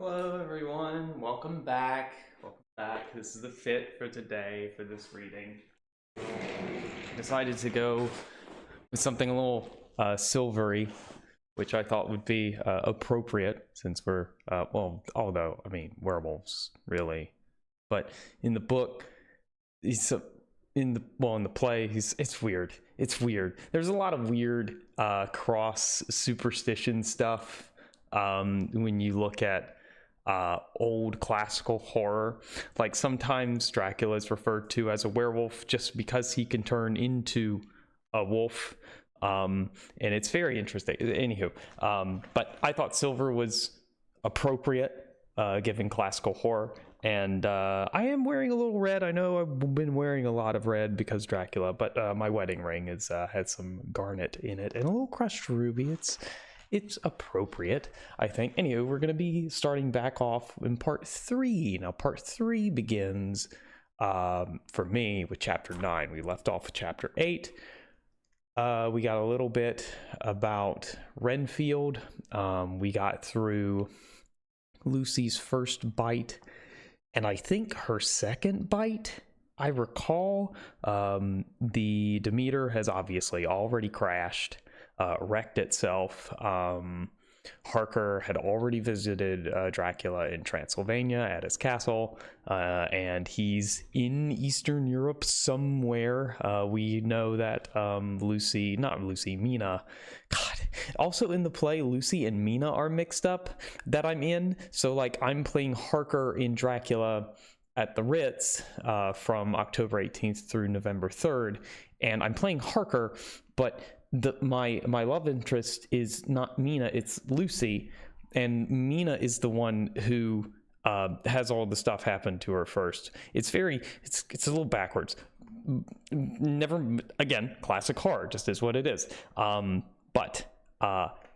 Hello, everyone. Welcome back. Welcome back. This is the fit for today for this reading. Decided to go with something a little silvery, which I thought would be appropriate since we're werewolves really, but in the book, in the play, it's weird. It's weird. There's a lot of weird cross superstition stuff when you look at old classical horror. Like sometimes Dracula is referred to as a werewolf just because he can turn into a wolf, and it's very interesting. Anywho, but I thought silver was appropriate given classical horror, and I am wearing a little red. I know I've been wearing a lot of red because Dracula, but my wedding ring is had some garnet in it and a little crushed ruby. It's appropriate, I think. Anyway, we're going to be starting back off in part 3. Now, part 3 begins, for me, with chapter 9. We left off with chapter 8. We got a little bit about Renfield. We got through Lucy's first bite, and I think her second bite. I recall the Demeter has obviously already crashed. Wrecked itself. Harker had already visited Dracula in Transylvania at his castle, and he's in Eastern Europe somewhere. We know that Mina. God, also in the play, Lucy and Mina are mixed up that I'm in. So, like, I'm playing Harker in Dracula at the Ritz from October 18th through November 3rd, and I'm playing Harker, but my love interest is not Mina, it's Lucy, and Mina is the one who has all the stuff happen to her first. It's a little backwards. Never again, classic horror, just is what it is. But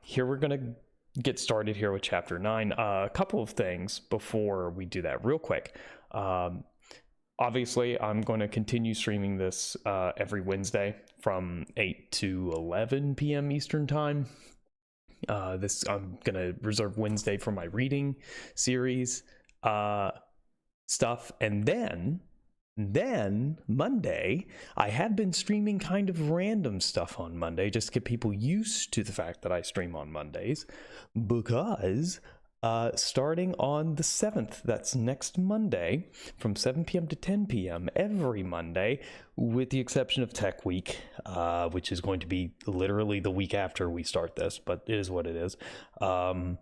here we're gonna get started here with chapter 9. A couple of things before we do that, real quick. Obviously, I'm going to continue streaming this every Wednesday from 8 to 11 p.m. Eastern Time. I'm going to reserve Wednesday for my reading series stuff. And then Monday, I have been streaming kind of random stuff on Monday just to get people used to the fact that I stream on Mondays, because starting on the 7th, that's next Monday, from 7 p.m. to 10 p.m. every Monday, with the exception of Tech Week, which is going to be literally the week after we start this, but it is what it is. We're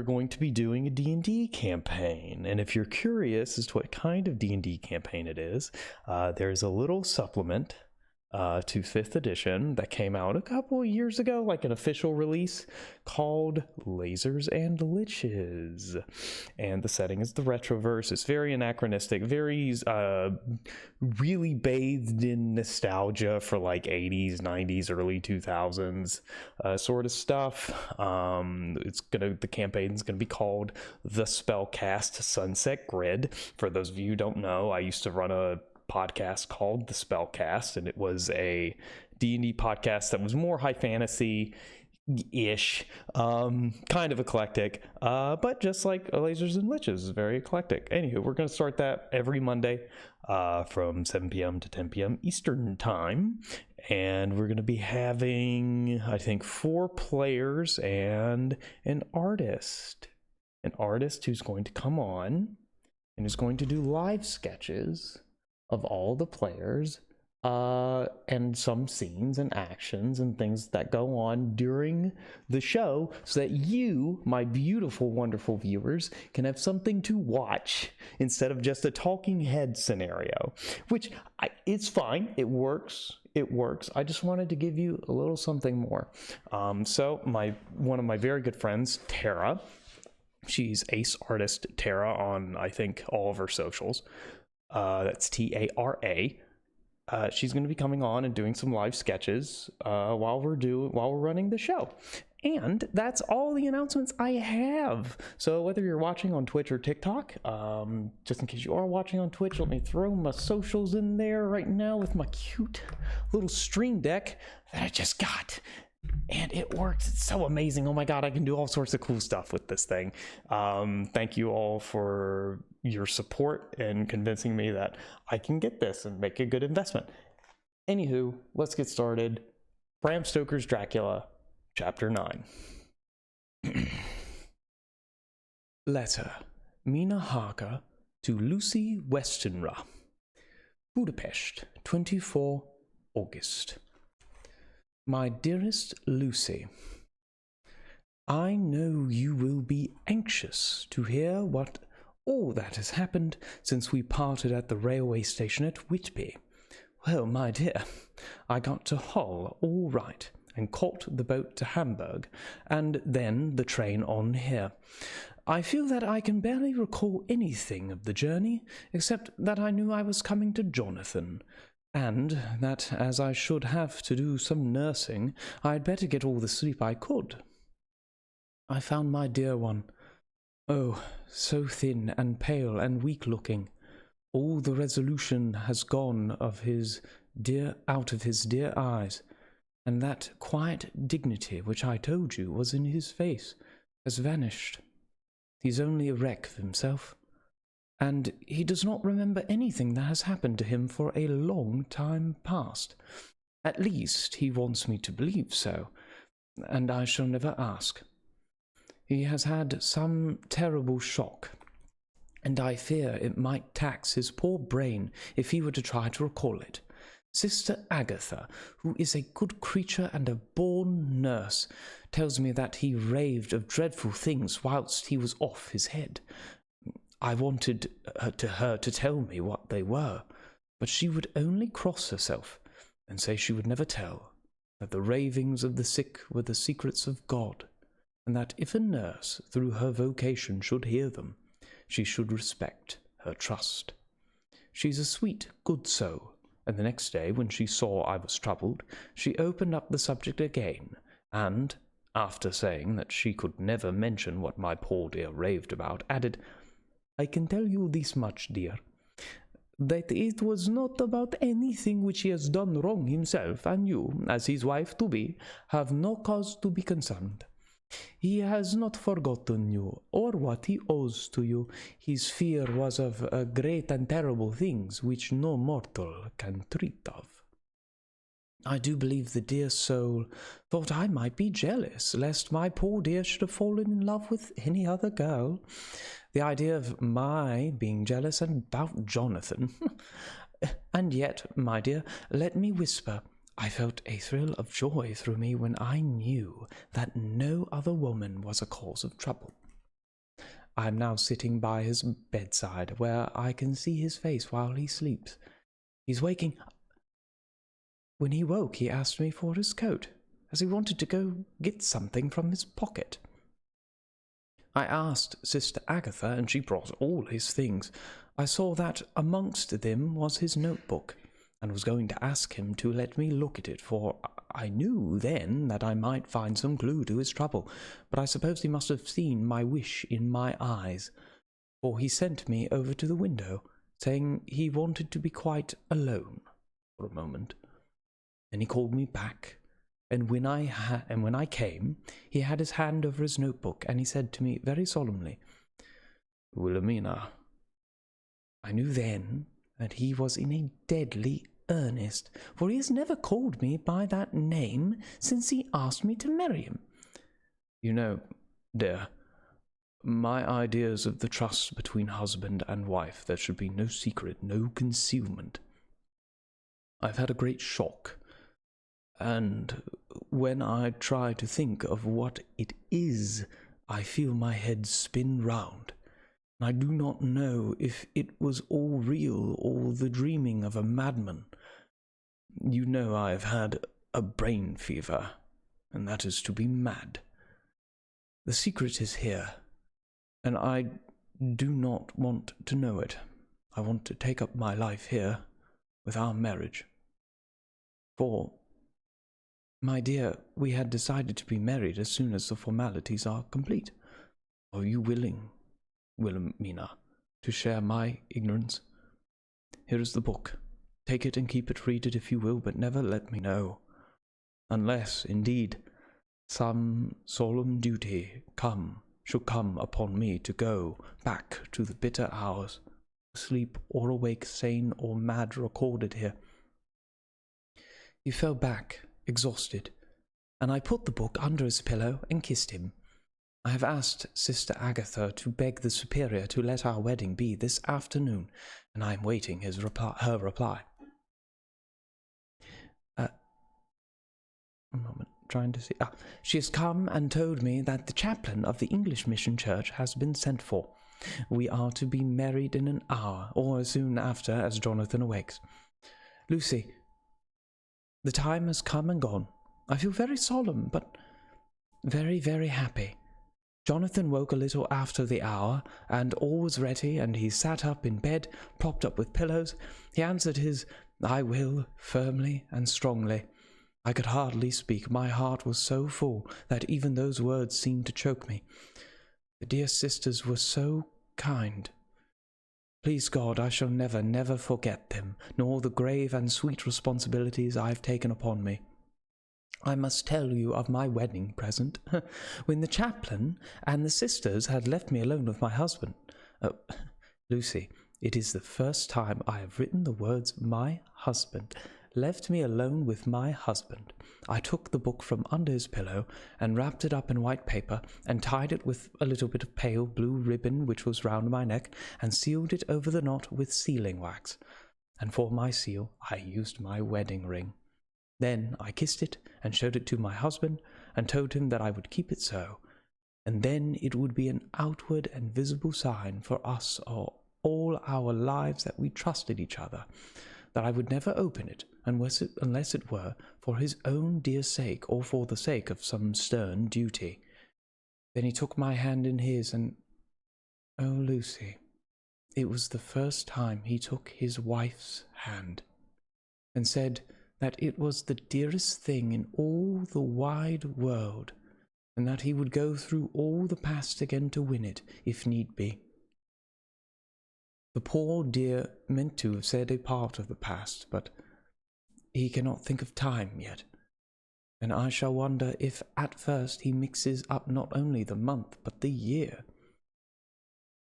going to be doing a D&D campaign, and if you're curious as to what kind of D&D campaign it is, there's a little supplement to 5th edition that came out a couple of years ago, like an official release, called Lasers and Liches, and the setting is the Retroverse. It's very anachronistic, very really bathed in nostalgia for like 80s, 90s, early 2000s sort of stuff. The campaign's gonna be called The Spellcast Sunset Grid. For those of you who don't know, I used to run a podcast called The Spellcast, and it was a D&D podcast that was more high fantasy ish, kind of eclectic, but just like Lasers and Liches is very eclectic. Anywho, we're going to start that every Monday from 7 p.m. to 10 p.m. Eastern Time, and we're going to be having, I think, 4 players and an artist who's going to come on and is going to do live sketches of all the players and some scenes and actions and things that go on during the show, so that you, my beautiful, wonderful viewers, can have something to watch instead of just a talking head scenario, which it's fine. It works. I just wanted to give you a little something more. So one of my very good friends, Tara, she's Ace Artist Tara on, I think, all of her socials. That's Tara. She's going to be coming on and doing some live sketches while we're running the show. And that's all the announcements I have. So whether you're watching on Twitch or TikTok, just in case you are watching on Twitch, let me throw my socials in there right now with my cute little stream deck that I just got. and it works. It's so amazing. Oh my god, I can do all sorts of cool stuff with this thing. Thank you all for your support and convincing me that I can get this and make a good investment. Anywho, let's get started. Bram Stoker's Dracula, Chapter 9. Letter, Mina Harker to Lucy Westenra, Budapest, 24 August. My dearest Lucy, I know you will be anxious to hear what all that has happened since we parted at the railway station at Whitby. Well, my dear, I got to Hull all right and caught the boat to Hamburg, and then the train on here. I feel that I can barely recall anything of the journey, except that I knew I was coming to Jonathan, and that as I should have to do some nursing, I had better get all the sleep I could. I found my dear one, oh, so thin and pale and weak-looking. All the resolution has gone out of his dear eyes, and that quiet dignity which I told you was in his face has vanished. He's only a wreck of himself, and he does not remember anything that has happened to him for a long time past. At least he wants me to believe so, and I shall never ask. He has had some terrible shock, and I fear it might tax his poor brain if he were to try to recall it. Sister Agatha, who is a good creature and a born nurse, tells me that he raved of dreadful things whilst he was off his head. I wanted her to tell me what they were, but she would only cross herself and say she would never tell, that the ravings of the sick were the secrets of God, and that if a nurse through her vocation should hear them, she should respect her trust. She's a sweet, good soul, and the next day, when she saw I was troubled, she opened up the subject again, and, after saying that she could never mention what my poor dear raved about, added, I can tell you this much, dear, that it was not about anything which he has done wrong himself, and you, as his wife-to-be, have no cause to be concerned. He has not forgotten you, or what he owes to you. His fear was of great and terrible things which no mortal can treat of. I do believe the dear soul thought I might be jealous, lest my poor dear should have fallen in love with any other girl. The idea of my being jealous about Jonathan. And yet, my dear, let me whisper, I felt a thrill of joy through me when I knew that no other woman was a cause of trouble. I am now sitting by his bedside, where I can see his face while he sleeps. He's waking. When he woke, he asked me for his coat, as he wanted to go get something from his pocket. I asked Sister Agatha, and she brought all his things. I saw that amongst them was his notebook, and was going to ask him to let me look at it, for I knew then that I might find some clue to his trouble, but I suppose he must have seen my wish in my eyes, for he sent me over to the window, saying he wanted to be quite alone for a moment. Then he called me back, and when I came, he had his hand over his notebook, and he said to me very solemnly, Wilhelmina, I knew then that he was in a deadly earnest, for he has never called me by that name since he asked me to marry him. You know, dear, my ideas of the trust between husband and wife, there should be no secret, no concealment. I've had a great shock, and when I try to think of what it is, I feel my head spin round. I do not know if it was all real or the dreaming of a madman. You know I have had a brain fever, and that is to be mad. The secret is here, and I do not want to know it. I want to take up my life here with our marriage. For, my dear, we had decided to be married as soon as the formalities are complete. Are you willing, Wilhelmina, to share my ignorance? Here is the book. Take it and keep it, read it if you will, but never let me know. Unless, indeed, Some solemn duty should come upon me to go back to the bitter hours, asleep or awake, sane or mad, recorded here. He fell back, exhausted, and I put the book under his pillow and kissed him. I have asked Sister Agatha to beg the Superior to let our wedding be this afternoon, and I am waiting her reply. A moment, trying to see. She has come and told me that the chaplain of the English Mission Church has been sent for. We are to be married in an hour, or as soon after as Jonathan awakes. Lucy, the time has come and gone. I feel very solemn, but very, very happy. Jonathan woke a little after the hour, and all was ready, and he sat up in bed, propped up with pillows. He answered his "I will" firmly and strongly. I could hardly speak. My heart was so full that even those words seemed to choke me. The dear sisters were so kind. Please God, I shall never, never forget them, nor the grave and sweet responsibilities I have taken upon me. I must tell you of my wedding present. When the chaplain and the sisters had left me alone with my husband. Lucy, it is the first time I have written the words "my husband." Left me alone with my husband. I took the book from under his pillow and wrapped it up in white paper and tied it with a little bit of pale blue ribbon which was round my neck and sealed it over the knot with sealing wax. And for my seal I used my wedding ring. Then I kissed it and showed it to my husband and told him that I would keep it so, and then it would be an outward and visible sign for us all our lives that we trusted each other, that I would never open it unless it were for his own dear sake or for the sake of some stern duty. Then he took my hand in his, and, oh, Lucy, it was the first time he took his wife's hand, and said that it was the dearest thing in all the wide world, and that he would go through all the past again to win it, if need be. The poor dear meant to have said a part of the past, but he cannot think of time yet, and I shall wonder if at first he mixes up not only the month but the year.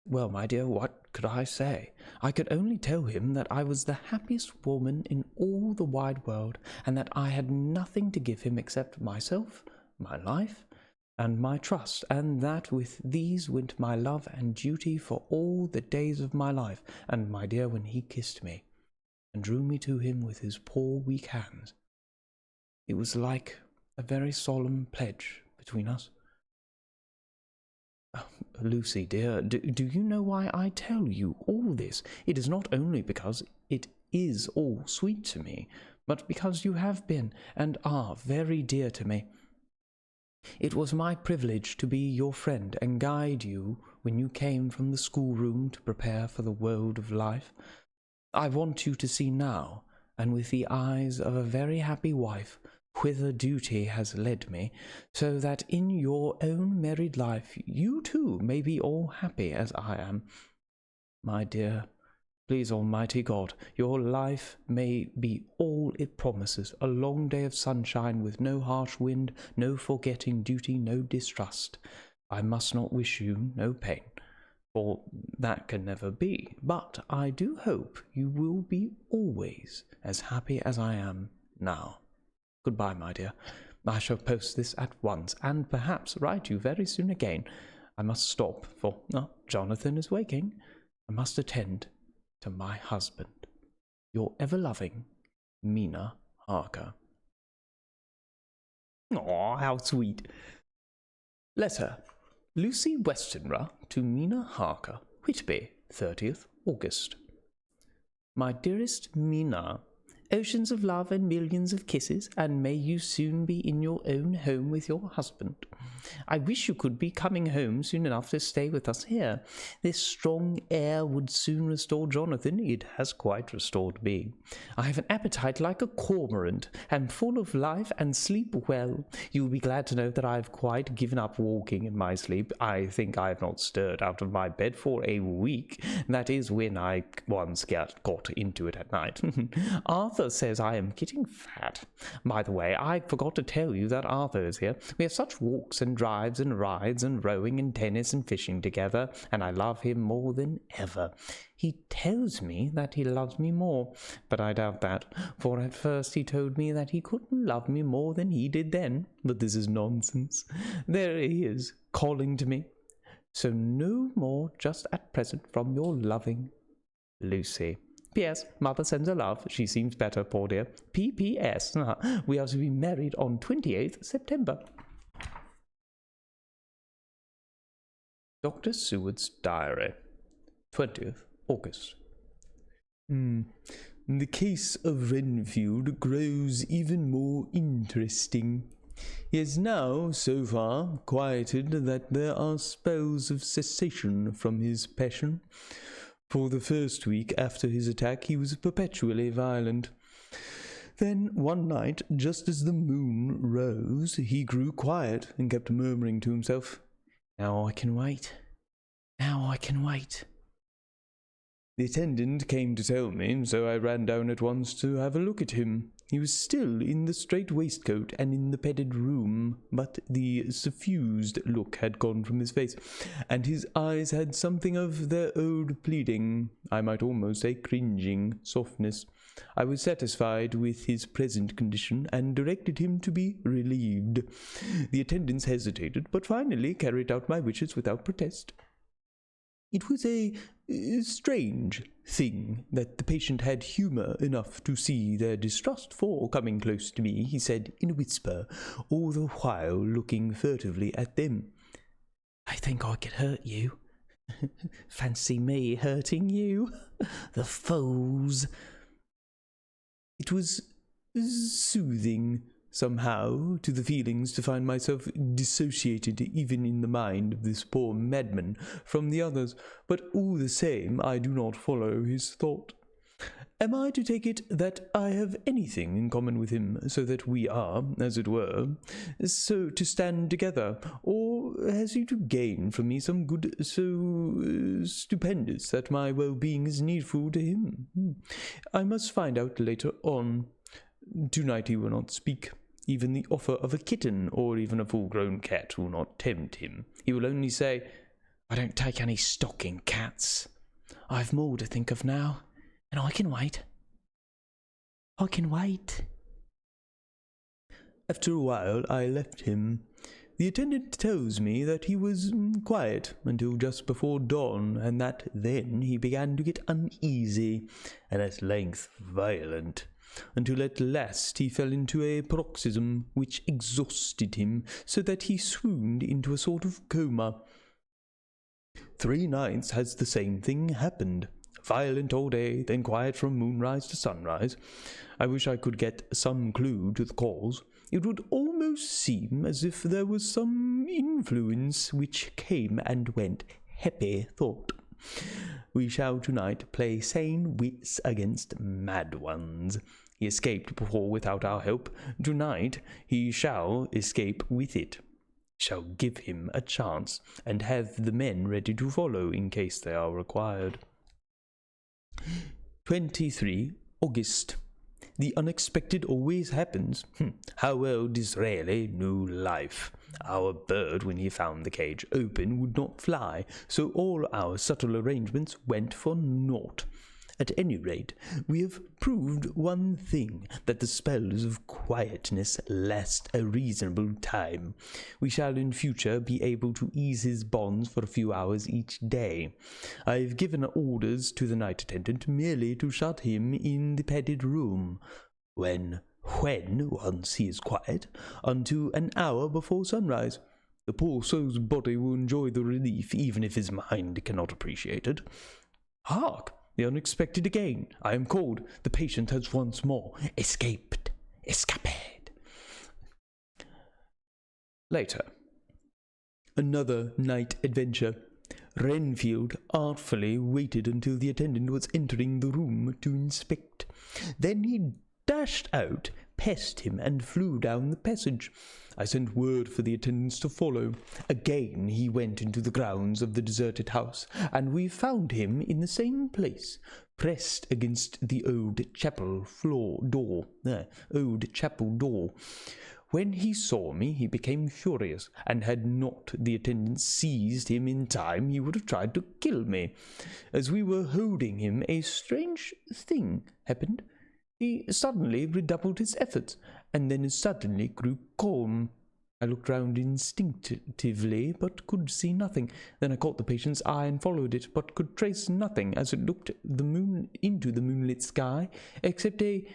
Well, my dear, what could I say? I could only tell him that I was the happiest woman in all the wide world, and that I had nothing to give him except myself, my life, and my trust, and that with these went my love and duty for all the days of my life. And, my dear, when he kissed me, and drew me to him with his poor weak hands, it was like a very solemn pledge between us. Oh, Lucy, dear, do you know why I tell you all this? It is not only because it is all sweet to me, but because you have been and are very dear to me. It was my privilege to be your friend and guide you when you came from the schoolroom to prepare for the world of life. I want you to see now, and with the eyes of a very happy wife, whither duty has led me, so that in your own married life you too may be all happy as I am. My dear, please Almighty God, your life may be all it promises, a long day of sunshine with no harsh wind, no forgetting duty, no distrust. I must not wish you no pain, for that can never be, but I do hope you will be always as happy as I am now. Goodbye, my dear. I shall post this at once, and perhaps write you very soon again. I must stop, for Jonathan is waking. I must attend to my husband. Your ever-loving Mina Harker. Aw, how sweet. Letter. Lucy Westenra to Mina Harker, Whitby, 30th August. My dearest Mina, oceans of love and millions of kisses, and may you soon be in your own home with your husband. I wish you could be coming home soon enough to stay with us here. This strong air would soon restore Jonathan. It has quite restored me. I have an appetite like a cormorant, am full of life and sleep well. You will be glad to know that I have quite given up walking in my sleep. I think I have not stirred out of my bed for a week. That is when I once got into it at night. Arthur Mother says I am getting fat. By the way, I forgot to tell you that Arthur is here. We have such walks and drives and rides and rowing and tennis and fishing together, and I love him more than ever. He tells me that he loves me more, but I doubt that, for at first he told me that he couldn't love me more than he did then. But this is nonsense. There he is, calling to me. So no more just at present from your loving Lucy. P.S. Mother sends her love. She seems better, poor dear. P.P.S. We are to be married on 28th September. Dr. Seward's Diary, 20th August. The case of Renfield grows even more interesting. He has now, so far, quieted that there are spells of cessation from his passion. For the first week after his attack he was perpetually violent. Then one night, just as the moon rose, he grew quiet and kept murmuring to himself, "Now I can wait. Now I can wait." The attendant came to tell me, so I ran down at once to have a look at him. He was still in the strait waistcoat and in the padded room, but the suffused look had gone from his face, and his eyes had something of their old pleading, I might almost say cringing, softness. I was satisfied with his present condition, and directed him to be relieved. The attendants hesitated, but finally carried out my wishes without protest. It was a strange thing that the patient had humour enough to see their distrust, for, coming close to me, he said in a whisper, all the while looking furtively at them, "I think I could hurt you. Fancy me hurting you. The fools." It was soothing, somehow, to the feelings to find myself dissociated even in the mind of this poor madman from the others, but all the same I do not follow his thought. Am I to take it that I have anything in common with him, so that we are, as it were, so to stand together, or has he to gain from me some good so stupendous that my well-being is needful to him? I must find out later on. Tonight he will not speak. Even the offer of a kitten, or even a full-grown cat, will not tempt him. He will only say, "I don't take any stock in cats. I've more to think of now, and I can wait. I can wait." After a while I left him. The attendant tells me that he was quiet until just before dawn, and that then he began to get uneasy, and at length violent, until at last he fell into a paroxysm which exhausted him, so that he swooned into a sort of coma. 3 nights has the same thing happened. Violent all day, then quiet from moonrise to sunrise. I wish I could get some clue to the cause. It would almost seem as if there was some influence which came and went. Happy thought. We shall tonight play sane wits against mad ones. He escaped before without our help. Tonight he shall escape with it. Shall give him a chance, and have the men ready to follow in case they are required. 23 August. The unexpected always happens. How well Disraeli knew life. Our bird, when he found the cage open, would not fly, so all our subtle arrangements went for naught. At any rate, we have proved one thing, that the spells of quietness last a reasonable time. We shall in future be able to ease his bonds for a few hours each day. I have given orders to the night attendant merely to shut him in the padded room, when once he is quiet, unto an hour before sunrise. The poor soul's body will enjoy the relief, even if his mind cannot appreciate it. Hark! The unexpected again. I am called. The patient has once more escaped. Escaped. Later. Another night adventure. Renfield artfully waited until the attendant was entering the room to inspect. Then he dashed out, passed him, and flew down the passage. I sent word for the attendants to follow. Again he went into the grounds of the deserted house, and we found him in the same place, pressed against the old chapel door. When he saw me, he became furious, and had not the attendants seized him in time, he would have tried to kill me. As we were holding him, a strange thing happened. He suddenly redoubled his efforts, and then suddenly grew calm. I looked round instinctively, but could see nothing. Then I caught the patient's eye and followed it, but could trace nothing as it looked into the moonlit sky, except a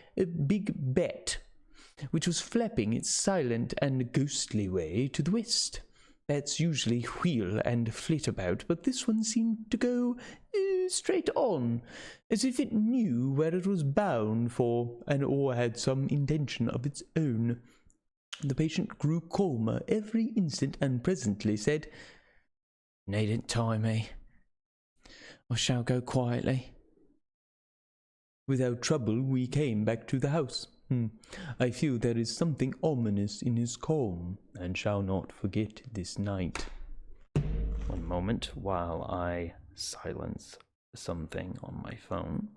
big bat, which was flapping its silent and ghostly way to the west. Bats usually wheel and flit about, but this one seemed to go straight on, as if it knew where it was bound for, or had some intention of its own. The patient grew calmer every instant, and presently said, "Needn't tie me. I shall go quietly." Without trouble we came back to the house. I feel there is something ominous in his calm, and shall not forget this night. One moment while I silence something on my phone.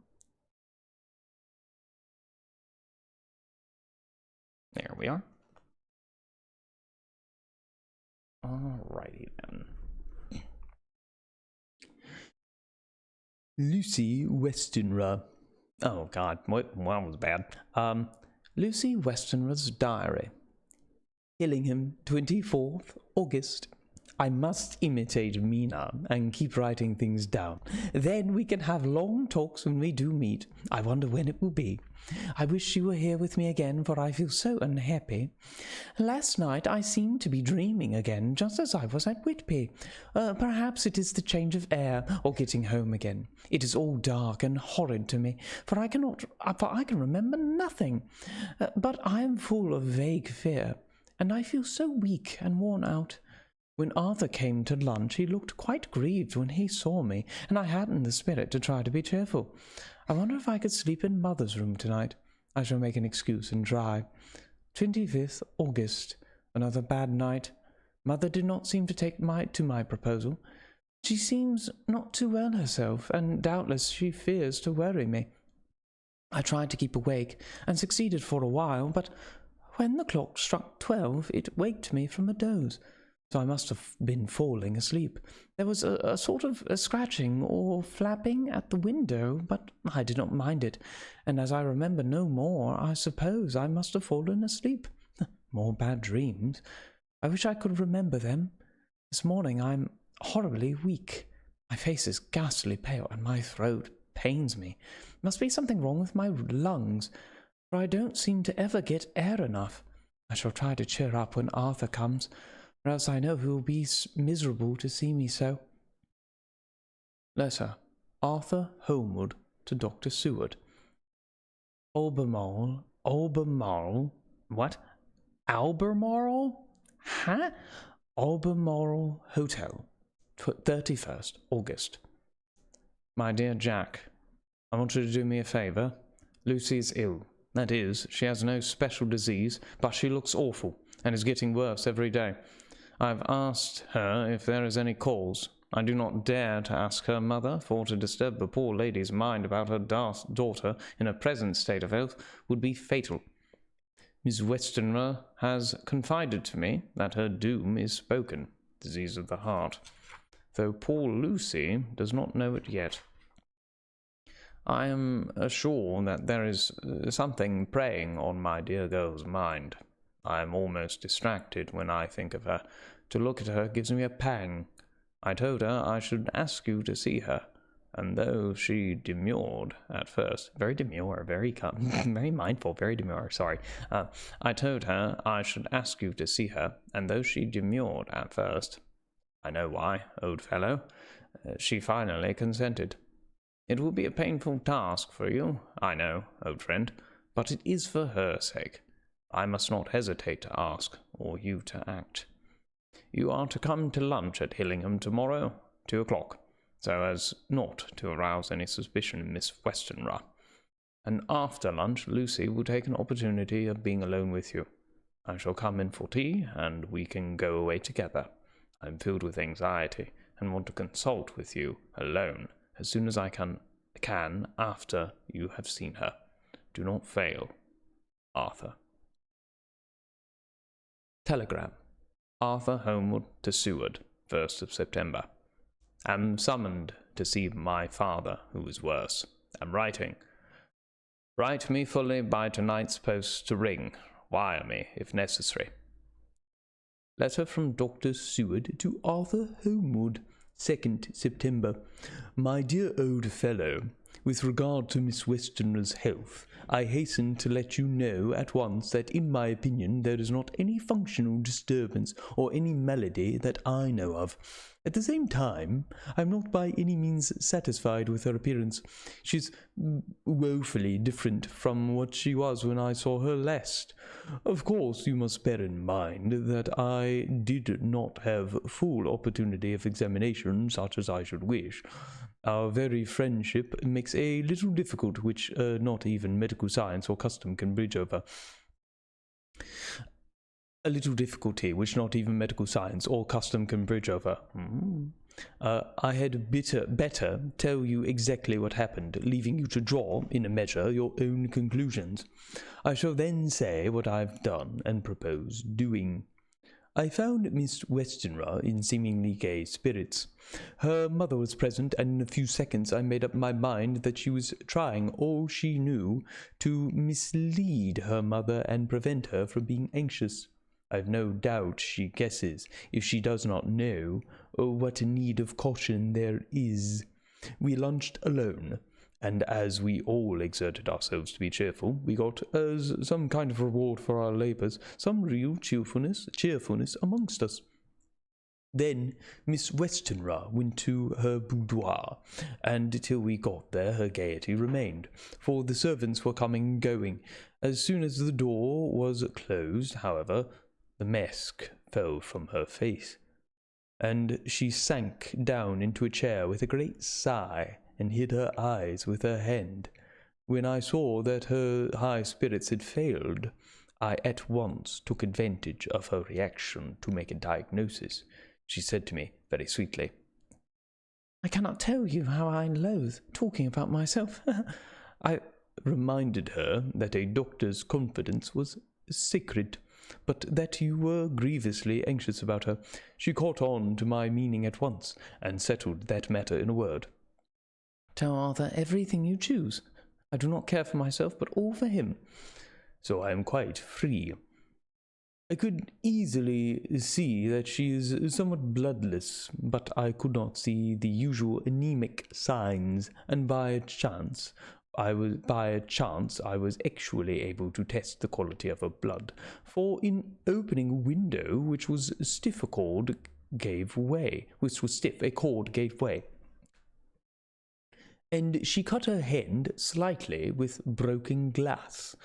There we are. Alrighty then. Lucy Westenra. Oh god, what was bad. Lucy Westenra's diary. Hillingham, 24th August. I must imitate Mina and keep writing things down. Then we can have long talks when we do meet. I wonder when it will be. I wish she were here with me again, for I feel so unhappy. Last night I seemed to be dreaming again, just as I was at Whitby. Perhaps it is the change of air, or getting home again. It is all dark and horrid to me, for I can remember nothing. But I am full of vague fear, and I feel so weak and worn out. When Arthur came to lunch, he looked quite grieved when he saw me, and I hadn't the spirit to try to be cheerful. I wonder if I could sleep in Mother's room tonight. I shall make an excuse and try. 25th August. Another bad night. Mother did not seem to take to my proposal. She seems not too well herself, and doubtless she fears to worry me. I tried to keep awake, and succeeded for a while, but when the clock struck 12, it waked me from a doze. So I must have been falling asleep. There was a sort of a scratching or flapping at the window, but I did not mind it, and as I remember no more, I suppose I must have fallen asleep. More bad dreams. I wish I could remember them. This morning I'm horribly weak. My face is ghastly pale, and my throat pains me. Must be something wrong with my lungs, for I don't seem to ever get air enough. I shall try to cheer up when Arthur comes, or else I know he will be miserable to see me so. Letter. Arthur Holmwood to Dr. Seward. Albemarle. What? Albemarle? Huh? Albemarle Hotel, 31st August. My dear Jack, I want you to do me a favour. Lucy is ill. That is, she has no special disease, but she looks awful, and is getting worse every day. I've asked her if there is any cause. I do not dare to ask her mother, for to disturb the poor lady's mind about her daughter in her present state of health would be fatal. Miss Westenra has confided to me that her doom is spoken, disease of the heart, though poor Lucy does not know it yet. I am sure that there is something preying on my dear girl's mind. I am almost distracted when I think of her. To look at her gives me a pang. I told her I should ask you to see her, and though she demurred at first, very demure, very mindful, very demure, sorry. I told her I should ask you to see her, and though she demurred at first, I know why, old fellow, she finally consented. It will be a painful task for you, I know, old friend, but it is for her sake. I must not hesitate to ask, or you to act. You are to come to lunch at Hillingham tomorrow, 2 o'clock, so as not to arouse any suspicion in Miss Westenra. And after lunch, Lucy will take an opportunity of being alone with you. I shall come in for tea, and we can go away together. I am filled with anxiety, and want to consult with you alone as soon as I can can after you have seen her. Do not fail, Arthur. Telegram. Arthur Homewood to Seward, 1st of September. Am summoned to see my father, who is worse. Am writing. Write me fully by tonight's post to ring. Wire me, if necessary. Letter from Dr. Seward to Arthur Homewood, 2nd September. My dear old fellow, with regard to Miss Westenra's health, I hasten to let you know at once that in my opinion there is not any functional disturbance or any malady that I know of. At the same time, I am not by any means satisfied with her appearance. She is woefully different from what she was when I saw her last. Of course, you must bear in mind that I did not have full opportunity of examination such as I should wish. Our very friendship makes a little difficult which not even medical science or custom can bridge over. A little difficulty which not even medical science or custom can bridge over. I had better tell you exactly what happened, leaving you to draw, in a measure, your own conclusions. I shall then say what I've done and propose doing. I found Miss Westenra in seemingly gay spirits. Her mother was present, and in a few seconds I made up my mind that she was trying all she knew to mislead her mother and prevent her from being anxious. I've no doubt she guesses, if she does not know, what need of caution there is. We lunched alone, and as we all exerted ourselves to be cheerful, we got, as some kind of reward for our labours, some real cheerfulness amongst us. Then Miss Westenra went to her boudoir, and till we got there her gaiety remained, for the servants were coming and going. As soon as the door was closed, however, the mask fell from her face, and she sank down into a chair with a great sigh, and hid her eyes with her hand. When I saw that her high spirits had failed, I at once took advantage of her reaction to make a diagnosis. She said to me very sweetly, "I cannot tell you how I loathe talking about myself." I reminded her that a doctor's confidence was sacred, but that you were grievously anxious about her. She caught on to my meaning at once, and settled that matter in a word. "Tell Arthur everything you choose. I do not care for myself, but all for him. So I am quite free." I could easily see that she is somewhat bloodless, but I could not see the usual anemic signs, and by a chance I was actually able to test the quality of her blood, for in opening a window which was stiff, a cord gave way, and she cut her hand slightly with broken glass.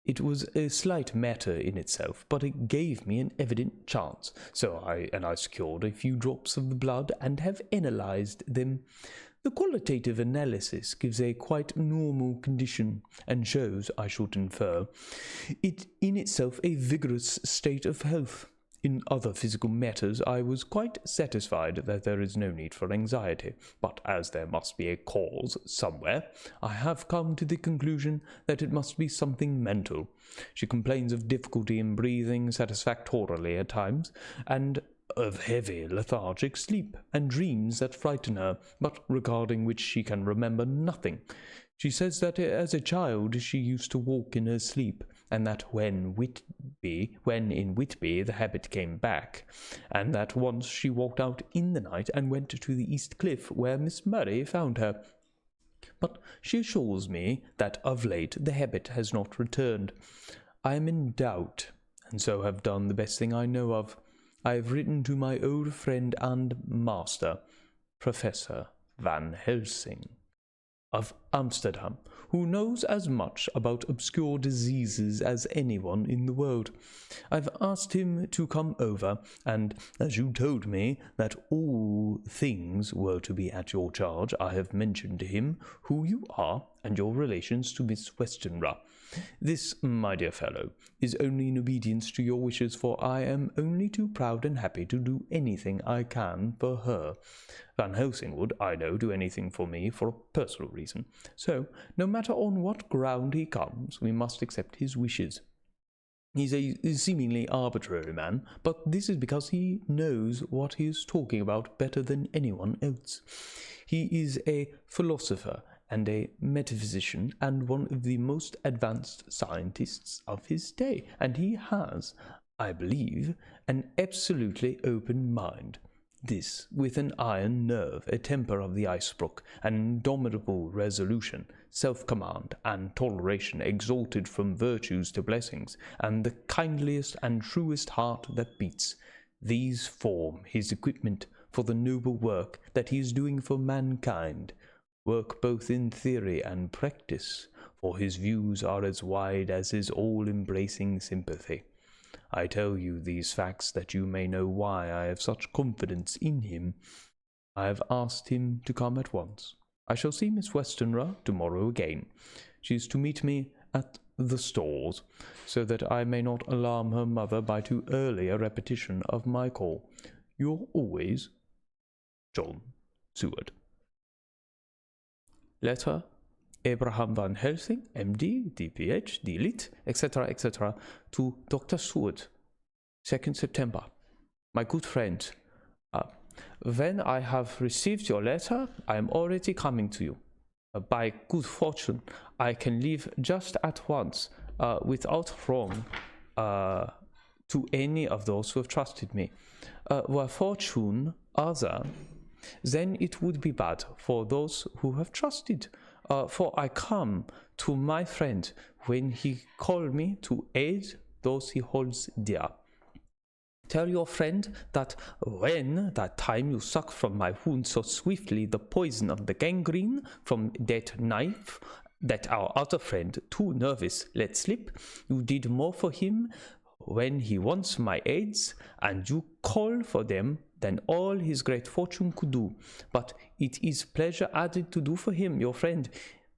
It was a slight matter in itself, but it gave me an evident chance, so I secured a few drops of the blood and have analyzed them. The qualitative analysis gives a quite normal condition, and shows, I should infer, it in itself a vigorous state of health. In other physical matters I was quite satisfied that there is no need for anxiety, but as there must be a cause somewhere, I have come to the conclusion that it must be something mental. She complains of difficulty in breathing satisfactorily at times, and of heavy lethargic sleep, and dreams that frighten her, but regarding which she can remember nothing. She says that as a child she used to walk in her sleep, and that when in Whitby the habit came back, and that once she walked out in the night and went to the East Cliff where Miss Murray found her. But she assures me that of late the habit has not returned. I am in doubt, and so have done the best thing I know of. I have written to my old friend and master, Professor Van Helsing, of Amsterdam, who knows as much about obscure diseases as anyone in the world. I've asked him to come over, and as you told me that all things were to be at your charge, I have mentioned to him who you are and your relations to Miss Westenra. This, my dear fellow, is only in obedience to your wishes, for I am only too proud and happy to do anything I can for her. Van Helsing would, I know, do anything for me for a personal reason. So, no matter on what ground he comes, we must accept his wishes. He's a seemingly arbitrary man, but this is because he knows what he is talking about better than anyone else. He is a philosopher and a metaphysician and one of the most advanced scientists of his day, and he has, I believe, an absolutely open mind. This, with an iron nerve, a temper of the icebrook, an indomitable resolution, self-command, and toleration exalted from virtues to blessings, and the kindliest and truest heart that beats. These form his equipment for the noble work that he is doing for mankind, work both in theory and practice, for his views are as wide as his all-embracing sympathy. I tell you these facts that you may know why I have such confidence in him. I have asked him to come at once. I shall see Miss Westenra tomorrow again. She is to meet me at the stores, so that I may not alarm her mother by too early a repetition of my call. You're always, John Seward. Letter Abraham Van Helsing, MD, DPH, DLit, etc., to Dr. Seward, 2nd September. My good friend, when I have received your letter, I am already coming to you. By good fortune, I can leave just at once, without wrong to any of those who have trusted me. Were fortune other, then it would be bad for those who have trusted. For I come to my friend when he called me to aid those he holds dear. Tell your friend that when that time you suck from my wound so swiftly the poison of the gangrene from that knife that our other friend, too nervous, let slip, you did more for him when he wants my aids, and you call for them than all his great fortune could do. But it is pleasure added to do for him, your friend.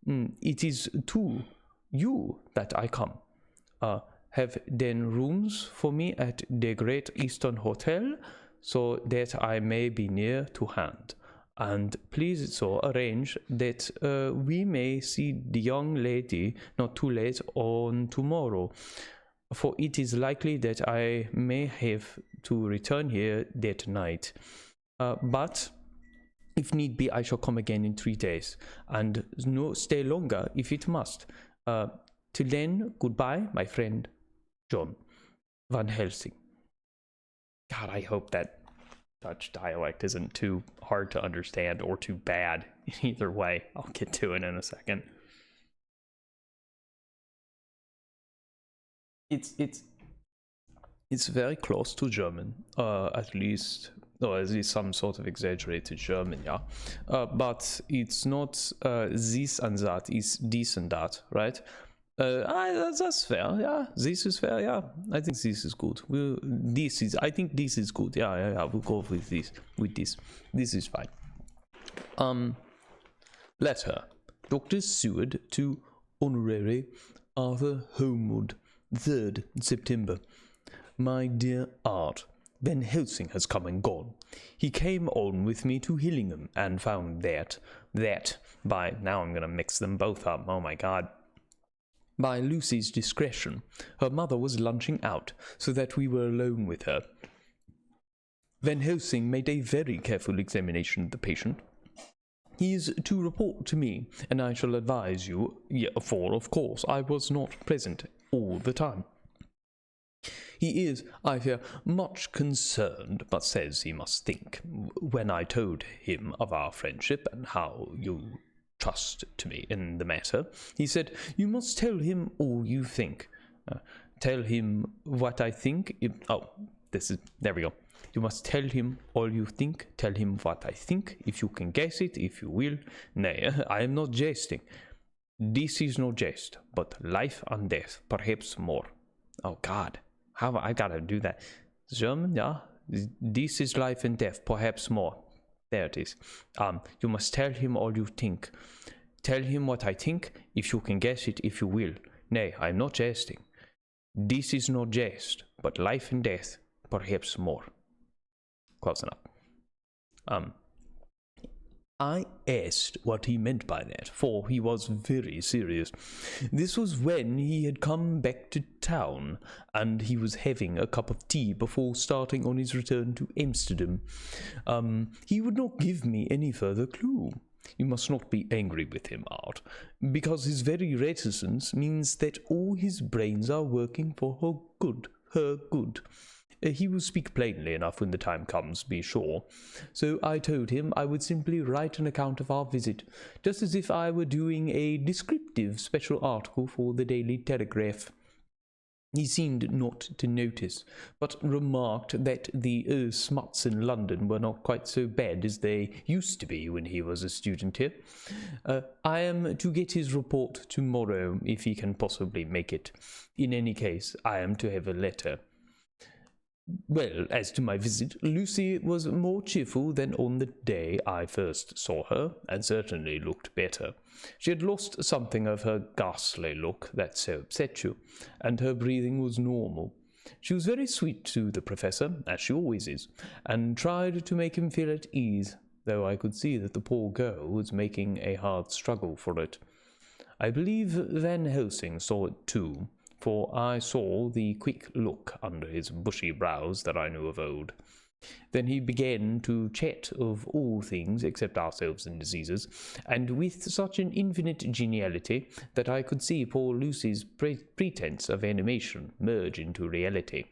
It is to you that I come. Have then rooms for me at the Great Eastern Hotel, so that I may be near to hand. And please so arrange that we may see the young lady not too late on tomorrow, for it is likely that I may have to return here that night. But if need be, I shall come again in 3 days, and no stay longer if it must. Till then, goodbye, my friend, John Van Helsing. God, I hope that Dutch dialect isn't too hard to understand or too bad. Either way, I'll get to it in a second. It's very close to German, at least some sort of exaggerated German, yeah. But it's not this and that, it's this and that, right? That's fair, yeah. This is fair, yeah. I think this is good. I think this is good, yeah. We'll go with this. This is fine. Letter, Dr. Seward to Honorary Arthur Homewood, 3rd September. My dear Art, Van Helsing has come and gone. He came on with me to Hillingham and found that by, now I'm gonna mix them both up, oh my god. By Lucy's discretion, her mother was lunching out, so that we were alone with her. Van Helsing made a very careful examination of the patient. He is to report to me, and I shall advise you, for, of course, I was not present all the time. He is, I fear, much concerned, but says he must think. When I told him of our friendship and how you trust to me in the matter, he said, you must tell him all you think. Tell him what I think. There we go. You must tell him all you think. Tell him what I think, if you can guess it, if you will. Nay, I am not jesting. This is no jest, but life and death, perhaps more. Oh God, how I gotta do that? German, yeah. This is life and death, perhaps more. There it is. You must tell him all you think. Tell him what I think, if you can guess it, if you will. Nay, I am not jesting. This is no jest, but life and death, perhaps more. Close enough. I asked what he meant by that, for he was very serious. This was when he had come back to town, and he was having a cup of tea before starting on his return to Amsterdam. He would not give me any further clue. You must not be angry with him, Art, because his very reticence means that all his brains are working for her good. He will speak plainly enough when the time comes, be sure. So I told him I would simply write an account of our visit, just as if I were doing a descriptive special article for the Daily Telegraph. He seemed not to notice, but remarked that the smuts in London were not quite so bad as they used to be when he was a student here. I am to get his report tomorrow, if he can possibly make it. In any case, I am to have a letter. Well, as to my visit, Lucy was more cheerful than on the day I first saw her, and certainly looked better. She had lost something of her ghastly look that so upset you, and her breathing was normal. She was very sweet to the professor, as she always is, and tried to make him feel at ease, though I could see that the poor girl was making a hard struggle for it. I believe Van Helsing saw it too, for I saw the quick look under his bushy brows that I knew of old. Then he began to chat of all things except ourselves and diseases, and with such an infinite geniality that I could see poor Lucy's pretense of animation merge into reality.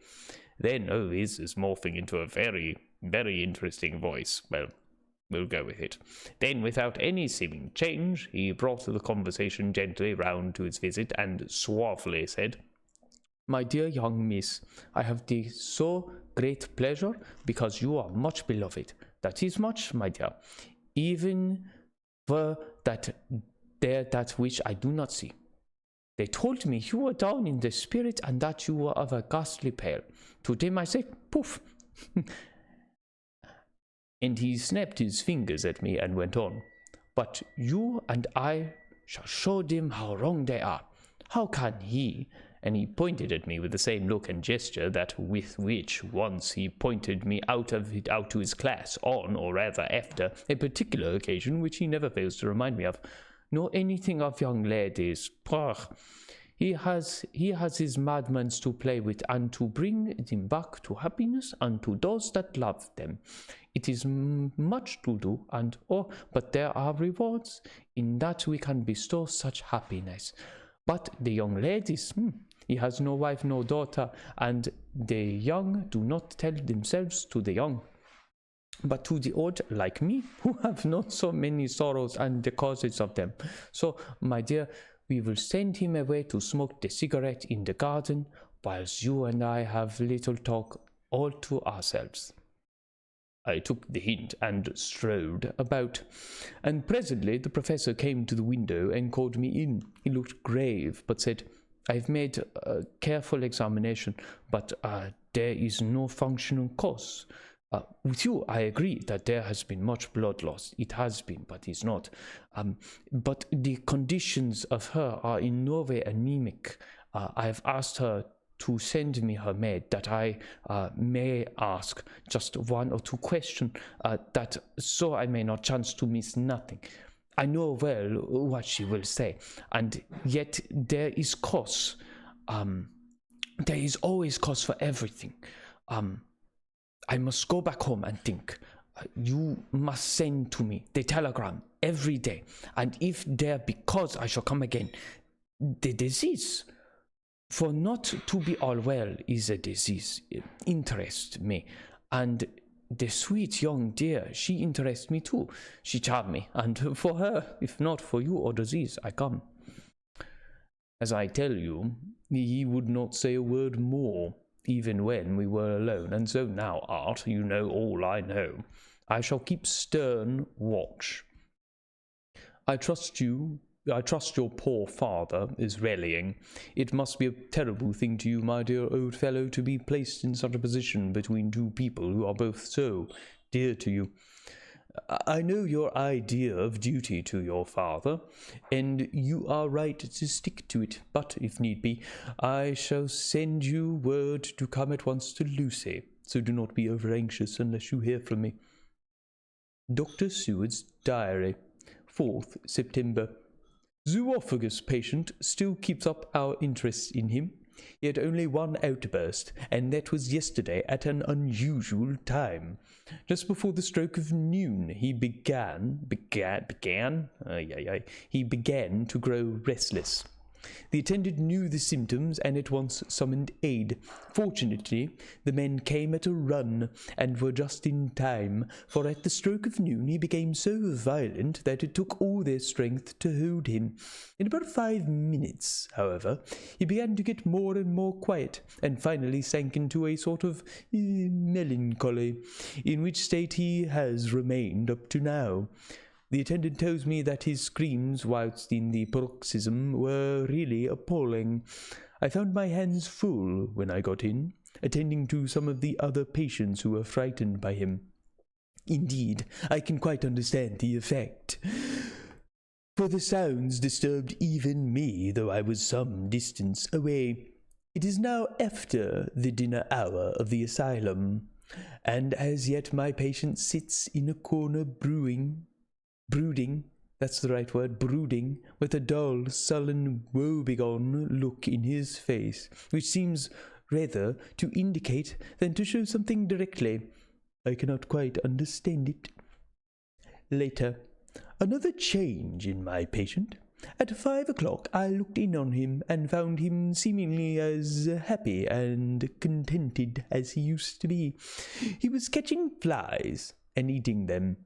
Then, his is morphing into a very, very interesting voice. Well, we'll go with it. Then, without any seeming change, he brought the conversation gently round to its visit, and suavely said, "My dear young miss, I have the so great pleasure, because you are much beloved. That is much, my dear. Even were that there that which I do not see. They told me you were down in the spirit, and that you were of a ghastly pale. Today myself, poof!" And he snapped his fingers at me and went on, "But you and I shall show them how wrong they are. How can he?" And he pointed at me with the same look and gesture that with which once he pointed me out to his class on, or rather after, a particular occasion which he never fails to remind me of. "Know anything of young ladies? Pah! He has his madmans to play with, and to bring them back to happiness and to those that love them. It is much to do, and but there are rewards in that we can bestow such happiness. But the young ladies, he has no wife, no daughter, and the young do not tell themselves to the young, but to the old like me, who have not so many sorrows and the causes of them. So, my dear, we will send him away to smoke the cigarette in the garden, whilst you and I have little talk all to ourselves." I took the hint and strode about, and presently the professor came to the window and called me in. He looked grave, but said, "I have made a careful examination, but there is no functional cause. With you, I agree that there has been much blood loss. It has been, but is not. But the conditions of her are in no way anemic. I have asked her to send me her maid, that I may ask just one or two questions, that so I may not chance to miss nothing. I know well what she will say, and yet there is cause. There is always cause for everything. I must go back home and think. You must send to me the telegram every day, and if there, because I shall come again, the disease, for not to be all well is a disease, interests me, and the sweet young dear, she interests me too. She charmed me, and for her, if not for you or disease, I come." As I tell you, he would not say a word more, even when we were alone, and so now, Art, you know all I know. I shall keep stern watch. I trust you I trust your poor father is rallying. It must be a terrible thing to you, my dear old fellow, to be placed in such a position between two people who are both so dear to you. I know your idea of duty to your father, and you are right to stick to it, but if need be, I shall send you word to come at once to Lucy, so do not be over-anxious unless you hear from me. Dr. Seward's Diary, 4th September. Zoophagous patient still keeps up our interest in him. He had only one outburst, and that was yesterday at an unusual time. Just before the stroke of noon, he began to grow restless. The attendant knew the symptoms and at once summoned aid. Fortunately, the men came at a run and were just in time, for at the stroke of noon he became so violent that it took all their strength to hold him. In about 5 minutes, however, he began to get more and more quiet, and finally sank into a sort of melancholy, in which state he has remained up to now. The attendant tells me that his screams whilst in the paroxysm were really appalling. I found my hands full when I got in, attending to some of the other patients who were frightened by him. Indeed, I can quite understand the effect, for the sounds disturbed even me, though I was some distance away. It is now after the dinner hour of the asylum, and as yet my patient sits in a corner brooding, that's the right word, brooding, with a dull, sullen, woebegone look in his face, which seems rather to indicate than to show something directly. I cannot quite understand it. Later, another change in my patient. At 5 o'clock I looked in on him and found him seemingly as happy and contented as he used to be. He was catching flies and eating them,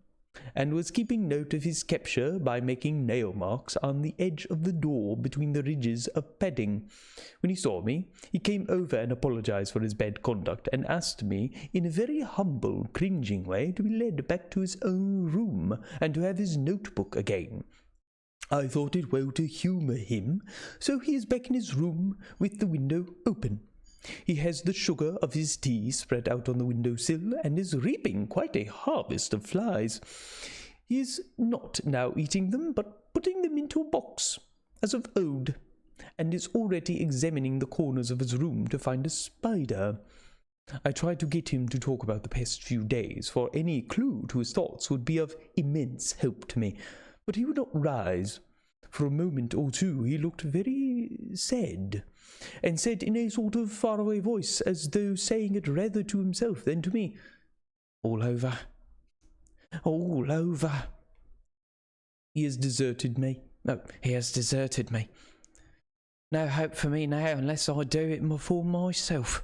and was keeping note of his capture by making nail marks on the edge of the door between the ridges of padding. When he saw me, he came over and apologized for his bad conduct, and asked me, in a very humble, cringing way, to be led back to his own room, and to have his notebook again. I thought it well to humour him, so he is back in his room with the window open. He has the sugar of his tea spread out on the window-sill, and is reaping quite a harvest of flies. He is not now eating them, but putting them into a box, as of old, and is already examining the corners of his room to find a spider. I tried to get him to talk about the past few days, for any clue to his thoughts would be of immense help to me, but he would not rise. For a moment or two he looked very sad, and said in a sort of faraway voice, as though saying it rather to himself than to me, "All over. All over. He has deserted me. No, he has deserted me. No hope for me now unless I do it for myself."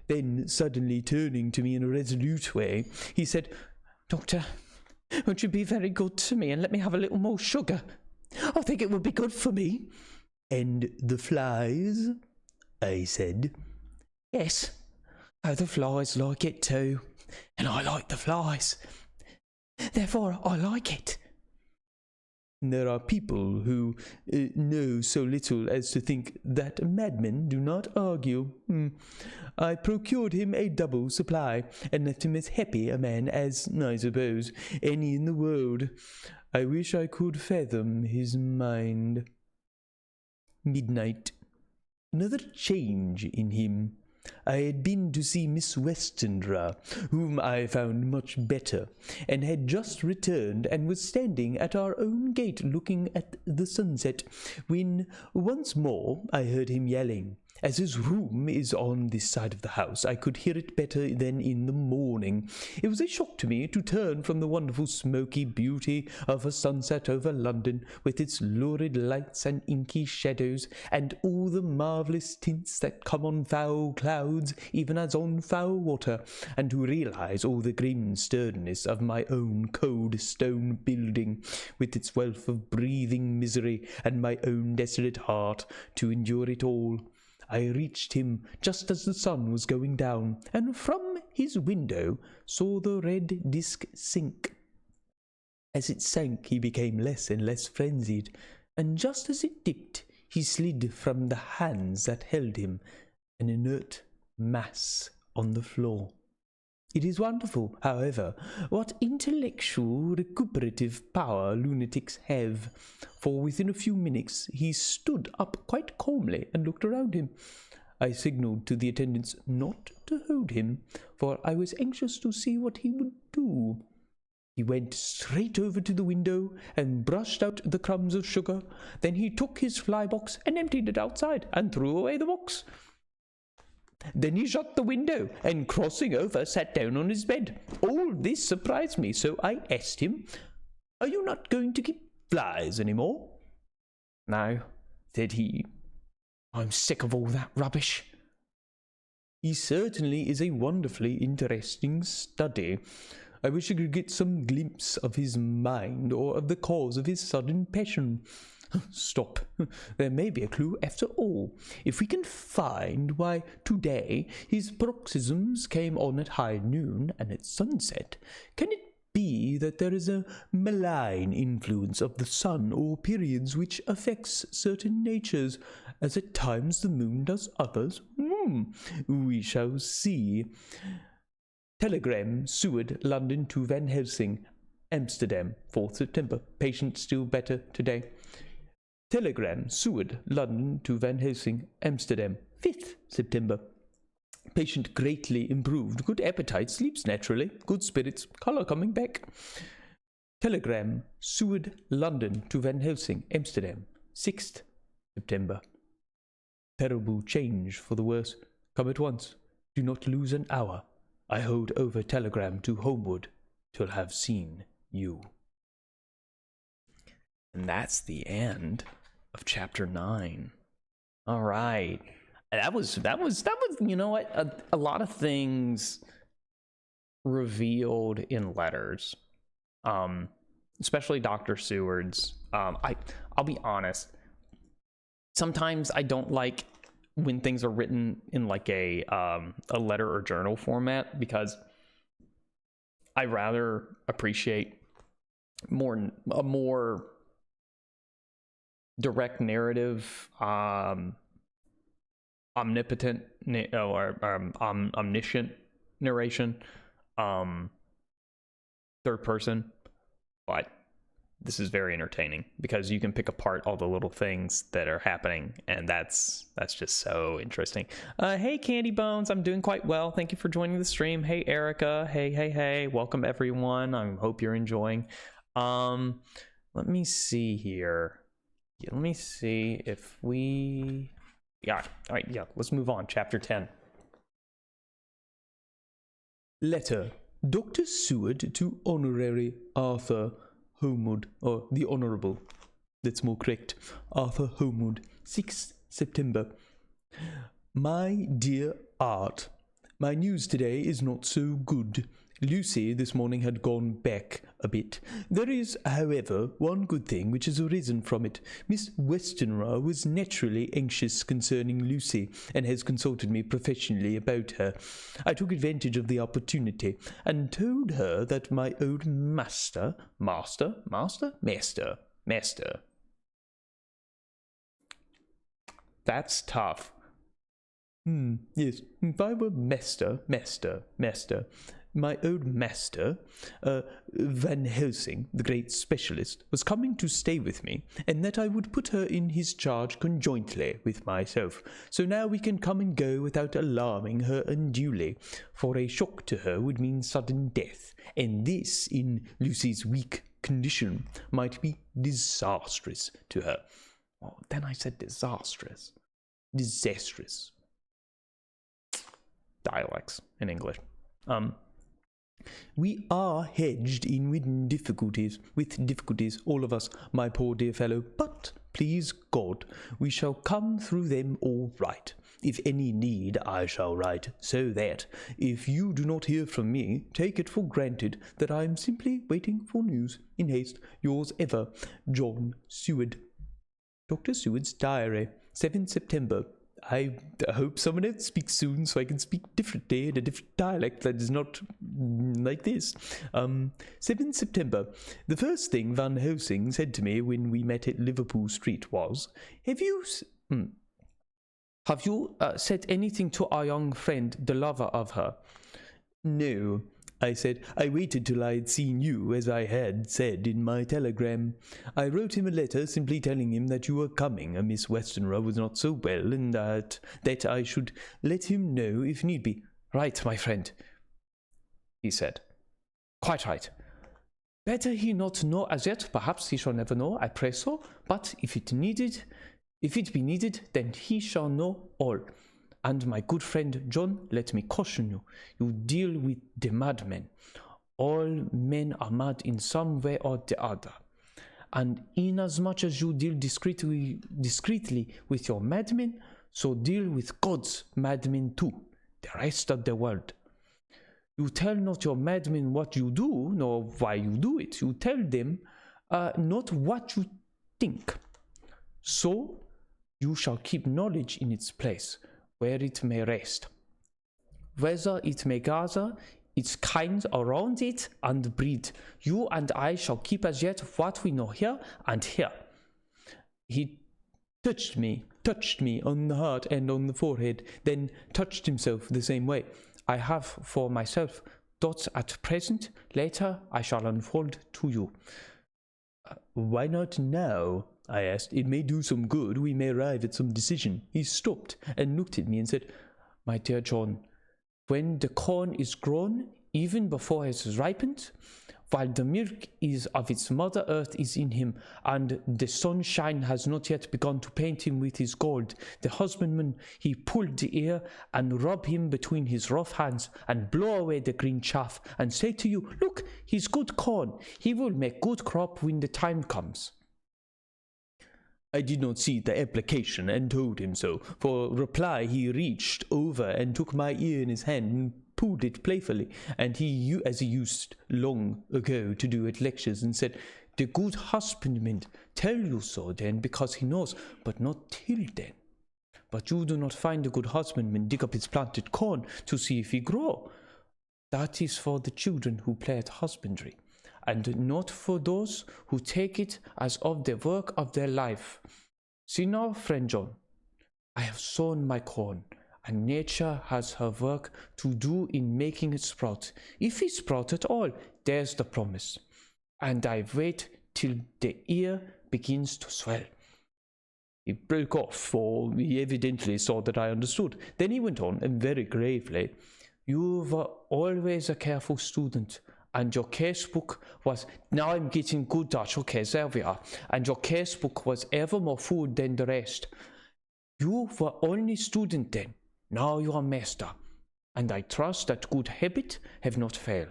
Then, suddenly turning to me in a resolute way, he said, "Doctor, won't you be very good to me and let me have a little more sugar? I think it would be good for me." "And the flies?" I said. "Yes. Oh, the flies like it too. And I like the flies. Therefore, I like it." There are people who know so little as to think that madmen do not argue. I procured him a double supply, and left him as happy a man as, I suppose, any in the world. I wish I could fathom his mind. Midnight. Another change in him. I had been to see Miss Westenra, whom I found much better, and had just returned, and was standing at our own gate looking at the sunset, when once more I heard him yelling. As his room is on this side of the house, I could hear it better than in the morning. It was a shock to me to turn from the wonderful smoky beauty of a sunset over London, with its lurid lights and inky shadows, and all the marvellous tints that come on foul clouds, even as on foul water, and to realize all the grim sternness of my own cold stone building, with its wealth of breathing misery, and my own desolate heart to endure it all. I reached him just as the sun was going down, and from his window saw the red disk sink. As it sank, he became less and less frenzied, and just as it dipped, he slid from the hands that held him, an inert mass on the floor. It is wonderful, however, what intellectual recuperative power lunatics have, for within a few minutes he stood up quite calmly and looked around him. I signalled to the attendants not to hold him, for I was anxious to see what he would do. He went straight over to the window and brushed out the crumbs of sugar. Then he took his fly box and emptied it outside and threw away the box. Then he shut the window and, crossing over, sat down on his bed. All this surprised me, so I asked him, "Are you not going to keep flies any more?" "No," said he. "I'm sick of all that rubbish." He certainly is a wonderfully interesting study. I wish I could get some glimpse of his mind or of the cause of his sudden passion. Stop. There may be a clue after all. If we can find why today his paroxysms came on at high noon and at sunset, can it be that there is a malign influence of the sun or periods which affects certain natures, as at times the moon does others? We shall see. Telegram, Seward, London to Van Helsing, Amsterdam, 4th September. Patient still better today. Telegram, Seward, London to Van Helsing, Amsterdam, 5th September. Patient greatly improved. Good appetite, sleeps naturally, good spirits, colour coming back. Telegram, Seward, London to Van Helsing, Amsterdam, 6th September. Terrible change for the worse. Come at once. Do not lose an hour. I hold over telegram to Homewood till have seen you. And that's the end of chapter 9. All right. That was you know what, a lot of things revealed in letters. Especially Dr. Seward's. I'll be honest. Sometimes I don't like when things are written in like a letter or journal format, because I rather appreciate a more direct narrative, omniscient narration, third person. But this is very entertaining because you can pick apart all the little things that are happening, and that's just so interesting. Hey Candy Bones, I'm doing quite well. Thank you for joining the stream. Hey Erica, hey, welcome everyone. I hope you're enjoying. Let me see here. Let me see if we... Yeah, all right, yeah, let's move on. Chapter 10. Letter. Dr. Seward to Honorary Arthur Homewood, or the Honourable, that's more correct, Arthur Homewood, 6th September. My dear Art, my news today is not so good. Lucy this morning had gone back a bit. There is, however, one good thing which has arisen from it. Miss Westenra was naturally anxious concerning Lucy, and has consulted me professionally about her. I took advantage of the opportunity, and told her that my old master. That's tough. Yes, if I were master. My old master, Van Helsing, the great specialist, was coming to stay with me, and that I would put her in his charge conjointly with myself. So now we can come and go without alarming her unduly, for a shock to her would mean sudden death, and this, in Lucy's weak condition, might be disastrous to her. Oh, then I said disastrous. Disastrous. Dialects in English. We are hedged in with difficulties, all of us, my poor dear fellow, but, please God, we shall come through them all right. If any need, I shall write, so that, if you do not hear from me, take it for granted that I am simply waiting for news. In haste, yours ever, John Seward. Dr. Seward's Diary, 7th September, I hope someone else speaks soon so I can speak differently in a different dialect that is not like this. 7th September. The first thing Van Helsing said to me when we met at Liverpool Street was, Have you said anything to our young friend, the lover of her? No, I said. I waited till I had seen you, as I had said in my telegram. I wrote him a letter simply telling him that you were coming. Miss Westenra was not so well, and that I should let him know if need be. Right, my friend, he said. Quite right. Better he not know as yet. Perhaps he shall never know, I pray so. But if it be needed, then he shall know all. And my good friend John, let me caution you, you deal with the madmen. All men are mad in some way or the other. And inasmuch as you deal discreetly with your madmen, so deal with God's madmen too, the rest of the world. You tell not your madmen what you do, nor why you do it. You tell them not what you think. So you shall keep knowledge in its place, where it may rest, whether it may gather its kind around it and breed. You and I shall keep as yet what we know here and here. He touched me on the heart and on the forehead, then touched himself the same way. I have for myself thoughts at present, later I shall unfold to you. Why not now? I asked. It may do some good. We may arrive at some decision. He stopped and looked at me and said, My dear John, when the corn is grown, even before it has ripened, while the milk is of its mother earth is in him, and the sunshine has not yet begun to paint him with his gold, the husbandman, he pulled the ear and rub him between his rough hands and blow away the green chaff and say to you, Look, he's good corn. He will make good crop when the time comes. I did not see the application and told him so. For reply he reached over and took my ear in his hand and pulled it playfully, and he, as he used long ago to do at lectures, and said, The good husbandman tell you so then, because he knows, but not till then. But you do not find the good husbandman dig up his planted corn to see if he grow. That is for the children who play at husbandry, and not for those who take it as of the work of their life. See now, friend John, I have sown my corn, and nature has her work to do in making it sprout. If it sprout at all, there's the promise. And I wait till the ear begins to swell. He broke off, for he evidently saw that I understood. Then he went on, and very gravely, You were always a careful student, and your casebook was, now I'm getting good Dutch, okay, there we are, and your casebook was ever more full than the rest. You were only student then, now you are master, and I trust that good habit have not failed.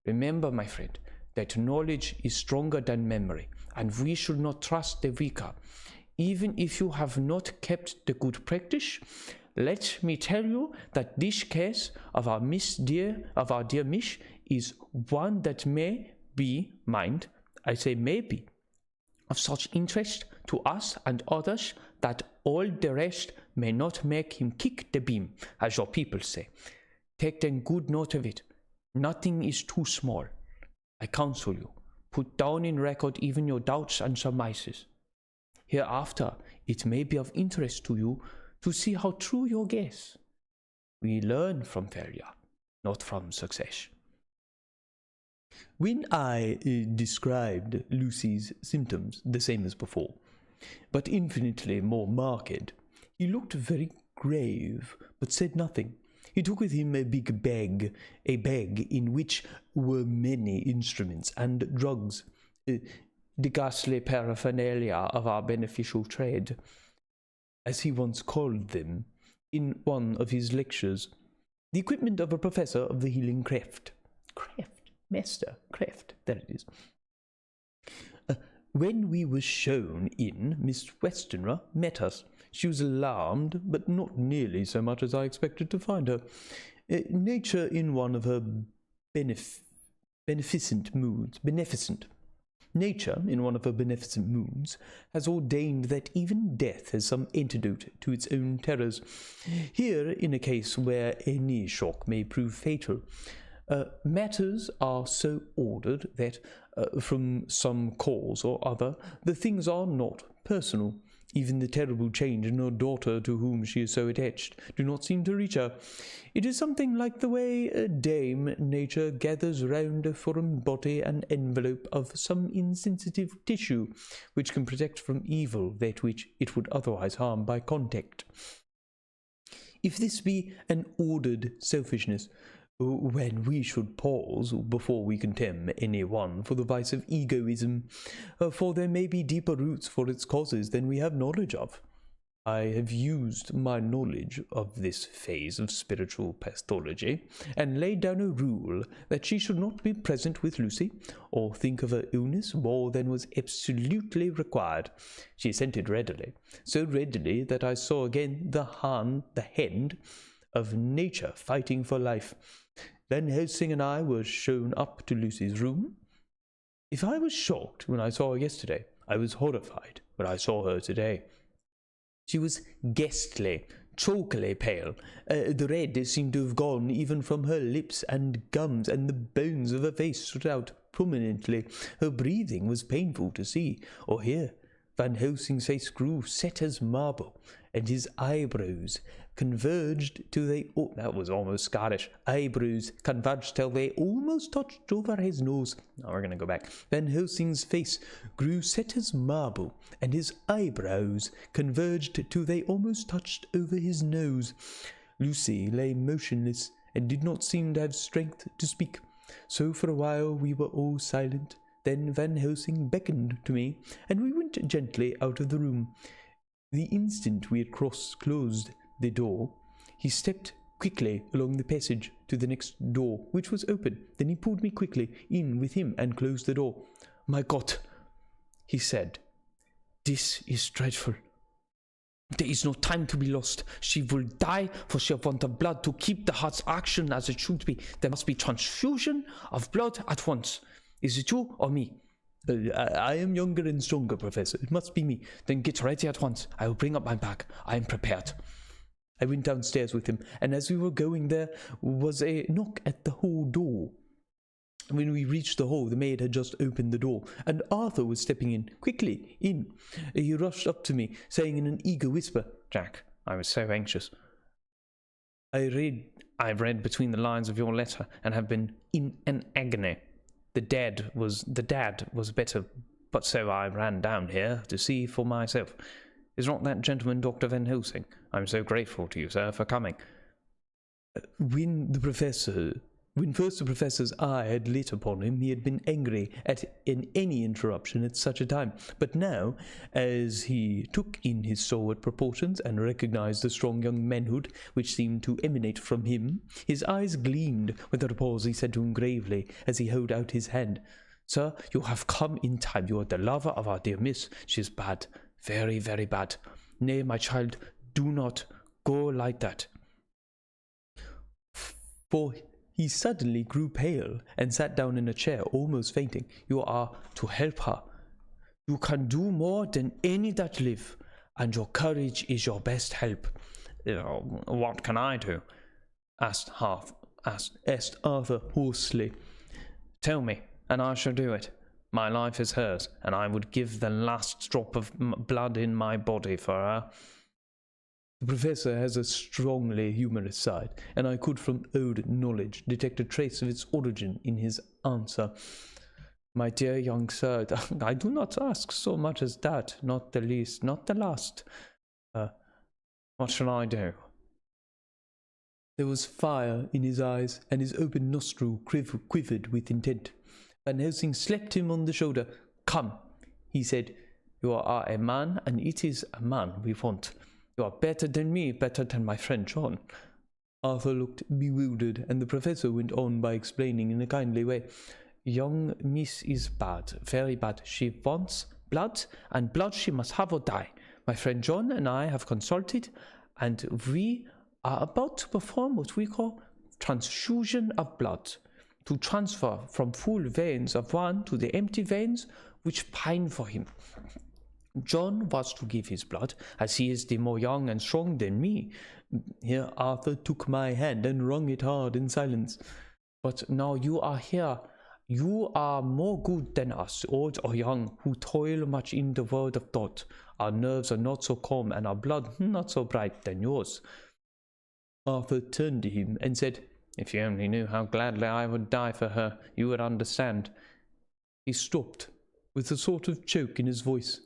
Remember, my friend, that knowledge is stronger than memory, and we should not trust the weaker. Even if you have not kept the good practice, let me tell you that this case of our dear Miss is one that may be, mind, I say may be, of such interest to us and others that all the rest may not make him kick the beam, as your people say. Take then good note of it. Nothing is too small. I counsel you, put down in record even your doubts and surmises. Hereafter, it may be of interest to you to see how true your guess. We learn from failure, not from success. When I described Lucy's symptoms, the same as before, but infinitely more marked, he looked very grave, but said nothing. He took with him a bag in which were many instruments and drugs, the ghastly paraphernalia of our beneficial trade, as he once called them in one of his lectures, the equipment of a professor of the healing craft. Master craft, there it is. When we were shown in, Miss Westenra met us. She was alarmed, but not nearly so much as I expected to find her. Nature in one of her beneficent moods, Nature, in one of her beneficent moods, has ordained that even death has some antidote to its own terrors. Here, in a case where any shock may prove fatal, matters are so ordered that, from some cause or other, the things are not personal. Even the terrible change in her daughter, to whom she is so attached, do not seem to reach her. It is something like the way a Dame Nature gathers round a foreign body an envelope of some insensitive tissue, which can protect from evil that which it would otherwise harm by contact. If this be an ordered selfishness, when we should pause before we condemn any one for the vice of egoism, for there may be deeper roots for its causes than we have knowledge of. I have used my knowledge of this phase of spiritual pathology, and laid down a rule that she should not be present with Lucy, or think of her illness more than was absolutely required. She assented readily, so readily that I saw again the hand of nature fighting for life. Van Helsing and I were shown up to Lucy's room. If I was shocked when I saw her yesterday, I was horrified when I saw her today. She was ghastly, chalkily pale. The red seemed to have gone even from her lips and gums, and the bones of her face stood out prominently. Her breathing was painful to see or hear. Van Helsing's face grew set as marble, and his eyebrows converged till that was almost Scottish. Eyebrows converged till they almost touched over his nose. Now we're going to go back. Van Helsing's face grew set as marble, and his eyebrows converged till they almost touched over his nose. Lucy lay motionless, and did not seem to have strength to speak. So for a while we were all silent. Then Van Helsing beckoned to me, and we went gently out of the room. The instant we had closed the door, he stepped quickly along the passage to the next door, which was open. Then he pulled me quickly in with him and closed the door. "My God," he said, "this is dreadful. There is no time to be lost. She will die for sheer want of blood to keep the heart's action as it should be. There must be transfusion of blood at once. Is it you or me?" I am younger and stronger, Professor. It must be me." "Then get ready at once. I will bring up my bag. I am prepared." I went downstairs with him, and as we were going there was a knock at the hall door. When we reached the hall, the maid had just opened the door, and Arthur was stepping in, quickly in. He rushed up to me, saying in an eager whisper, "Jack, I was so anxious. I've read between the lines of your letter, and have been in an agony. The dad was better, but so I ran down here to see for myself. Is not that gentleman Dr. Van Helsing? I'm so grateful to you, sir, for coming." When first the Professor's eye had lit upon him, he had been angry at any interruption at such a time. But now, as he took in his stalwart proportions and recognized the strong young manhood which seemed to emanate from him, his eyes gleamed. Without a pause, he said to him gravely, as he held out his hand, "Sir, you have come in time. You are the lover of our dear miss. She is bad, very, very bad. Nay, my child, do not go like that." For he suddenly grew pale and sat down in a chair, almost fainting. "You are to help her. You can do more than any that live, and your courage is your best help." "What can I do?" asked Arthur hoarsely. "Tell me, and I shall do it. My life is hers, and I would give the last drop of blood in my body for her." The Professor has a strongly humorous side, and I could from old knowledge detect a trace of its origin in his answer. "My dear young sir, I do not ask so much as that, not the least, not the last. What shall I do?" There was fire in his eyes, and his open nostril quivered with intent. Van Helsing slapped him on the shoulder. "Come," he said. "You are a man, and it is a man we want. You are better than me, better than my friend John." Arthur looked bewildered, and the Professor went on by explaining in a kindly way. "Young Miss is bad, very bad. She wants blood, and blood she must have or die. My friend John and I have consulted, and we are about to perform what we call transfusion of blood, to transfer from full veins of one to the empty veins which pine for him. John was to give his blood, as he is the more young and strong than me. Here Arthur took my hand and wrung it hard in silence. But now you are here. You are more good than us, old or young, who toil much in the world of thought. Our nerves are not so calm, and our blood not so bright than yours. Arthur turned to him and said, If you only knew how gladly I would die for her, you would understand. He stopped, with a sort of choke in his voice.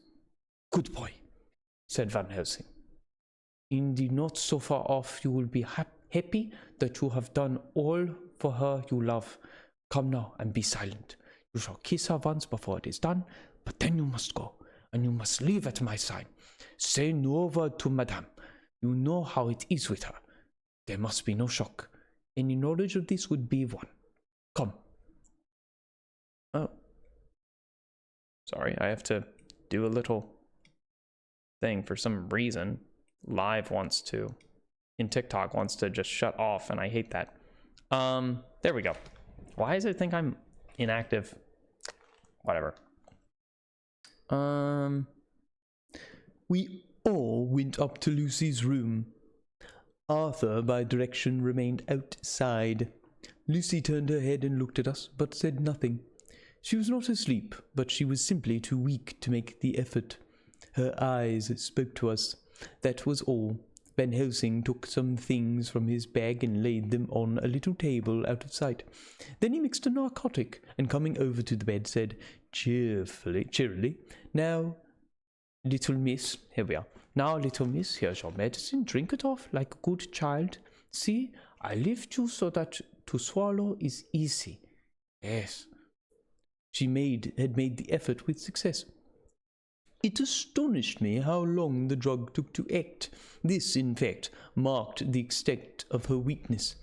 Good boy, said Van Helsing. In the not so far off you will be happy that you have done all for her you love. Come now and be silent. You shall kiss her once before it is done, but then you must go, and you must leave at my sign. Say no word to Madame. You know how it is with her. There must be no shock. Any knowledge of this would be one. Come. Oh. Sorry, I have to do a little thing for some reason. Live wants to, in TikTok wants to just shut off, and I hate that. There we go. Why does it think I'm inactive? Whatever. We all went up to Lucy's room. Arthur, by direction, remained outside. Lucy turned her head and looked at us, but said nothing. She was not asleep, but she was simply too weak to make the effort. Her eyes spoke to us. That was all. Van Helsing took some things from his bag and laid them on a little table out of sight. Then he mixed a narcotic, and coming over to the bed, said cheerily, Now, little miss, here we are. Now, little miss, here's your medicine. Drink it off like a good child. See, I lift you so that to swallow is easy. Yes. She had made the effort with success. It astonished me how long the drug took to act. This, in fact, marked the extent of her weakness.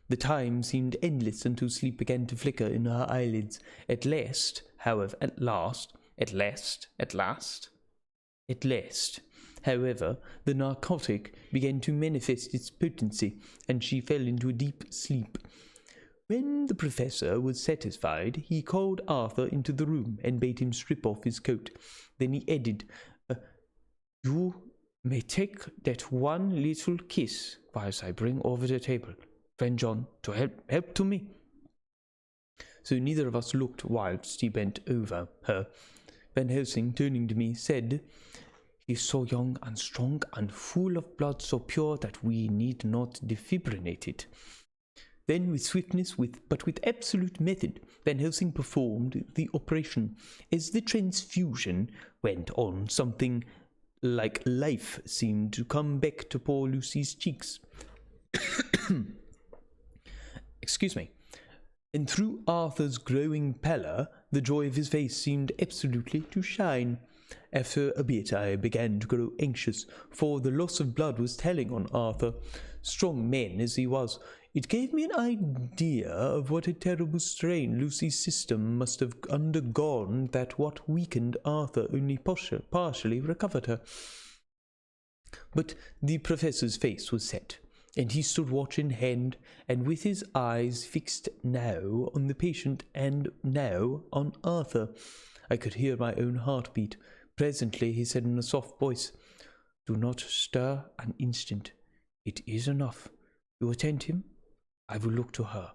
The time seemed endless until sleep began to flicker in her eyelids. At last, however, the narcotic began to manifest its potency, and she fell into a deep sleep. When the professor was satisfied, he called Arthur into the room and bade him strip off his coat. Then he added, You may take that one little kiss whilst I bring over the table. Friend John, to help to me. So neither of us looked whilst he bent over her. Van Helsing, turning to me, said, He is so young and strong and full of blood so pure that we need not defibrillate it. Then with swiftness, but with absolute method, Van Helsing performed the operation. As the transfusion went on, something like life seemed to come back to poor Lucy's cheeks. Excuse me. And through Arthur's growing pallor, the joy of his face seemed absolutely to shine. After a bit I began to grow anxious, for the loss of blood was telling on Arthur. Strong man as he was, it gave me an idea of what a terrible strain Lucy's system must have undergone, that what weakened Arthur only partially recovered her. But the professor's face was set, and he stood watch in hand, and with his eyes fixed now on the patient and now on Arthur. I could hear my own heartbeat. Presently he said in a soft voice, Do not stir an instant. It is enough. You attend him? I will look to her.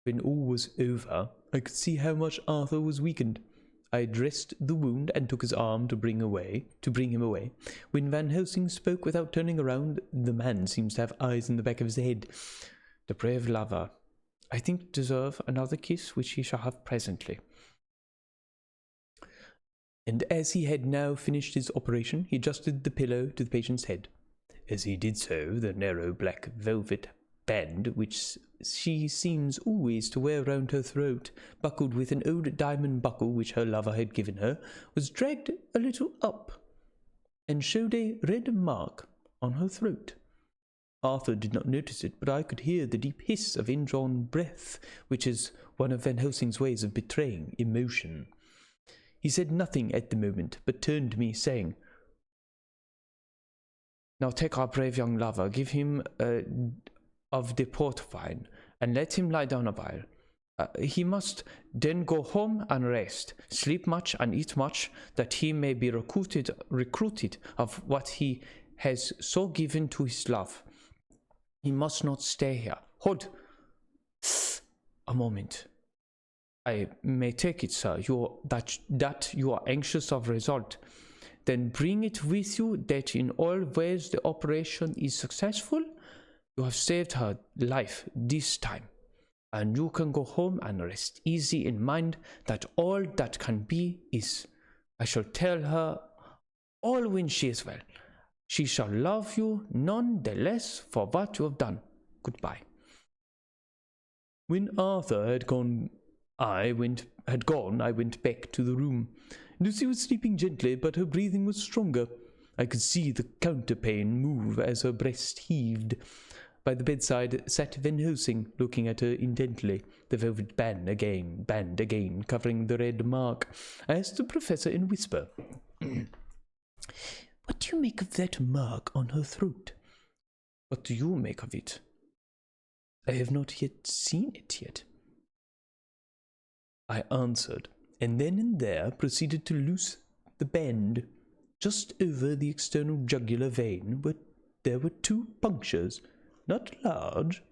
When all was over, I could see how much Arthur was weakened. I dressed the wound and took his arm to bring him away. When Van Helsing spoke without turning around, the man seems to have eyes in the back of his head. The brave lover, I think, deserve another kiss, which he shall have presently. And as he had now finished his operation, he adjusted the pillow to the patient's head. As he did so, the narrow black velvet band, which she seems always to wear round her throat, buckled with an old diamond buckle which her lover had given her, was dragged a little up, and showed a red mark on her throat. Arthur did not notice it, but I could hear the deep hiss of indrawn breath, which is one of Van Helsing's ways of betraying emotion. He said nothing at the moment, but turned to me, saying, Now take our brave young lover, give him of the port wine, and let him lie down a while. He must then go home and rest, sleep much and eat much, that he may be recruited of what he has so given to his love. He must not stay here. Hold a moment. I may take it, sir, that you are anxious of result. Then bring it with you that in all ways the operation is successful. You have saved her life this time, and you can go home and rest easy in mind that all that can be is. I shall tell her all when she is well. She shall love you none the less for what you have done. Goodbye. When Arthur had gone, I went back to the room. Lucy was sleeping gently, but her breathing was stronger. I could see the counterpane move as her breast heaved. By the bedside sat Van Helsing, looking at her intently, the velvet band again, covering the red mark. I asked the professor in a whisper, "What do you make of that mark on her throat?" "What do you make of it?" "I have not yet seen it yet," I answered, and then and there proceeded to loose the band. Just over the external jugular vein there were 2 punctures, not large,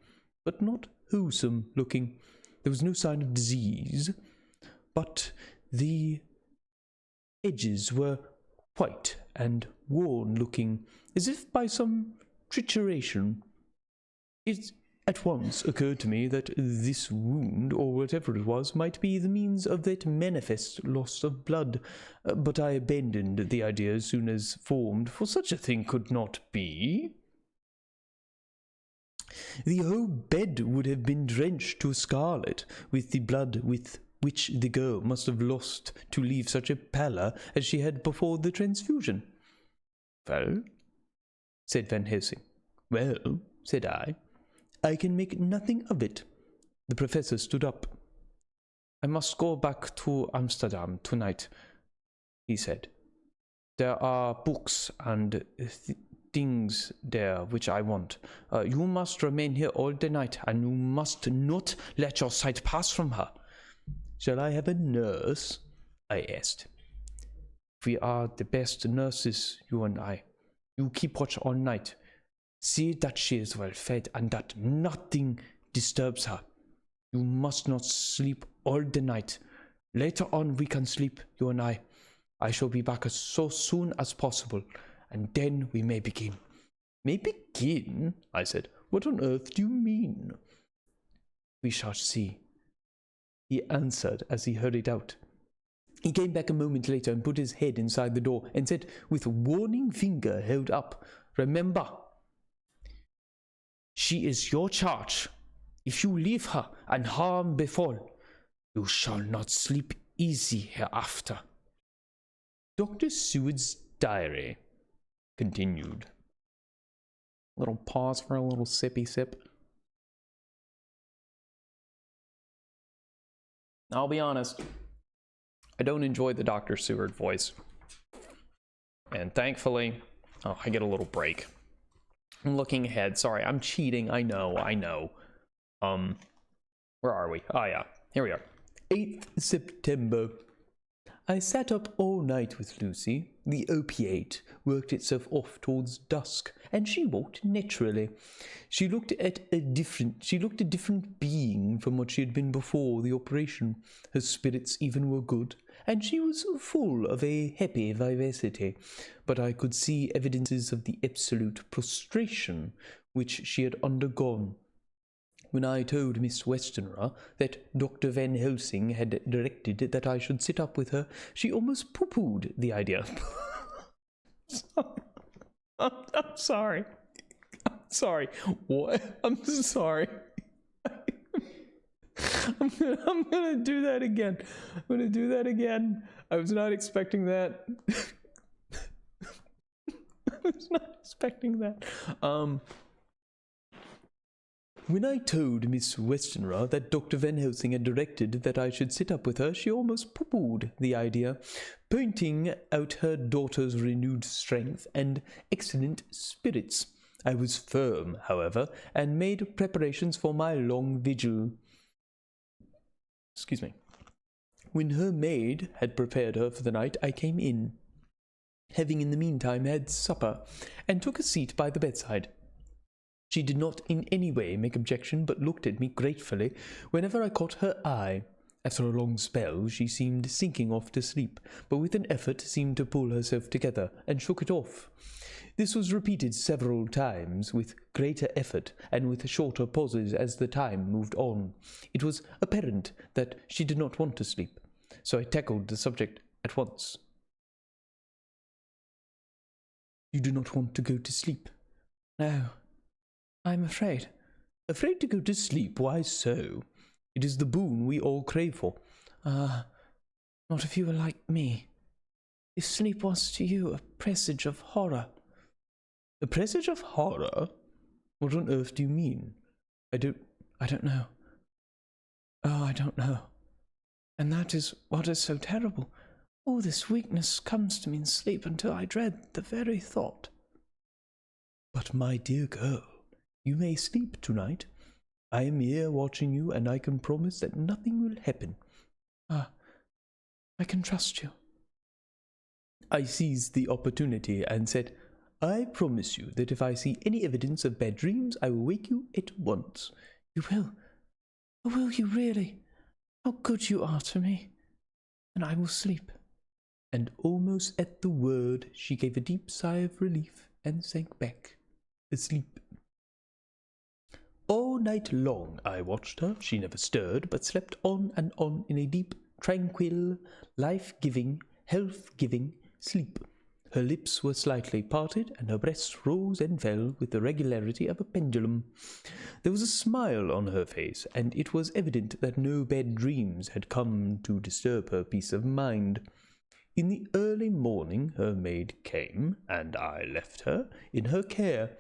but not wholesome looking. There was no sign of disease, but the edges were white and worn looking, as if by some trituration. It at once occurred to me that this wound, or whatever it was, might be the means of that manifest loss of blood, but I abandoned the idea as soon as formed, for such a thing could not be. The whole bed would have been drenched to scarlet with the blood with which the girl must have lost to leave such a pallor as she had before the transfusion. "Well?" said Van Helsing. "Well," said I can make nothing of it." The professor stood up. "I must go back to Amsterdam tonight," he said. "There are books and things there which I want. You must remain here all the night, and you must not let your sight pass from her." "Shall I have a nurse?" I asked. "We are the best nurses, you and I. You keep watch all night. See that she is well fed, and that nothing disturbs her. You must not sleep all the night. Later on we can sleep, you and I. I shall be back so soon as possible, and then we may begin." "May begin?" I said. "What on earth do you mean?" "We shall see," he answered as he hurried out. He came back a moment later and put his head inside the door and said, with a warning finger held up, "Remember, she is your charge. If you leave her and harm befall, you shall not sleep easy hereafter." Dr. Seward's diary continued. Little pause for a little sippy sip. I'll be honest, I don't enjoy the Dr. Seward voice. And thankfully, I get a little break. I'm looking ahead. Sorry, I'm cheating. I know. Where are we? Oh, yeah. Here we are. 8th September. I sat up all night with Lucy. The opiate worked itself off towards dusk, and she walked naturally. She looked a different being from what she had been before the operation. Her spirits even were good, and she was full of a happy vivacity, but I could see evidences of the absolute prostration which she had undergone. When I told Miss Westenra that Dr. Van Helsing had directed that I should sit up with her, she almost pooh-poohed the idea. I'm sorry. What? I'm sorry. I'm gonna do that again. I was not expecting that. When I told Miss Westenra that Dr. Van Helsing had directed that I should sit up with her, she almost pooh-poohed the idea, pointing out her daughter's renewed strength and excellent spirits. I was firm, however, and made preparations for my long vigil. excuse me. When her maid had prepared her for the night, I came in, having in the meantime had supper, and took a seat by the bedside. She did not in any way make objection, but looked at me gratefully whenever I caught her eye. After a long spell, she seemed sinking off to sleep, but with an effort seemed to pull herself together, and shook it off. This was repeated several times, with greater effort, and with shorter pauses as the time moved on. It was apparent that she did not want to sleep, so I tackled the subject at once. "You do not want to go to sleep?" "No, I am afraid." "Afraid to go to sleep? Why so? It is the boon we all crave for." Not if you were like me. If sleep was to you a presage of horror." "A presage of horror? What on earth do you mean? I don't know. Oh, I don't know. And that is what is so terrible. All this weakness comes to me in sleep until I dread the very thought." "But, my dear girl, you may sleep tonight. I am here watching you, and I can promise that nothing will happen." "Ah, I can trust you." I seized the opportunity and said, "I promise you that if I see any evidence of bad dreams, I will wake you at once." "You will? Oh, will you really? How good you are to me. And I will sleep." And almost at the word she gave a deep sigh of relief and sank back asleep. All night long I watched her. She never stirred, but slept on and on in a deep, tranquil, life-giving, health-giving sleep. Her lips were slightly parted, and her breast rose and fell with the regularity of a pendulum. There was a smile on her face, and it was evident that no bad dreams had come to disturb her peace of mind. In the early morning her maid came, and I left her in her care,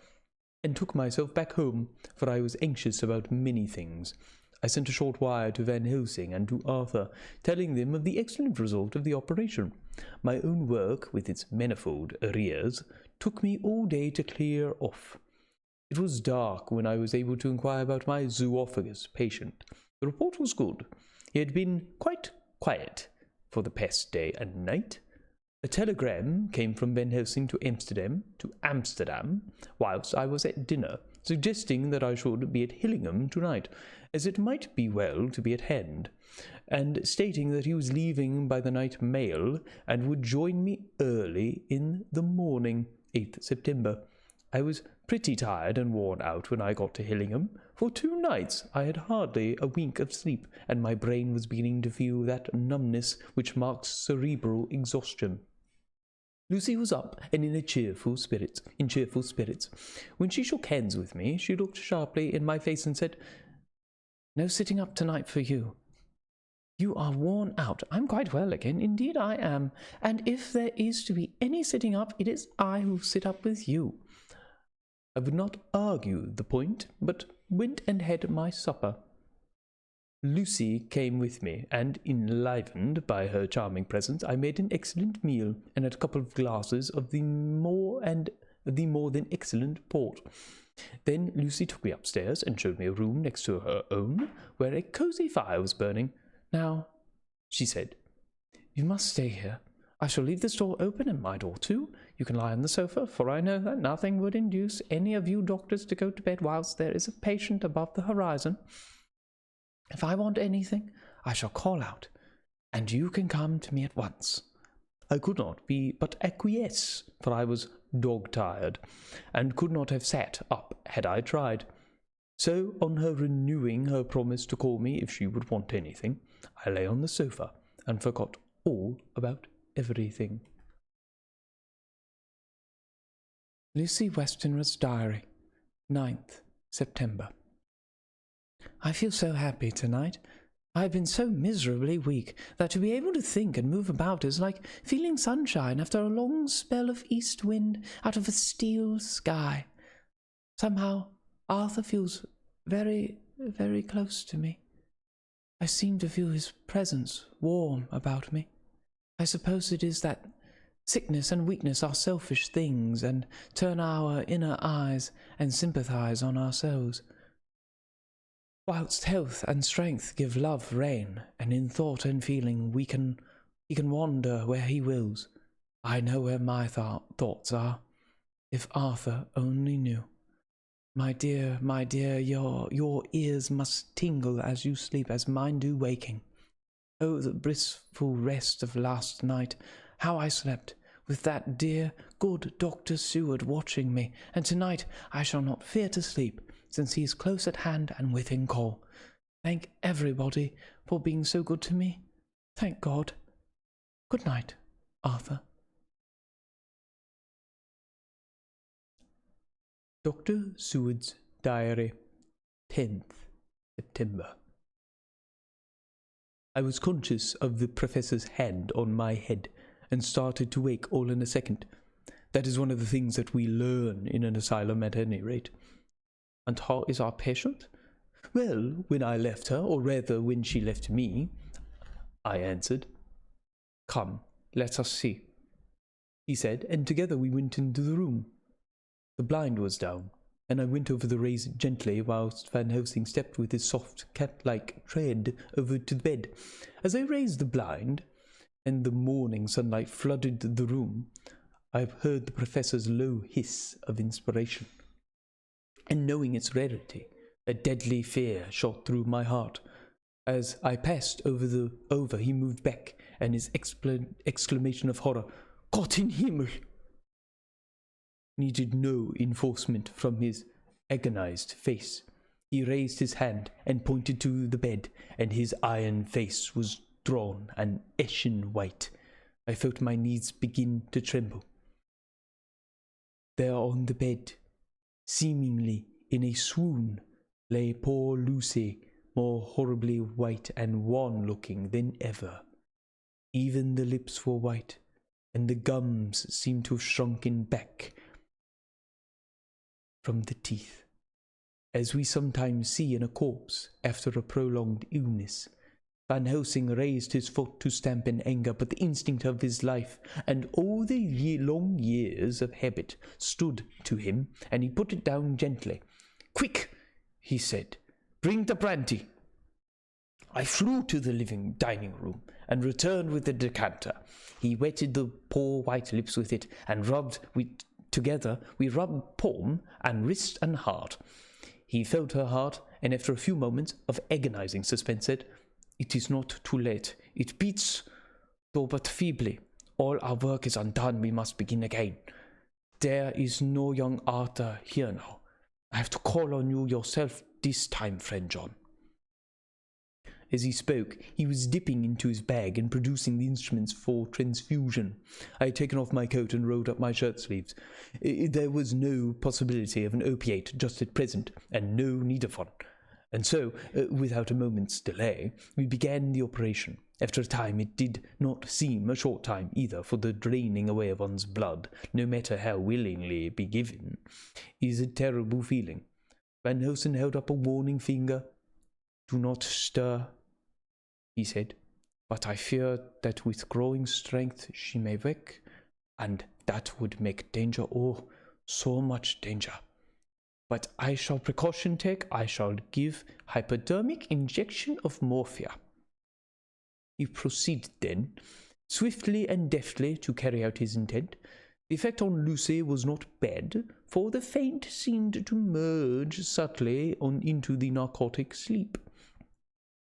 and took myself back home, for I was anxious about many things. I sent a short wire to Van Helsing and to Arthur, telling them of the excellent result of the operation. My own work, with its manifold arrears, took me all day to clear off. It was dark when I was able to inquire about my zoophagus patient. The report was good. He had been quite quiet for the past day and night. A telegram came from Van Helsing to Amsterdam, whilst I was at dinner, suggesting that I should be at Hillingham tonight, as it might be well to be at hand, and stating that he was leaving by the night mail, and would join me early in the morning, 8th September. I was pretty tired and worn out when I got to Hillingham. For 2 nights I had hardly a wink of sleep, and my brain was beginning to feel that numbness which marks cerebral exhaustion. Lucy was up and in cheerful spirits. When she shook hands with me, she looked sharply in my face and said, "No sitting up tonight for you. You are worn out." "I'm quite well again, indeed I am. And if there is to be any sitting up, it is I who sit up with you." I would not argue the point, but went and had my supper. Lucy came with me, and, enlivened by her charming presence, I made an excellent meal, and had a couple of glasses of the more than excellent port. Then Lucy took me upstairs, and showed me a room next to her own, where a cosy fire was burning. "Now," she said, "you must stay here. I shall leave this door open, and my door too. You can lie on the sofa, for I know that nothing would induce any of you doctors to go to bed whilst there is a patient above the horizon. If I want anything, I shall call out, and you can come to me at once." I could not but acquiesce, for I was dog-tired, and could not have sat up had I tried. So, on her renewing her promise to call me if she would want anything, I lay on the sofa, and forgot all about everything. Lucy Westenra's Diary, 9th September. I feel so happy tonight. I have been so miserably weak that to be able to think and move about is like feeling sunshine after a long spell of east wind out of a steel sky. Somehow Arthur feels very, very close to me. I seem to feel his presence warm about me. I suppose it is that sickness and weakness are selfish things, and turn our inner eyes and sympathize on ourselves. Whilst health and strength give love reign, and in thought and feeling he can wander where he wills. I know where my thoughts are. If Arthur only knew. My dear, your ears must tingle as you sleep, as mine do waking. Oh, the blissful rest of last night, how I slept, with that dear, good Dr. Seward watching me, and tonight I shall not fear to sleep, since he is close at hand and within call. Thank everybody for being so good to me. Thank God. Good night, Arthur. Dr. Seward's Diary, 10th September. I was conscious of the Professor's hand on my head, and started to wake all in a second. That is one of the things that we learn in an asylum at any rate. And how is our patient? Well, when I left her, or rather when she left me, I answered. Come, let us see, he said, and together we went into the room. The blind was down, and I went over the raise gently, whilst Van Helsing stepped with his soft, cat-like tread over to the bed. As I raised the blind, and the morning sunlight flooded the room, I heard the Professor's low hiss of inspiration. And knowing its rarity, a deadly fear shot through my heart. As I passed over, he moved back, and his exclamation of horror, Gott in Himmel! Needed no enforcement from his agonized face. He raised his hand and pointed to the bed, and his iron face was drawn and ashen white. I felt my knees begin to tremble. There on the bed, seemingly in a swoon, lay poor Lucy, more horribly white and wan-looking than ever. Even the lips were white, and the gums seemed to have shrunken back from the teeth, as we sometimes see in a corpse after a prolonged illness. Van Helsing raised his foot to stamp in anger, but the instinct of his life and all the long years of habit stood to him, and he put it down gently. Quick, he said, bring the brandy. I flew to the dining room and returned with the decanter. He wetted the poor white lips with it, and together we rubbed palm and wrist and heart. He felt her heart, and after a few moments of agonizing suspense said, It is not too late. It beats, though but feebly. All our work is undone. We must begin again. There is no young Arthur here now. I have to call on you yourself this time, friend John. As he spoke, he was dipping into his bag and producing the instruments for transfusion. I had taken off my coat and rolled up my shirt sleeves. There was no possibility of an opiate just at present, and no need of one. And so, without a moment's delay, we began the operation. After a time, it did not seem a short time either, for the draining away of one's blood, no matter how willingly it be given, is a terrible feeling. Van Helsing held up a warning finger. Do not stir, he said, but I fear that with growing strength she may wake, and that would make danger, oh, so much danger. But I shall precaution take. I shall give hypodermic injection of morphia. He proceeded then, swiftly and deftly, to carry out his intent. The effect on Lucy was not bad, for the faint seemed to merge subtly into the narcotic sleep.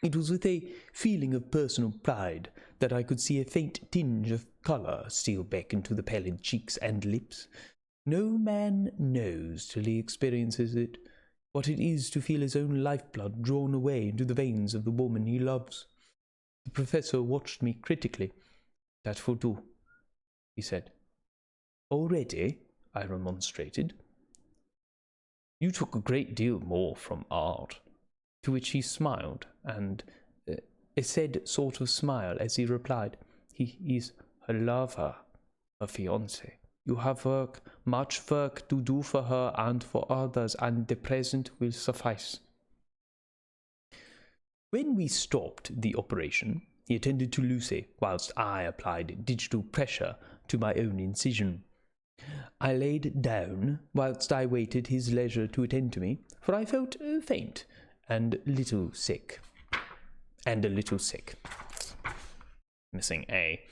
It was with a feeling of personal pride that I could see a faint tinge of colour steal back into the pallid cheeks and lips. No man knows till he experiences it what it is to feel his own lifeblood drawn away into the veins of the woman he loves. The Professor watched me critically. That will do, he said. Already, I remonstrated. You took a great deal more from art. To which he smiled, and a sad sort of smile as he replied, He is her lover, her fiancé. You have much work to do for her and for others, and the present will suffice. When we stopped the operation, he attended to Lucy, whilst I applied digital pressure to my own incision. I laid down, whilst I waited his leisure to attend to me, for I felt faint, and little sick. And a little sick. Missing A.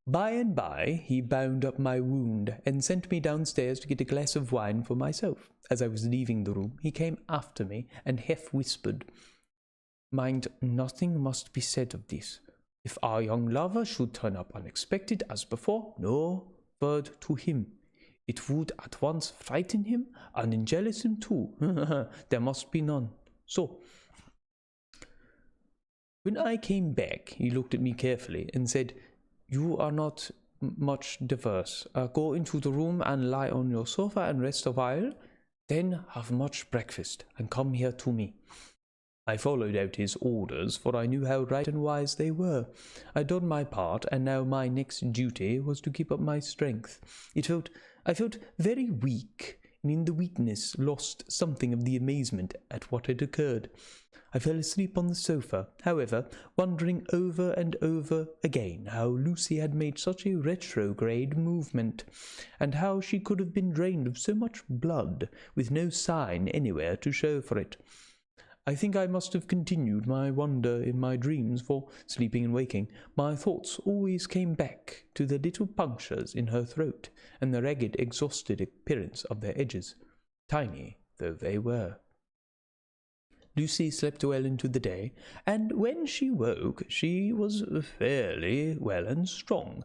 By and by, he bound up my wound and sent me downstairs to get a glass of wine for myself. As I was leaving the room, he came after me and half-whispered, "Mind, nothing must be said of this. If our young lover should turn up unexpected as before, no word to him. It would at once frighten him and enjealous him too. There must be none. So, when I came back, he looked at me carefully and said, 'You are not much diverse. Go into the room and lie on your sofa and rest a while. Then have much breakfast and come here to me.' I followed out his orders, for I knew how right and wise they were. I'd done my part, and now my next duty was to keep up my strength. I felt very weak, and in the weakness lost something of the amazement at what had occurred. I fell asleep on the sofa, however, wondering over and over again how Lucy had made such a retrograde movement, and how she could have been drained of so much blood, with no sign anywhere to show for it. I think I must have continued my wonder in my dreams, for, sleeping and waking, my thoughts always came back to the little punctures in her throat, and the ragged, exhausted appearance of their edges, tiny though they were. Lucy slept well into the day, and when she woke she was fairly well and strong,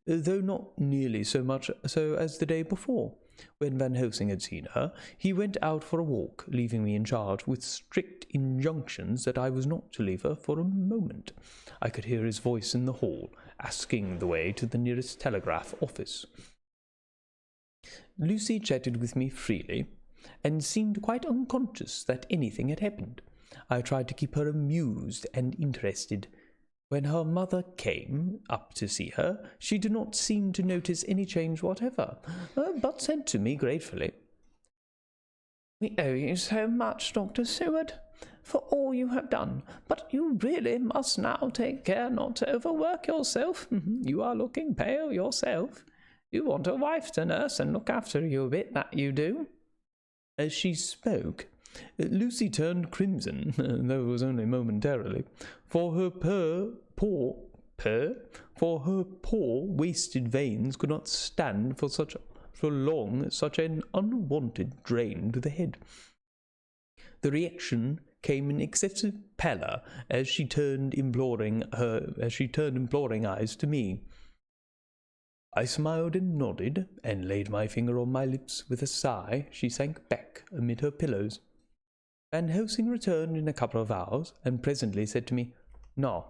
though not nearly so much so as the day before. When Van Helsing had seen her, he went out for a walk, leaving me in charge, with strict injunctions that I was not to leave her for a moment. I could hear his voice in the hall, asking the way to the nearest telegraph office. Lucy chatted with me freely, and seemed quite unconscious that anything had happened. I tried to keep her amused and interested. When her mother came up to see her, she did not seem to notice any change whatever, but said to me gratefully, "We owe you so much, Dr. Seward, for all you have done, but you really must now take care not to overwork yourself. You are looking pale yourself. You want a wife to nurse and look after you a bit, that you do." As she spoke, Lucy turned crimson, though it was only momentarily, for her poor wasted veins could not stand for long such an unwanted drain to the head. The reaction came in excessive pallor as she turned imploring eyes to me. I smiled and nodded, and laid my finger on my lips. With a sigh, she sank back amid her pillows. Van Helsing returned in a couple of hours, and presently said to me, Now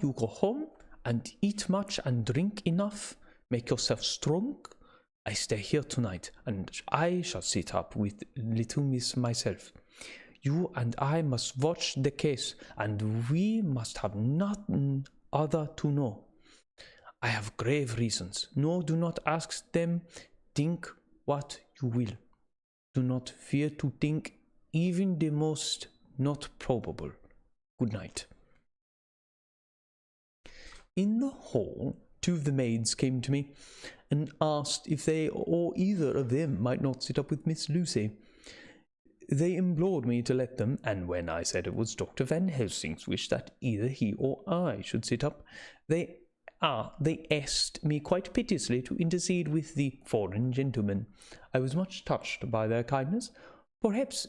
you go home, and eat much and drink enough. Make yourself strong. I stay here tonight, and I shall sit up with little miss myself. You and I must watch the case, and we must have nothing other to know. I have grave reasons. No, do not ask them. Think what you will. Do not fear to think even the most not probable. Good night. In the hall, two of the maids came to me and asked if they or either of them might not sit up with Miss Lucy. They implored me to let them, and when I said it was Dr. Van Helsing's wish that either he or I should sit up, they asked me quite piteously to intercede with the foreign gentleman. I was much touched by their kindness. Perhaps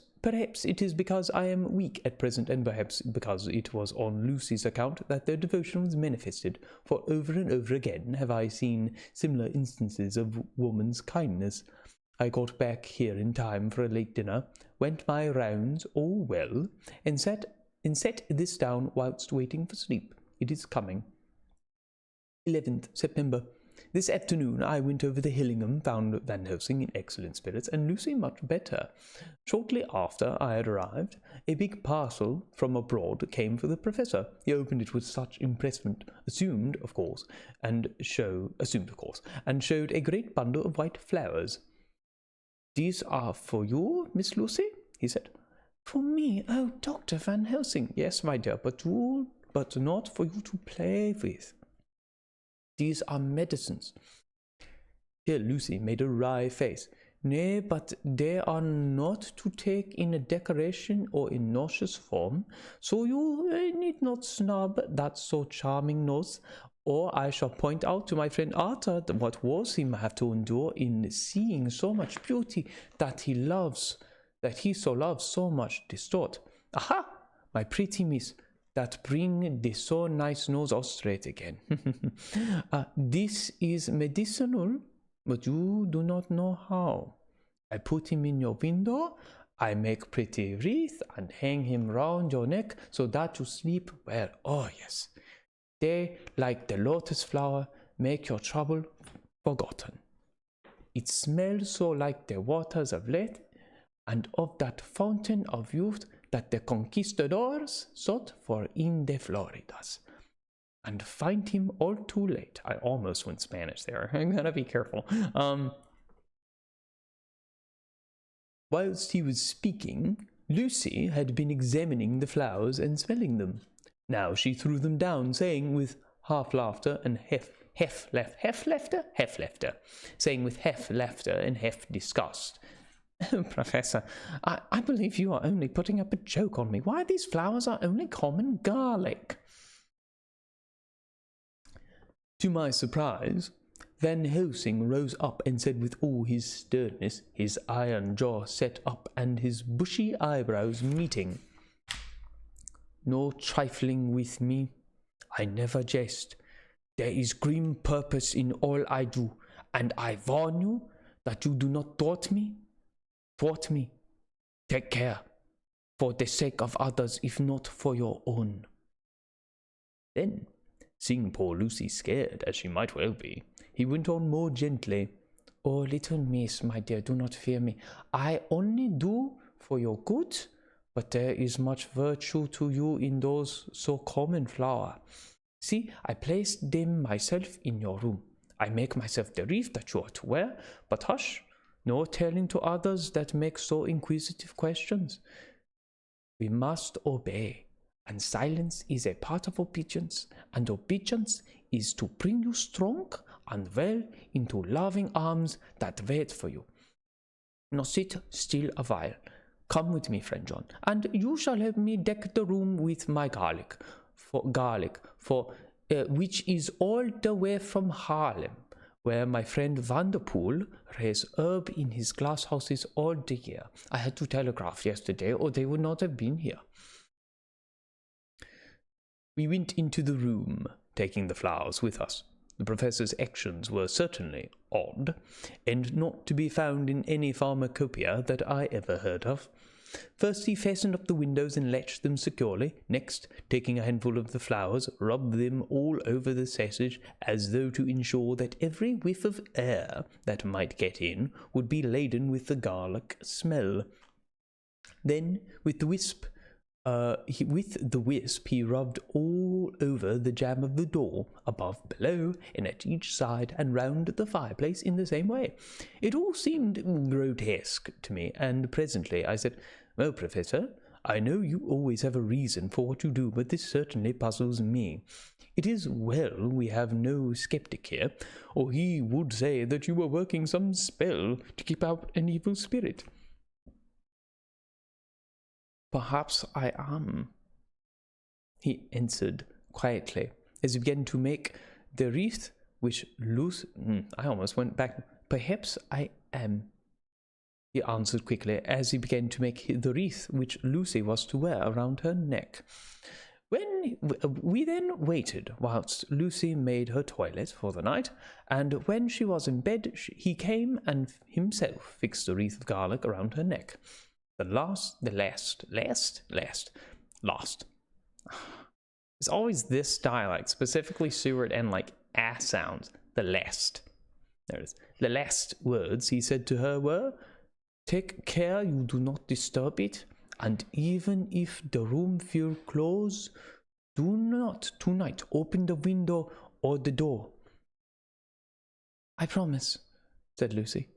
it is because I am weak at present, and perhaps because it was on Lucy's account that their devotion was manifested, for over and over again have I seen similar instances of woman's kindness. I got back here in time for a late dinner, went my rounds all well, and set this down whilst waiting for sleep. It is coming. 11th September. This afternoon I went over to Hillingham, found Van Helsing in excellent spirits, and Lucy much better. Shortly after I had arrived, a big parcel from abroad came for the Professor. He opened it with such impressment, assumed, of course, and showed a great bundle of white flowers. "These are for you, Miss Lucy?" he said. "For me? Oh, Dr. Van Helsing." "Yes, my dear, but not for you to play with. These are medicines." Here Lucy made a wry face. Nay, but they are not to take in a decoration or in nauseous form, so you need not snub that so charming nose, or I shall point out to my friend Arthur what woes he may have to endure in seeing so much beauty that he so loves so much distort. Aha, my pretty miss, that bring the so nice nose all straight again. This is medicinal, but you do not know how. I put him in your window, I make pretty wreath and hang him round your neck so that you sleep well. Oh yes, they, like the lotus flower, make your trouble forgotten. It smells so like the waters of Lethe and of that fountain of youth that the conquistadors sought for in the Floridas, and find him all too late. I almost went Spanish there. I'm gonna be careful. Whilst he was speaking, Lucy had been examining the flowers and smelling them. Now she threw them down, saying with half laughter and half laughter and half disgust, Professor, I believe you are only putting up a joke on me. Why, these flowers are only common garlic. To my surprise, Van Helsing rose up and said with all his sternness, his iron jaw set up and his bushy eyebrows meeting, "No trifling with me. I never jest. There is grim purpose in all I do, and I warn you that you do not thwart me. Thwart me. Take care, for the sake of others, if not for your own." Then, seeing poor Lucy scared, as she might well be, he went on more gently, "Oh, little miss, my dear, do not fear me. I only do for your good, but there is much virtue to you in those so common flower. See, I placed them myself in your room. I make myself the wreath that you are to wear, but hush, no telling to others that make so inquisitive questions. We must obey, and silence is a part of obedience, and obedience is to bring you strong and well into loving arms that wait for you. Now sit still a while. Come with me, friend John, and you shall help me deck the room with my garlic, which is all the way from Haarlem, where my friend Vanderpool raised herb in his glass houses all the year. I had to telegraph yesterday, or they would not have been here." We went into the room, taking the flowers with us. The professor's actions were certainly odd, and not to be found in any pharmacopoeia that I ever heard of. First he fastened up the windows and latched them securely. Next, taking a handful of the flowers, rubbed them all over the sausage, as though to ensure that every whiff of air that might get in would be laden with the garlic smell. Then, with the wisp, he rubbed all over the jamb of the door, above, below, and at each side, and round the fireplace in the same way. It all seemed grotesque to me, and presently I said, "Well, Professor, I know you always have a reason for what you do, but this certainly puzzles me. It is well we have no skeptic here, or he would say that you were working some spell to keep out an evil spirit." "Perhaps I am," he answered quietly, as he began to make the wreath which I almost went back. "Perhaps I am," he answered quickly, as he began to make the wreath which Lucy was to wear around her neck. When we then waited whilst Lucy made her toilet for the night, and when she was in bed, he came and himself fixed the wreath of garlic around her neck. The last. It's always this dialect, specifically Seward and like ass sounds. The last. There it is. The last words he said to her were, "Take care you do not disturb it, and even if the room feel close, do not tonight open the window or the door." "I promise," said Lucy.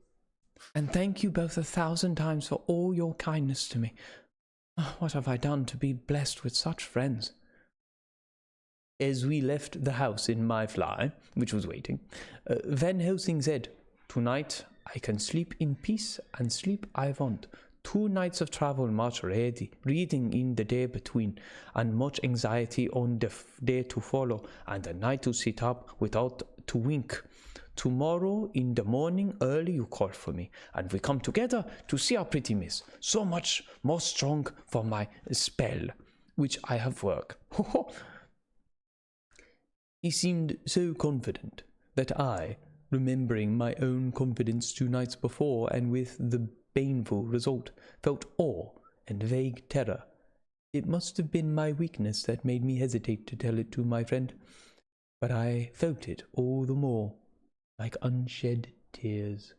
"And thank you both 1,000 times for all your kindness to me. What have I done to be blessed with such friends?" As we left the house in my fly, which was waiting, Van Helsing said, "Tonight I can sleep in peace, and sleep I want. 2 nights of travel march ready, reading in the day between, and much anxiety on the day to follow, and a night to sit up without to wink. Tomorrow in the morning early you call for me, and we come together to see our pretty miss, so much more strong for my spell, which I have worked. He seemed so confident that I, remembering my own confidence 2 nights before, and with the baneful result, felt awe and vague terror. It must have been my weakness that made me hesitate to tell it to my friend, but I felt it all the more, like unshed tears.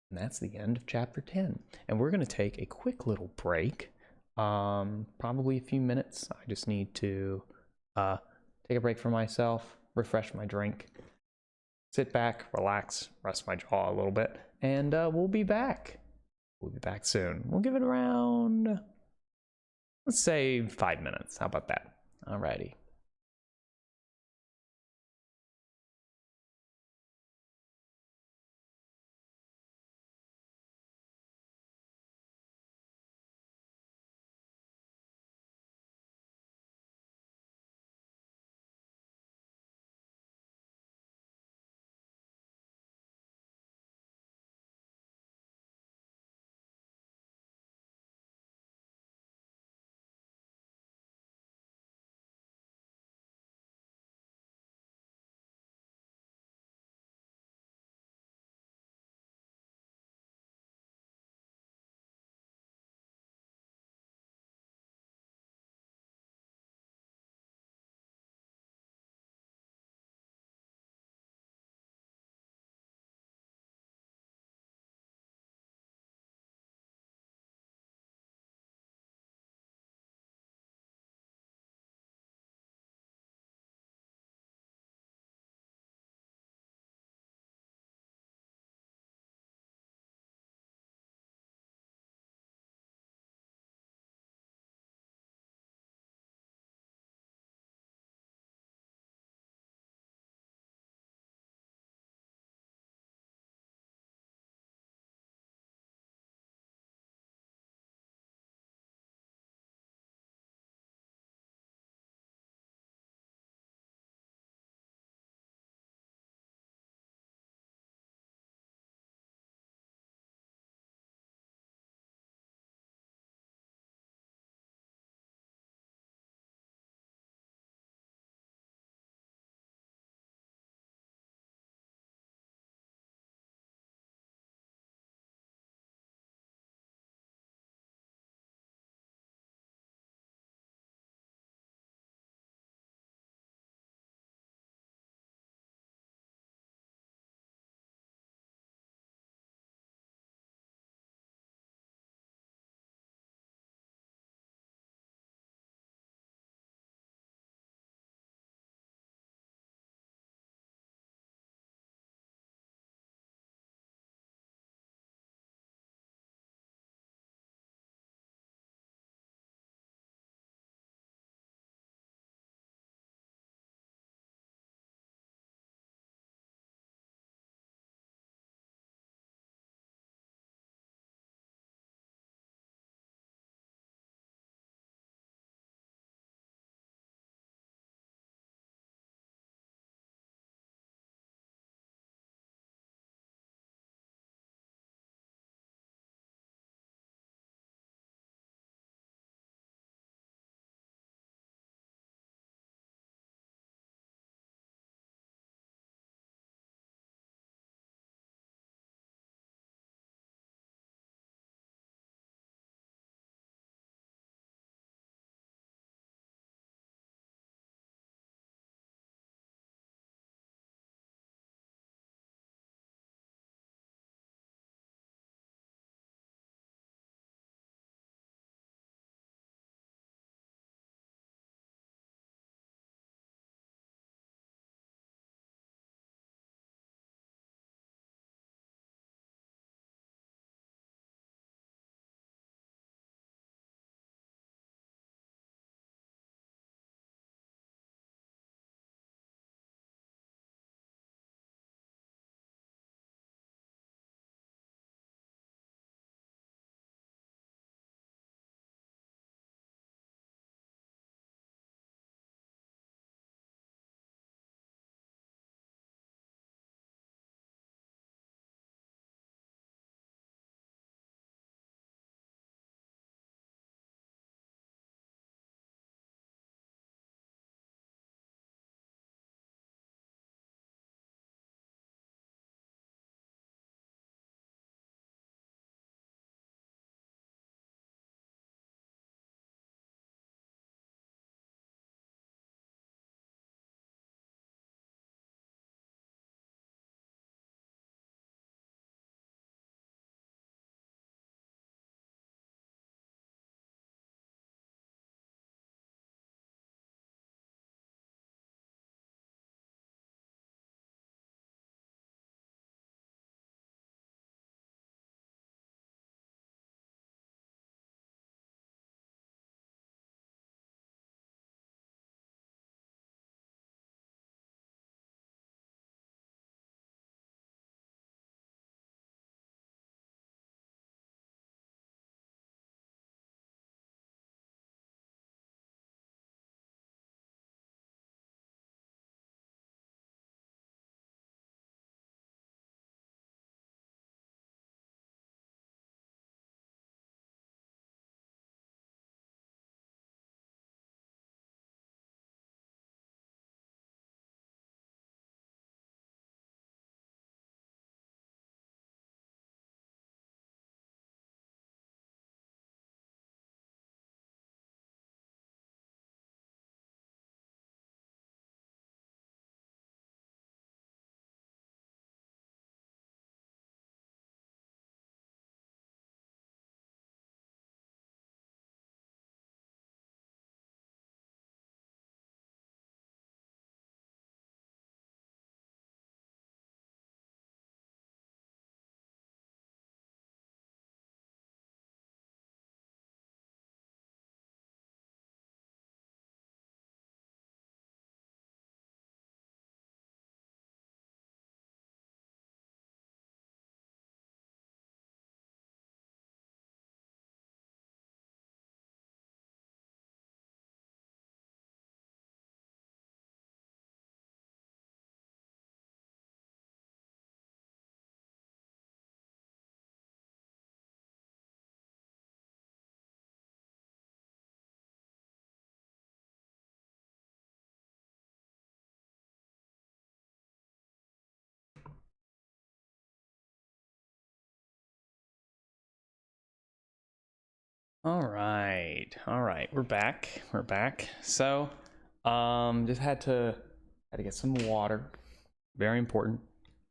And that's the end of chapter 10. And we're going to take a quick little break, probably a few minutes. I just need to take a break for myself, refresh my drink, sit back, relax, rest my jaw a little bit, and we'll be back. We'll be back soon. We'll give it around, let's say 5 minutes. How about that? Alrighty. All right, we're back. So, just had to get some water. Very important,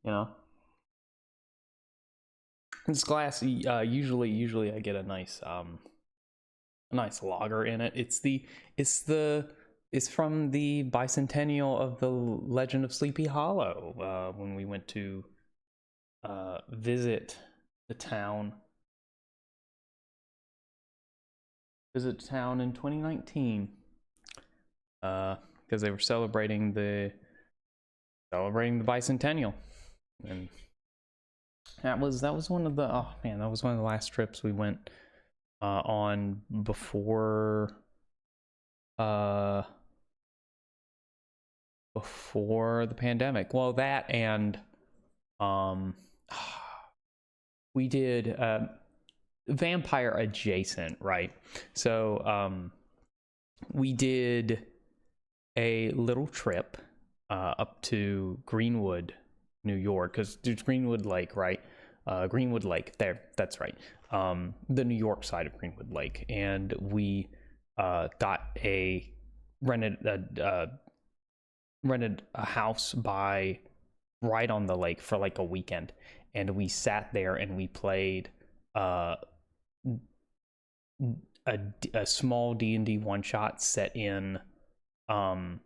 you know. This glass, usually I get a nice lager in it. It's from the bicentennial of the Legend of Sleepy Hollow, when we went to visit the town in 2019, because they were celebrating the bicentennial, and that was one of the last trips we went on before the pandemic. Well, that and we did vampire adjacent, right? So we did a little trip up to Greenwood, New York, because there's Greenwood Lake, right? Greenwood Lake, there, that's right. The New York side of Greenwood Lake, and we rented a house right on the lake for like a weekend, and we sat there and we played a small D&D one shot set in I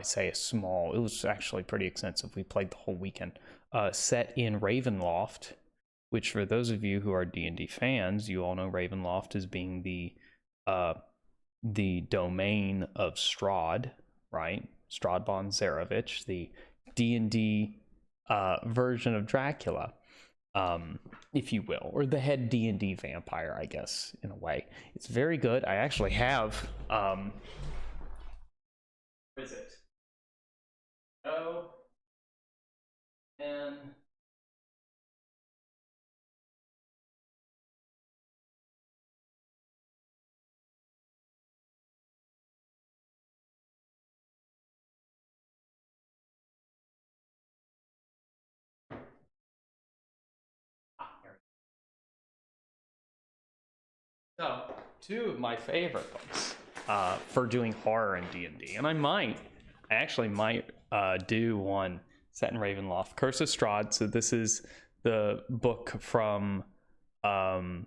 say a small, it was actually pretty extensive. We played the whole weekend, set in Ravenloft, which for those of you who are D&D fans, you all know Ravenloft as being the domain of Strahd, right? Strahd von Zarovich, the D&D version of Dracula, if you will, or the head D&D vampire, I guess, in a way. It's very good. I actually have where is it? Oh, and so, two of my favorite books for doing horror in D&D, and I actually might do one set in Ravenloft, Curse of Strahd. So this is the book from 5th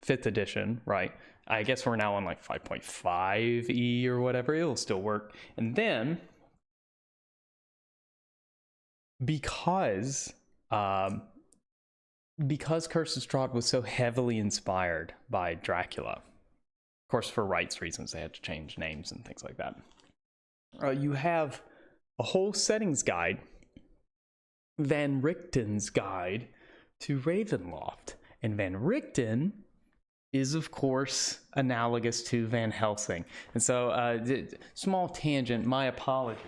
edition, right? I guess we're now on like 5.5e or whatever. It'll still work. And then, because Curse of Strahd was so heavily inspired by Dracula, of course, for rights reasons, they had to change names and things like that. You have a whole settings guide, Van Richten's guide to Ravenloft. And Van Richten is, of course, analogous to Van Helsing. And so, small tangent, my apologies.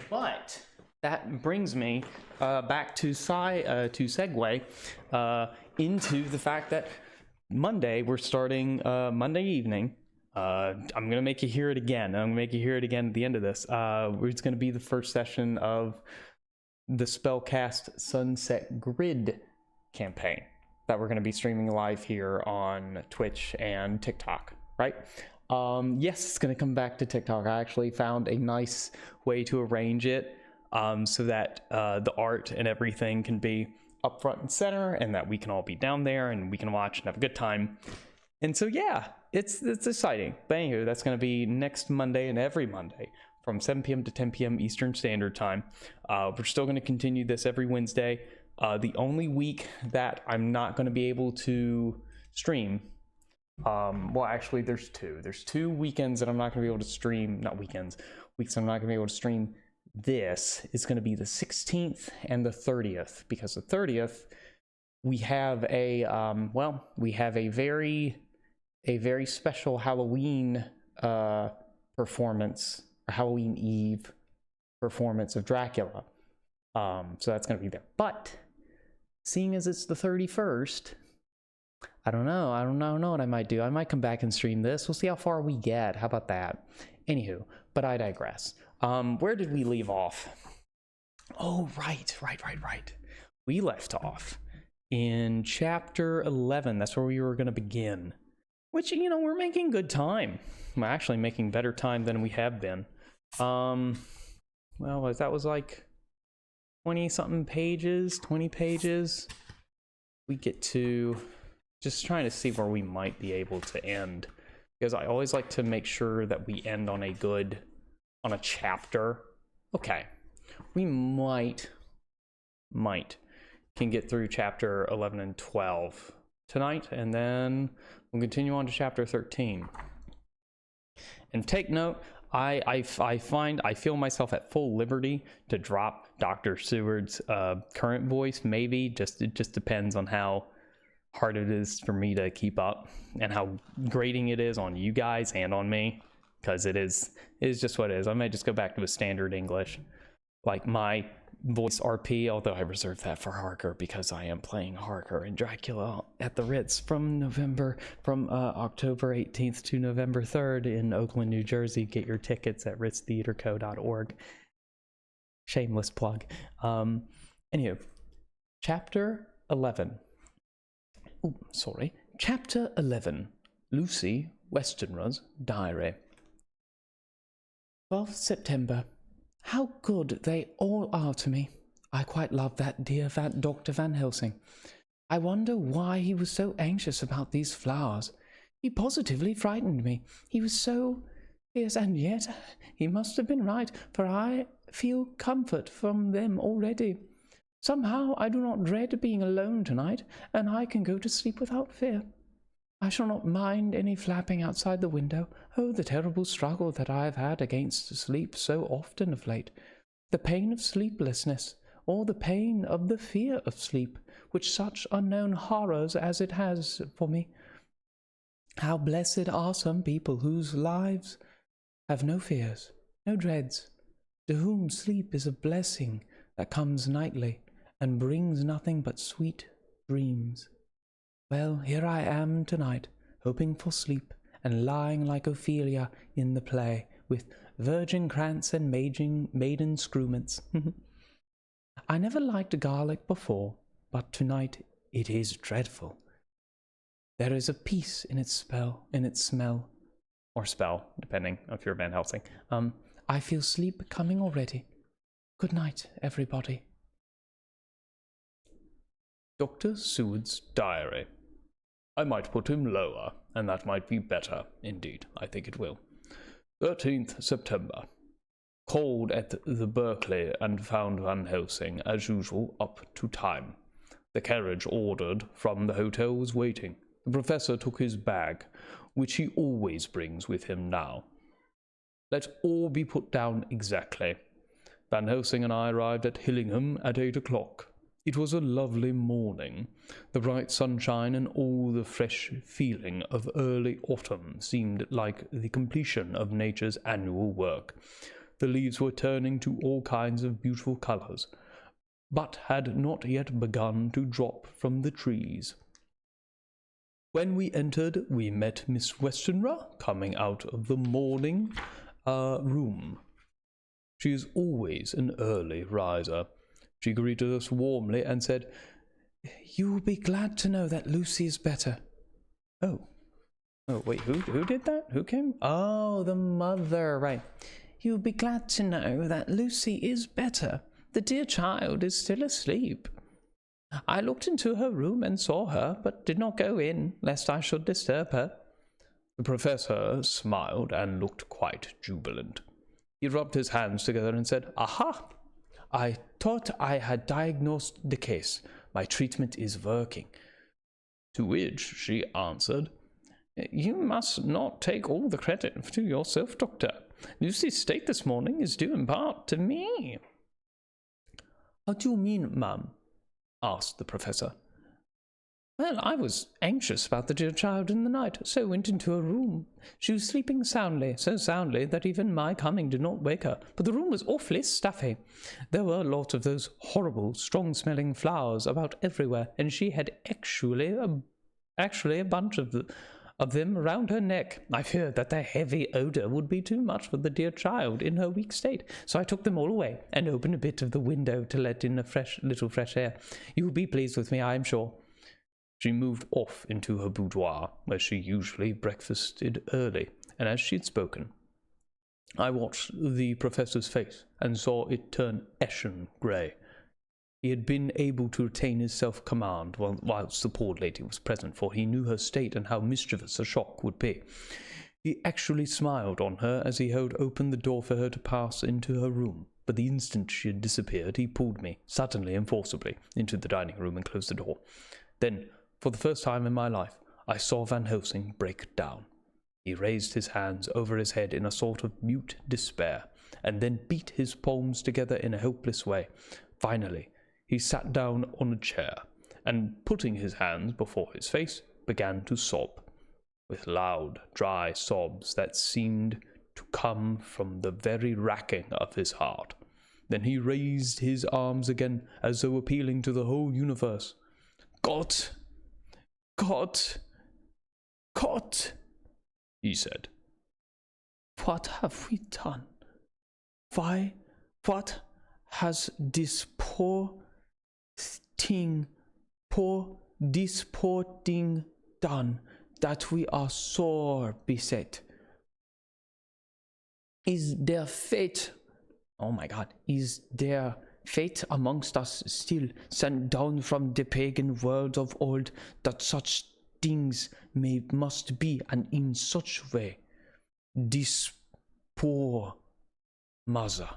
But that brings me back to segue into the fact that Monday, we're starting Monday evening. I'm going to make you hear it again. I'm going to make you hear it again at the end of this. It's going to be the first session of the Spellcast Sunset Grid campaign that we're going to be streaming live here on Twitch and TikTok, right? Yes, it's going to come back to TikTok. I actually found a nice way to arrange it so that the art and everything can be up front and center, and that we can all be down there and we can watch and have a good time. And so, yeah, it's exciting. But anyway, that's going to be next Monday and every Monday from 7 p.m. to 10 p.m. Eastern Standard Time. We're still going to continue this every Wednesday. The only week that I'm not going to be able to stream, well, actually, there's two. There's 2 weekends that I'm not going to be able to stream, not weekends, weeks I'm not going to be able to stream. This is going to be the 16th and the 30th, because the 30th, we have a, very special Halloween performance, or Halloween Eve performance of Dracula. So that's going to be there. But seeing as it's the 31st, I don't know what I might do. I might come back and stream this. We'll see how far we get. How about that? Anywho, but I digress. Where did we leave off? Oh, right. We left off in chapter 11. That's where we were going to begin. Which, we're making good time. We're actually making better time than we have been. Well, that was like 20-something pages, 20 pages. We get to just trying to see where we might be able to end. Because I always like to make sure that we end on a chapter. Okay. We might can get through chapter 11 and 12 tonight, and then we'll continue on to chapter 13. And take note, I feel myself at full liberty to drop Dr. Seward's current voice, maybe. It just depends on how hard it is for me to keep up and how grating it is on you guys and on me, because it is just what it is. I might just go back to a standard English, like my voice RP, although I reserve that for Harker because I am playing Harker in Dracula at the Ritz from October 18th to November 3rd in Oakland, New Jersey. Get your tickets at ritztheaterco.org. Shameless plug. Anywho, chapter 11. Chapter 11. Lucy Westenra's Diary. 12th September. How good they all are to me. I quite love that dear Dr. Van Helsing. I wonder why he was so anxious about these flowers. He positively frightened me. He was so... Yes, and yet he must have been right, for I feel comfort from them already. Somehow I do not dread being alone tonight, and I can go to sleep without fear. I shall not mind any flapping outside the window. Oh, the terrible struggle that I have had against sleep so often of late. The pain of sleeplessness, or the pain of the fear of sleep, which such unknown horrors as it has for me. How blessed are some people whose lives have no fears, no dreads, to whom sleep is a blessing that comes nightly, and brings nothing but sweet dreams. Well, here I am tonight, hoping for sleep, and lying like Ophelia in the play, with virgin krantz and maiden screwments. I never liked garlic before, but tonight it is dreadful. There is a peace in its smell, or spell, depending if you're Van Helsing. I feel sleep coming already. Good night, everybody. Dr. Seward's Diary. I might put him lower, and that might be better. Indeed, I think it will. 13th September. Called at the Berkeley and found Van Helsing, as usual, up to time. The carriage ordered from the hotel was waiting. The professor took his bag, which he always brings with him now. Let all be put down exactly. Van Helsing and I arrived at Hillingham at 8 o'clock. It was a lovely morning. The bright sunshine and all the fresh feeling of early autumn seemed like the completion of nature's annual work. The leaves were turning to all kinds of beautiful colours, but had not yet begun to drop from the trees. When we entered, we met Miss Westenra coming out of the morning room. She is always an early riser. She greeted us warmly and said, "You will be glad to know that Lucy is better." Oh, wait, who did that? Who came? Oh, the mother, right. "You will be glad to know that Lucy is better. The dear child is still asleep. I looked into her room and saw her, but did not go in, lest I should disturb her." The professor smiled and looked quite jubilant. He rubbed his hands together and said, "Aha! I thought I had diagnosed the case. My treatment is working." To which she answered, "You must not take all the credit to yourself, Doctor. Lucy's state this morning is due in part to me." "How do you mean, ma'am?" asked the professor. "Well, I was anxious about the dear child in the night, so went into her room. She was sleeping soundly, so soundly that even my coming did not wake her, but the room was awfully stuffy. There were lots of those horrible, strong-smelling flowers about everywhere, and she had actually a bunch of of them around her neck. I feared that their heavy odour would be too much for the dear child in her weak state, so I took them all away and opened a bit of the window to let in a little fresh air. You will be pleased with me, I am sure. She moved off into her boudoir, where she usually breakfasted early, and as she had spoken, I watched the professor's face and saw it turn ashen grey. He had been able to retain his self-command whilst the poor lady was present, for he knew her state and how mischievous a shock would be. He actually smiled on her as he held open the door for her to pass into her room, but the instant she had disappeared, he pulled me, suddenly and forcibly, into the dining room and closed the door. Then, for the first time in my life, I saw Van Helsing break down. He raised his hands over his head in a sort of mute despair, and then beat his palms together in a helpless way. Finally, he sat down on a chair, and putting his hands before his face, began to sob, with loud, dry sobs that seemed to come from the very racking of his heart. Then he raised his arms again, as though appealing to the whole universe. "God! God! God!" he said. "What have we done? What has this poor thing done, that we are sore beset? Is there fate amongst us still, sent down from the pagan world of old, that such things must be, and in such way? This poor mother,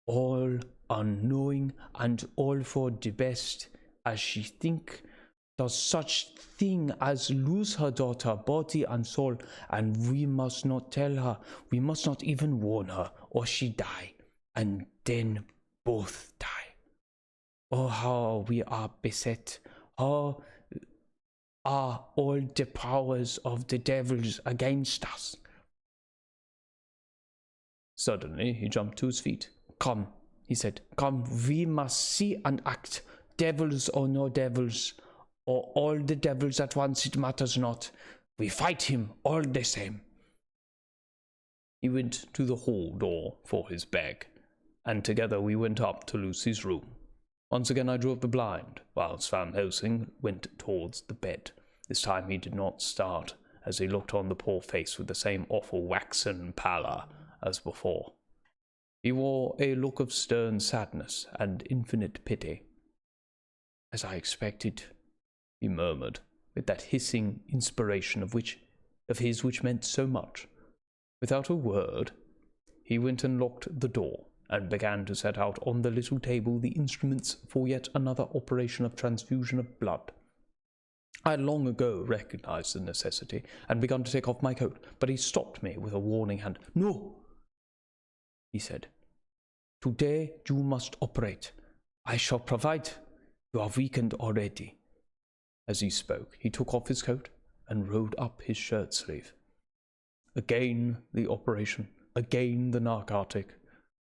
all unknowing and all for the best, as she think, does such thing as lose her daughter, body and soul, and we must not tell her, we must not even warn her, or she die, and then both die. Oh, how we are beset, how are all the powers of the devils against us." Suddenly he jumped to his feet. "Come," he said, "come, we must see and act, devils or no devils, or all the devils at once, it matters not. We fight him all the same." He went to the hall door for his bag, and together we went up to Lucy's room. Once again I drew up the blind, whilst Van Helsing went towards the bed. This time he did not start, as he looked on the poor face with the same awful waxen pallor as before. He wore a look of stern sadness and infinite pity. "As I expected," he murmured, with that hissing inspiration of his which meant so much. Without a word, he went and locked the door, and began to set out on the little table the instruments for yet another operation of transfusion of blood. I had long ago recognized the necessity, and begun to take off my coat, but he stopped me with a warning hand. "No," he said. "Today you must operate. I shall provide. You are weakened already." As he spoke, he took off his coat and rolled up his shirt sleeve. Again the operation, again the narcotic,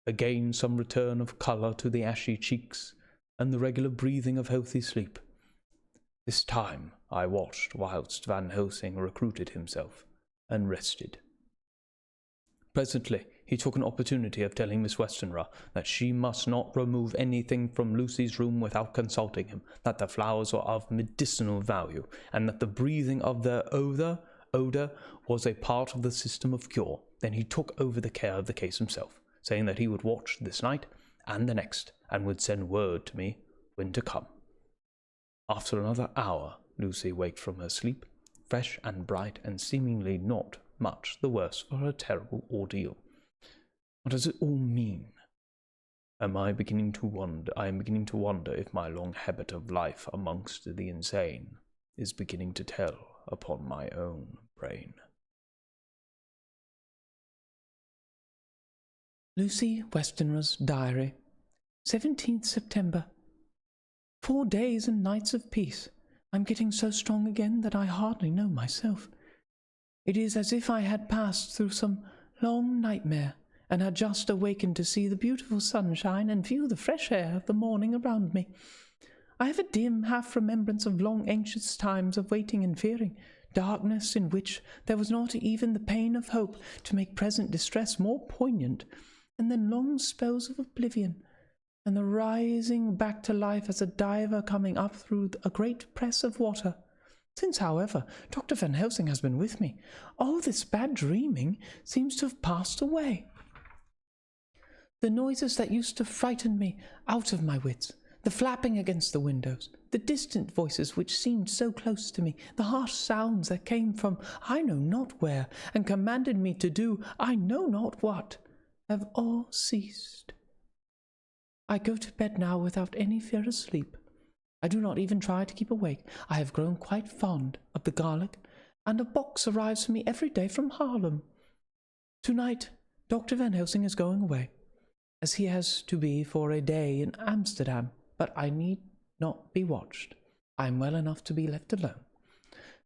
again some return of colour to the ashy cheeks, and the regular breathing of healthy sleep. This time I watched whilst Van Helsing recruited himself and rested. Presently he took an opportunity of telling Miss Westenra that she must not remove anything from Lucy's room without consulting him, that the flowers were of medicinal value, and that the breathing of their odour was a part of the system of cure. Then he took over the care of the case himself, saying that he would watch this night and the next, and would send word to me when to come. After another hour, Lucy waked from her sleep, fresh and bright, and seemingly not much the worse for her terrible ordeal. What does it all mean? I am beginning to wonder if my long habit of life amongst the insane is beginning to tell upon my own brain. Lucy Westenra's Diary, 17th September. 4 days and nights of peace. I'm getting so strong again that I hardly know myself. It is as if I had passed through some long nightmare, and had just awakened to see the beautiful sunshine and feel the fresh air of the morning around me. I have a dim half-remembrance of long anxious times of waiting and fearing, darkness in which there was not even the pain of hope to make present distress more poignant, and then long spells of oblivion, and the rising back to life as a diver coming up through a great press of water. Since, however, Dr. Van Helsing has been with me, all this bad dreaming seems to have passed away. The noises that used to frighten me out of my wits, the flapping against the windows, the distant voices which seemed so close to me, the harsh sounds that came from I know not where, and commanded me to do I know not what, have all ceased. I go to bed now without any fear of sleep. I do not even try to keep awake. I have grown quite fond of the garlic, and a box arrives for me every day from Haarlem. Tonight, Dr. Van Helsing is going away, as he has to be for a day in Amsterdam, but I need not be watched. I am well enough to be left alone.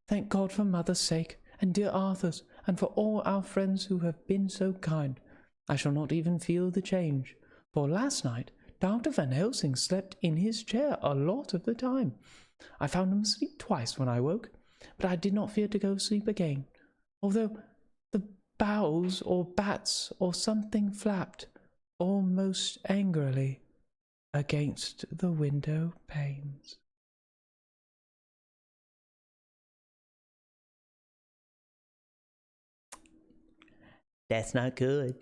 Thank God for mother's sake, and dear Arthur's, and for all our friends who have been so kind. I shall not even feel the change, for last night Dr. Van Helsing slept in his chair a lot of the time. I found him asleep twice when I woke, but I did not fear to go to sleep again, although the boughs or bats or something flapped almost angrily against the window panes. That's not good.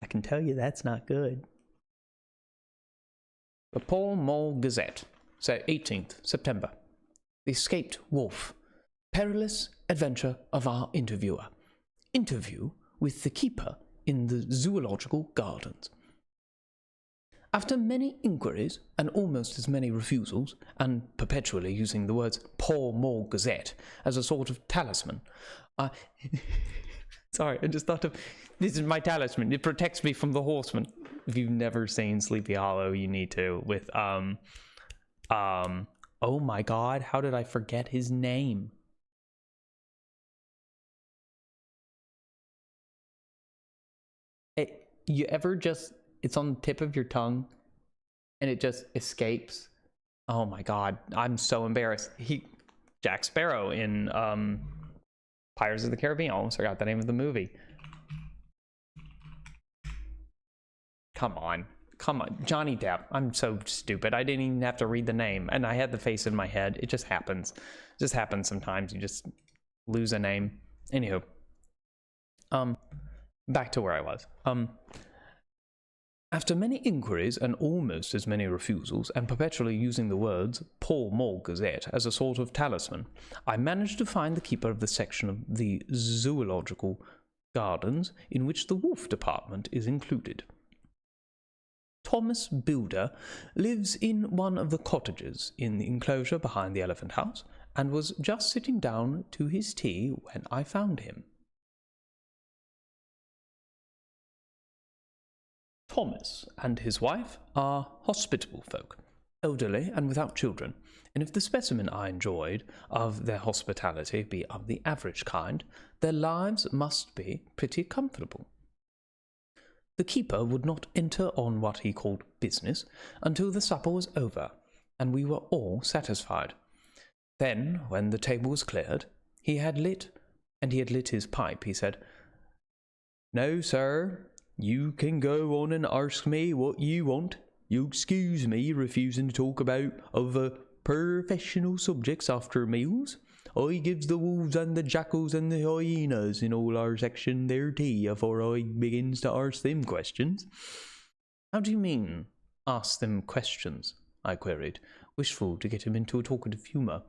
I can tell you that's not good. The Pall Mall Gazette, 18th September. The Escaped Wolf. Perilous adventure of our interviewer. Interview with the keeper in the Zoological Gardens. After many inquiries and almost as many refusals, and perpetually using the words Pall Mall Gazette as a sort of talisman, sorry, I just thought of, this is my talisman. It protects me from the horsemen. If you've never seen Sleepy Hollow, you need to. With oh my God, how did I forget his name? You ever just, it's on the tip of your tongue, and it just escapes? Oh my God, I'm so embarrassed. Jack Sparrow in Pirates of the Caribbean. I almost forgot the name of the movie. Come on, Johnny Depp. I'm so stupid. I didn't even have to read the name, and I had the face in my head. It just happens. It just happens sometimes. You just lose a name. Anywho, back to where I was. After many inquiries and almost as many refusals, and perpetually using the words Pall Mall Gazette as a sort of talisman, I managed to find the keeper of the section of the Zoological Gardens in which the wolf department is included. Thomas Builder lives in one of the cottages in the enclosure behind the Elephant House, and was just sitting down to his tea when I found him. Thomas and his wife are hospitable folk, elderly and without children, and if the specimen I enjoyed of their hospitality be of the average kind, their lives must be pretty comfortable. The keeper would not enter on what he called business until the supper was over, and we were all satisfied. Then, when the table was cleared, he had lit his pipe, he said, "Now, sir, you can go on and ask me what you want. You excuse me refusing to talk about other professional subjects after meals. I gives the wolves and the jackals and the hyenas in all our section their tea afore I begins to ask them questions." "How do you mean, ask them questions?" I queried, wishful to get him into a talkative humour.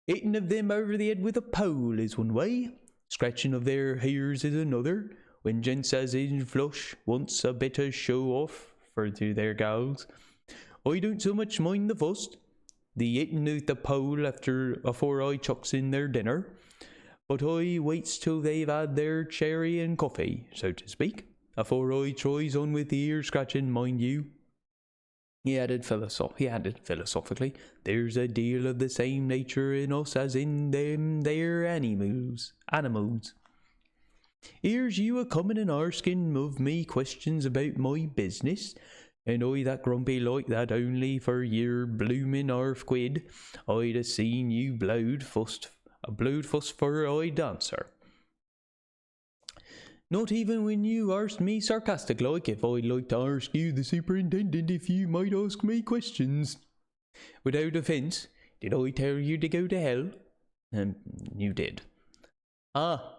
"Hitting of them over the head with a pole is one way, scratching of their hairs is another. When gents as is flush wants a bit of show off for to their gals, I don't so much mind the first, the hitting with the pole afore I chucks in their dinner, but I waits till they've had their cherry and coffee, so to speak, afore I tries on with the ear scratching, mind you." He added philosophically, "There's a deal of the same nature in us as in them there animals. Here's you a-comin' and arskin' of me questions about my business, and I that grumpy like that only for your bloomin' half quid. I'd a seen you blowed fust a blue phosphor-eyed dancer. Not even when you asked me sarcastic like if I'd like to ask you, the superintendent, if you might ask me questions. Without offence, did I tell you to go to hell? You did. Ah,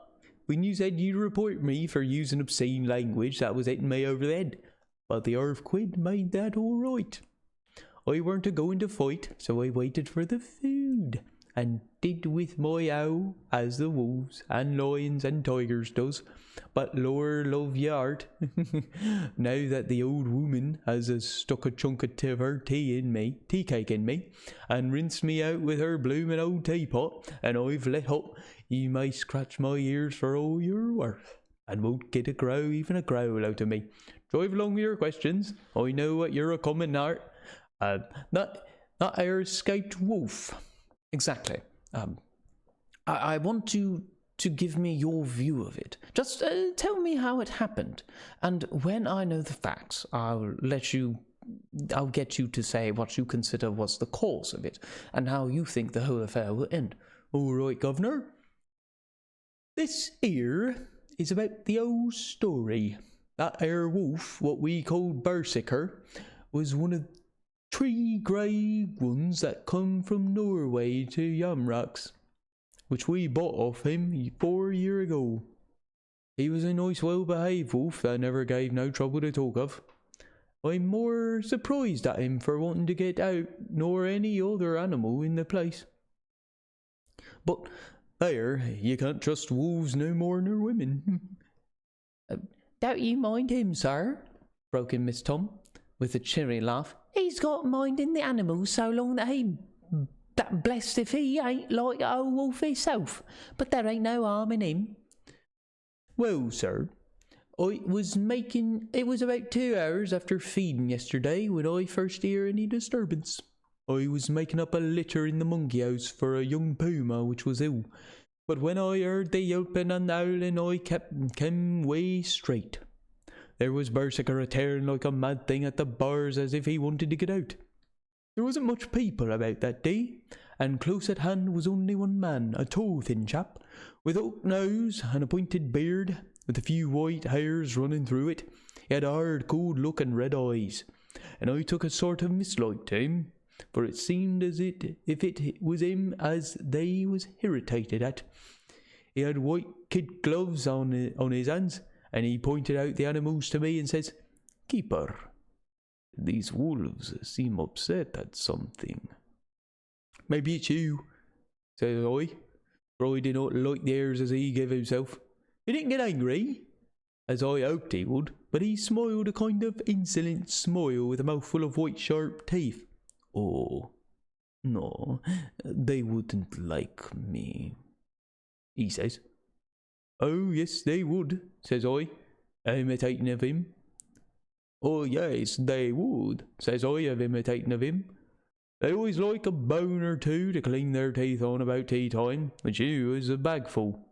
when you said you'd report me for using obscene language, that was hitting me over the head. But the Earth Quid made that all right. I weren't a-going to fight, so I waited for the food, and did with my owl as the wolves and lions and tigers does. But lor love ye art, now that the old woman has stuck a chunk of her tea cake in me, and rinsed me out with her bloomin' old teapot, and I've let up, you may scratch my ears for all you're worth, and won't get even a growl out of me. Drive along with your questions. I know what you're a-comin' art. Not our escaped wolf. Exactly. I want you to give me your view of it. Just tell me how it happened, and when I know the facts, I'll get you to say what you consider was the cause of it, and how you think the whole affair will end. All right, Governor. This here is about the old story. That 'ere wolf, what we called Berserker, was one of 3 grey ones that come from Norway to Yamraks, which we bought off him 4 year ago. He was a nice, well-behaved wolf that never gave no trouble to talk of. I'm more surprised at him for wanting to get out nor any other animal in the place. But there, you can't trust wolves no more nor women. Don't you mind him, sir? Broke in Miss Tom, with a cheery laugh. He's got minding the animals so long that blessed if he ain't like a old wolf himself. But there ain't no harm in him. Well, sir, it was about 2 hours after feeding yesterday when I first hear any disturbance. I was making up a litter in the monkey house for a young puma which was ill. But when I heard the yelping and howling, I came way straight. There was Berserker a-tearing like a mad thing at the bars as if he wanted to get out. There wasn't much people about that day, and close at hand was only one man, a tall thin chap, with hook nose and a pointed beard, with a few white hairs running through it. He had a hard, cold look and red eyes, and I took a sort of mislike to him, for it seemed as if it was him as they was irritated at. He had white kid gloves on his hands, and he pointed out the animals to me and says, "Keeper, these wolves seem upset at something." "Maybe it's you," says I, for I did not like the airs as he gave himself. He didn't get angry, as I hoped he would, but he smiled a kind of insolent smile with a mouthful of white sharp teeth. "Oh, no, they wouldn't like me," he says. "Oh, yes, they would," says I, imitating of him. "Oh, yes, they would," says I, imitating of him. "They always like a bone or two to clean their teeth on about tea time, which you is a bagful."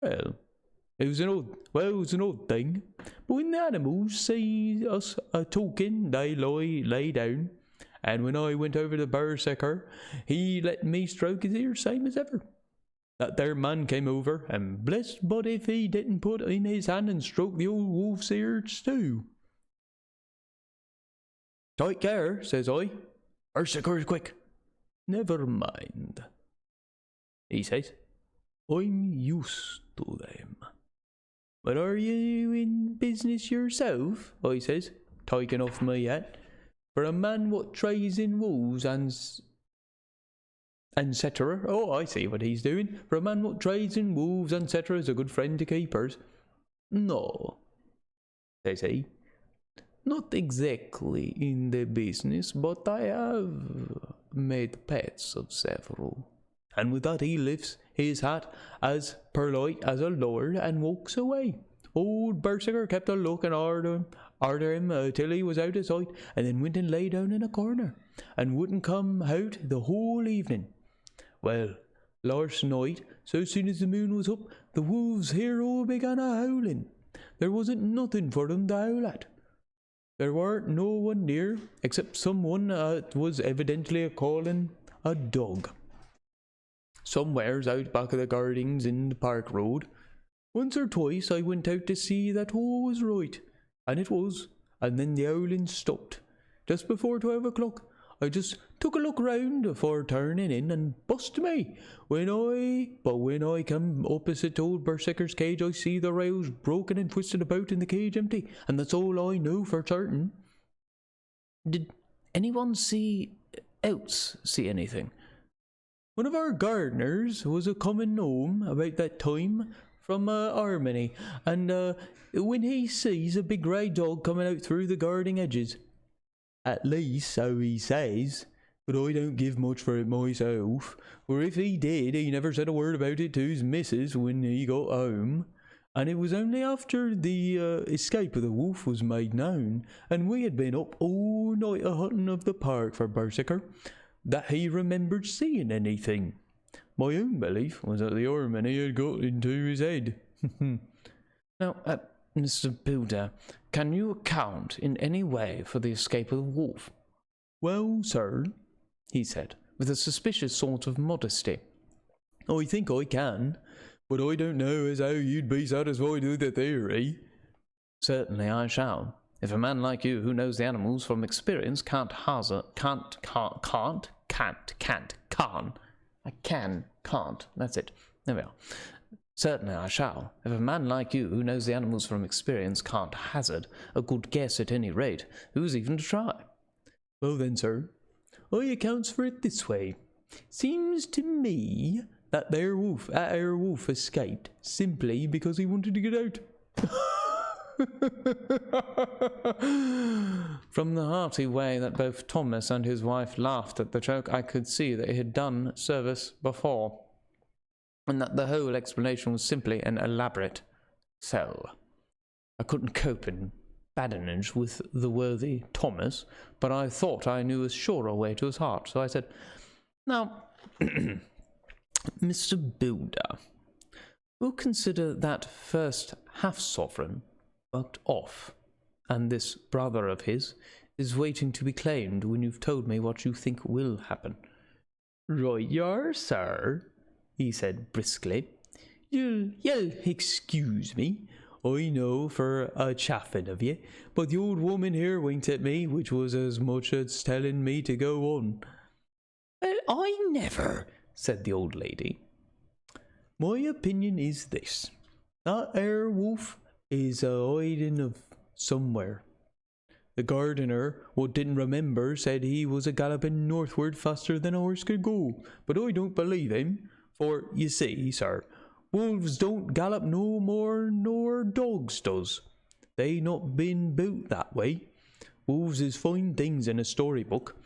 Well, it was an odd thing, but when the animals see us talking, they lay down, and when I went over to Berserker, he let me stroke his ears same as ever. That there man came over, and blessed but if he didn't put in his hand and stroke the old wolf's ears too. "Take care," says I. "Berserker's quick." "Never mind," he says. "I'm used to them." "But are you in business yourself?" I says, taking off my hat. "For a man what trades in wolves and cetera. Oh, I see what he's doing. For a man what trades in wolves and cetera is a good friend to keepers." "No," says he. "Not exactly in the business, but I have made pets of several." And with that he lifts his hat as polite as a lord and walks away. Old Berserker kept a looking arter him till he was out of sight, and then went and lay down in a corner, and wouldn't come out the whole evening. Well, last night, so soon as the moon was up, the wolves here all began a-howling. There wasn't nothing for them to howl at. There weren't no one near, except someone that was evidently a-calling a dog. somewheres out back of the gardens in the park road. Once or twice I went out to see that all was right, and it was, and then the howling stopped. Just before 12 o'clock, I just took a look round afore turning in, and bust me, when I come opposite old Berserker's cage, I see the rails broken and twisted about and the cage empty, and that's all I know for certain. Did anyone else see anything? One of our gardeners was a coming home about that time from Harmony, and when he sees a big grey dog coming out through the garden edges. At least so he says, but I don't give much for it myself, for if he did, he never said a word about it to his missus when he got home. And it was only after the escape of the wolf was made known, and we had been up all night a-hunting of the park for Berserker, that he remembered seeing anything. My own belief was that the harmony had got into his head. Now, Mr. Builder, can you account in any way for the escape of the wolf? Well, sir, he said, with a suspicious sort of modesty. I think I can, but I don't know as how you'd be satisfied with the theory. Certainly I shall. If a man like you, who knows the animals from experience, can't, that's it. There we are. Certainly I shall. If a man like you, who knows the animals from experience, can't hazard a good guess at any rate, who's even to try? Well then, sir, I accounts for it this way. Seems to me that there wolf escaped simply because he wanted to get out. From the hearty way that both Thomas and his wife laughed at the joke, I could see that it had done service before, and that the whole explanation was simply an elaborate sell. I couldn't cope in badinage with the worthy Thomas, but I thought I knew a surer way to his heart, so I said, "Now, Mr. Builder, we'll consider that first half-sovereign bucked off, and this brother of his is waiting to be claimed when you've told me what you think will happen." "Right you are, sir," he said briskly. You'll excuse me, I know for a chaffing of you, but the old woman here winked at me, which was as much as telling me to go on." "I never," said the old lady. "My opinion is this. That 'ere wolf is a-hiding of somewhere. The gardener, what didn't remember, said he was a-galloping northward faster than a horse could go, but I don't believe him, for, you see, sir, wolves don't gallop no more nor dogs does. They not been built that way. Wolves is fine things in a storybook,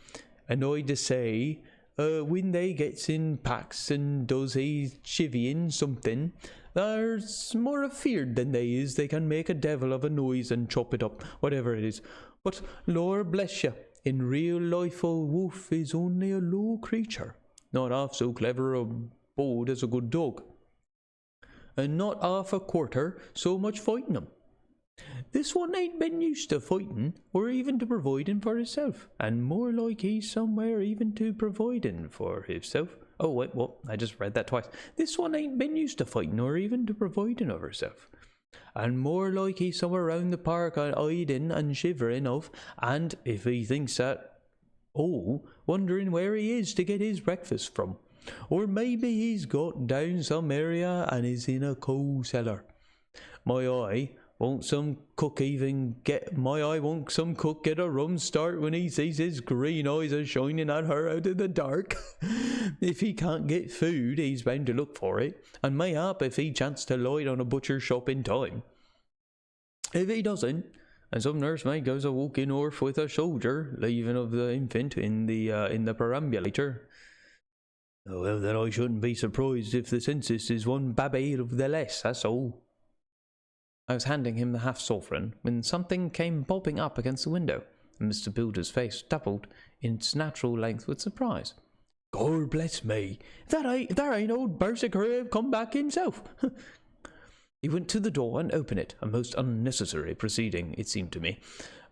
and I to say, when they gets in packs and does a chivying something, there's more afeard than they can make a devil of a noise and chop it up, whatever it is. But, Lord bless you, in real life a wolf is only a low creature, not half so clever or bold as a good dog, and not half a quarter so much fighting 'em. This one ain't been used to fighting, or even to providing for himself, and more like he's somewhere even to providing for himself. Oh, wait, what? I just read that twice. This one ain't been used to fighting, or even to providing of herself, and more like he's somewhere round the park hiding and shivering of, and if he thinks that, wondering where he is to get his breakfast from. Or maybe he's got down some area and is in a coal cellar. My eye won't some cook get a rum start when he sees his green eyes a shining at her out of the dark. If he can't get food, he's bound to look for it, and mayhap if he chance to light on a butcher's shop in time. If he doesn't, and some nursemaid goes a walking off with a soldier, leaving of the infant in the perambulator, well, then I shouldn't be surprised if the census is one babby of the less, that's all." I was handing him the half-sovereign when something came bobbing up against the window, and Mr. Builder's face doubled in its natural length with surprise. "God bless me, that ain't old Berserker come back himself." He went to the door and opened it, a most unnecessary proceeding, it seemed to me,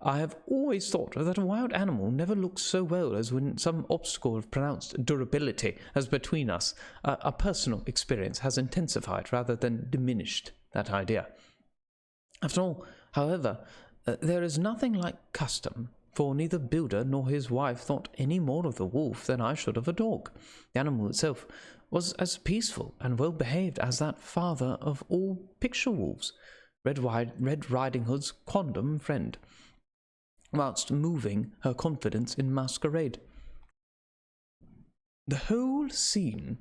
I have always thought that a wild animal never looks so well as when some obstacle of pronounced durability has between us. A personal experience has intensified rather than diminished that idea. After all, however, there is nothing like custom, for neither Builder nor his wife thought any more of the wolf than I should of a dog. The animal itself was as peaceful and well behaved as that father of all picture wolves, Red Riding Hood's quondam friend, whilst moving her confidence in masquerade. The whole scene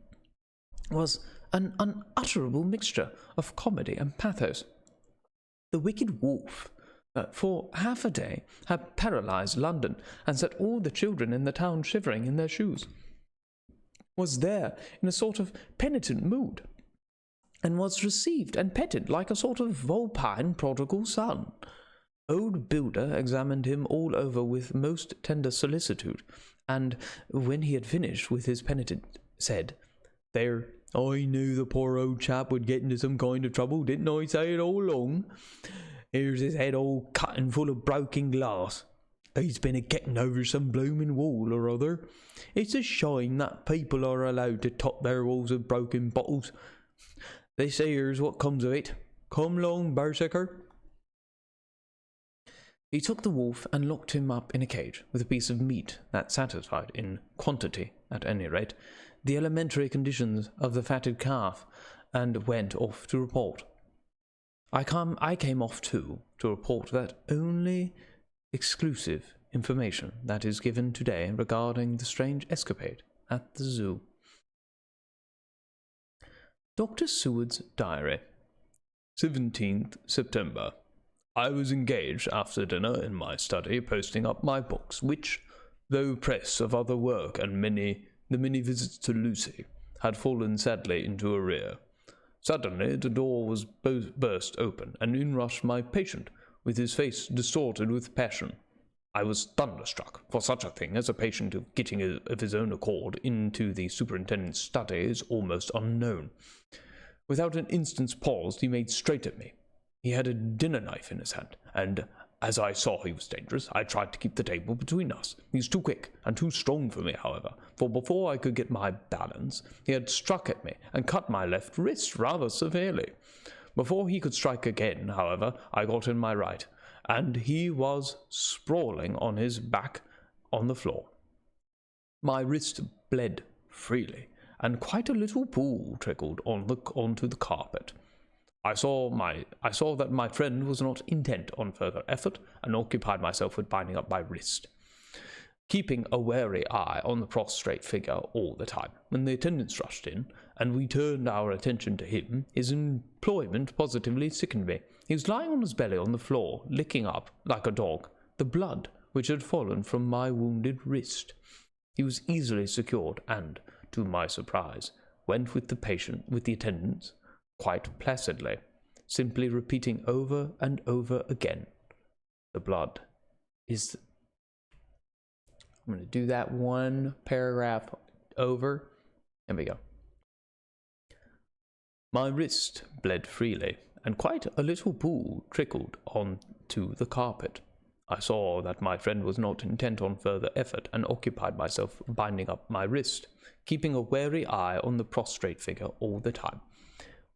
was an unutterable mixture of comedy and pathos. The wicked wolf, for half a day, had paralyzed London and set all the children in the town shivering in their shoes, was there in a sort of penitent mood, and was received and petted like a sort of vulpine prodigal son. Old Builder examined him all over with most tender solicitude, and when he had finished with his penitent, said, "There, I knew the poor old chap would get into some kind of trouble, didn't I say it all along? Here's his head all cut and full of broken glass. He's been a-getting over some blooming wall or other. It's a shame that people are allowed to top their walls with broken bottles. This here's what comes of it. Come along, Berserker." He took the wolf and locked him up in a cage with a piece of meat that satisfied, in quantity at any rate, the elementary conditions of the fatted calf, and went off to report. I came off too, to report that only exclusive information that is given today regarding the strange escapade at the zoo. Dr. Seward's Diary. 17th September. I was engaged after dinner in my study posting up my books, which, though press of other work and the many visits to Lucy, had fallen sadly into arrear. Suddenly the door was burst open, and in rushed my patient, with his face distorted with passion. I was thunderstruck, for such a thing as a patient getting of his own accord into the superintendent's study is almost unknown. Without an instant's pause, he made straight at me. He had a dinner knife in his hand, and as I saw he was dangerous, I tried to keep the table between us. He was too quick and too strong for me, however, for before I could get my balance, he had struck at me and cut my left wrist rather severely. Before he could strike again, however, I got in my right, and he was sprawling on his back on the floor. My wrist bled freely, and quite a little pool trickled onto the carpet. I saw that my friend was not intent on further effort, and occupied myself with binding up my wrist, keeping a wary eye on the prostrate figure all the time. When the attendants rushed in, and we turned our attention to him, his employment positively sickened me. He was lying on his belly on the floor, licking up, like a dog, the blood which had fallen from my wounded wrist. He was easily secured, and, to my surprise, went with the attendants, quite placidly, simply repeating over and over again, "The blood is..." I'm going to do that one paragraph over. There we go. My wrist bled freely, and quite a little pool trickled onto the carpet. I saw that my friend was not intent on further effort, and occupied myself binding up my wrist, keeping a wary eye on the prostrate figure all the time.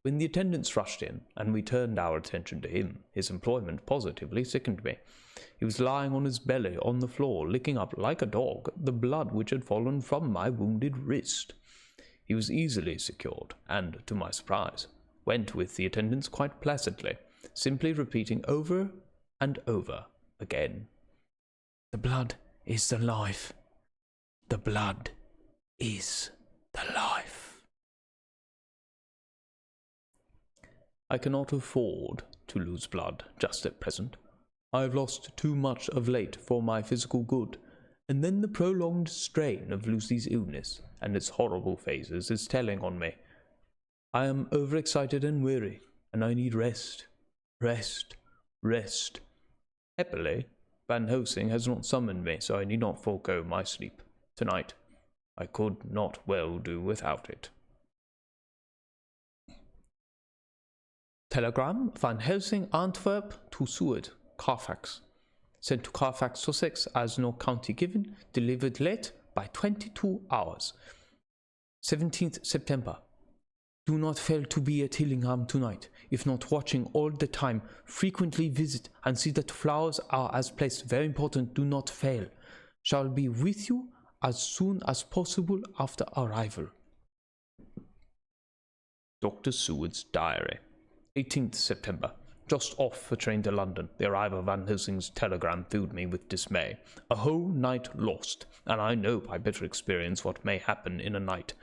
When the attendants rushed in, and we turned our attention to him, his employment positively sickened me. He was lying on his belly on the floor, licking up, like a dog, the blood which had fallen from my wounded wrist. He was easily secured, and, to my surprise, went with the attendants quite placidly, simply repeating over and over again, "The blood is the life. The blood is the life." I cannot afford to lose blood just at present. I have lost too much of late for my physical good, and then the prolonged strain of Lucy's illness and its horrible phases is telling on me. I am overexcited and weary, and I need rest. Rest. Rest. Happily, Van Helsing has not summoned me, so I need not forego my sleep. Tonight, I could not well do without it. Telegram, Van Helsing, Antwerp to Seward, Carfax. Sent to Carfax, Sussex, as no county given. Delivered late by 22 hours. 17th September. Do not fail to be at Hillingham tonight. If not watching all the time, frequently visit and see that flowers are as placed. Very important, do not fail. Shall be with you as soon as possible after arrival. Dr. Seward's diary. 18th September. Just off the train to London. The arrival of Van Helsing's telegram filled me with dismay. A whole night lost, and I know by bitter experience what may happen in a night.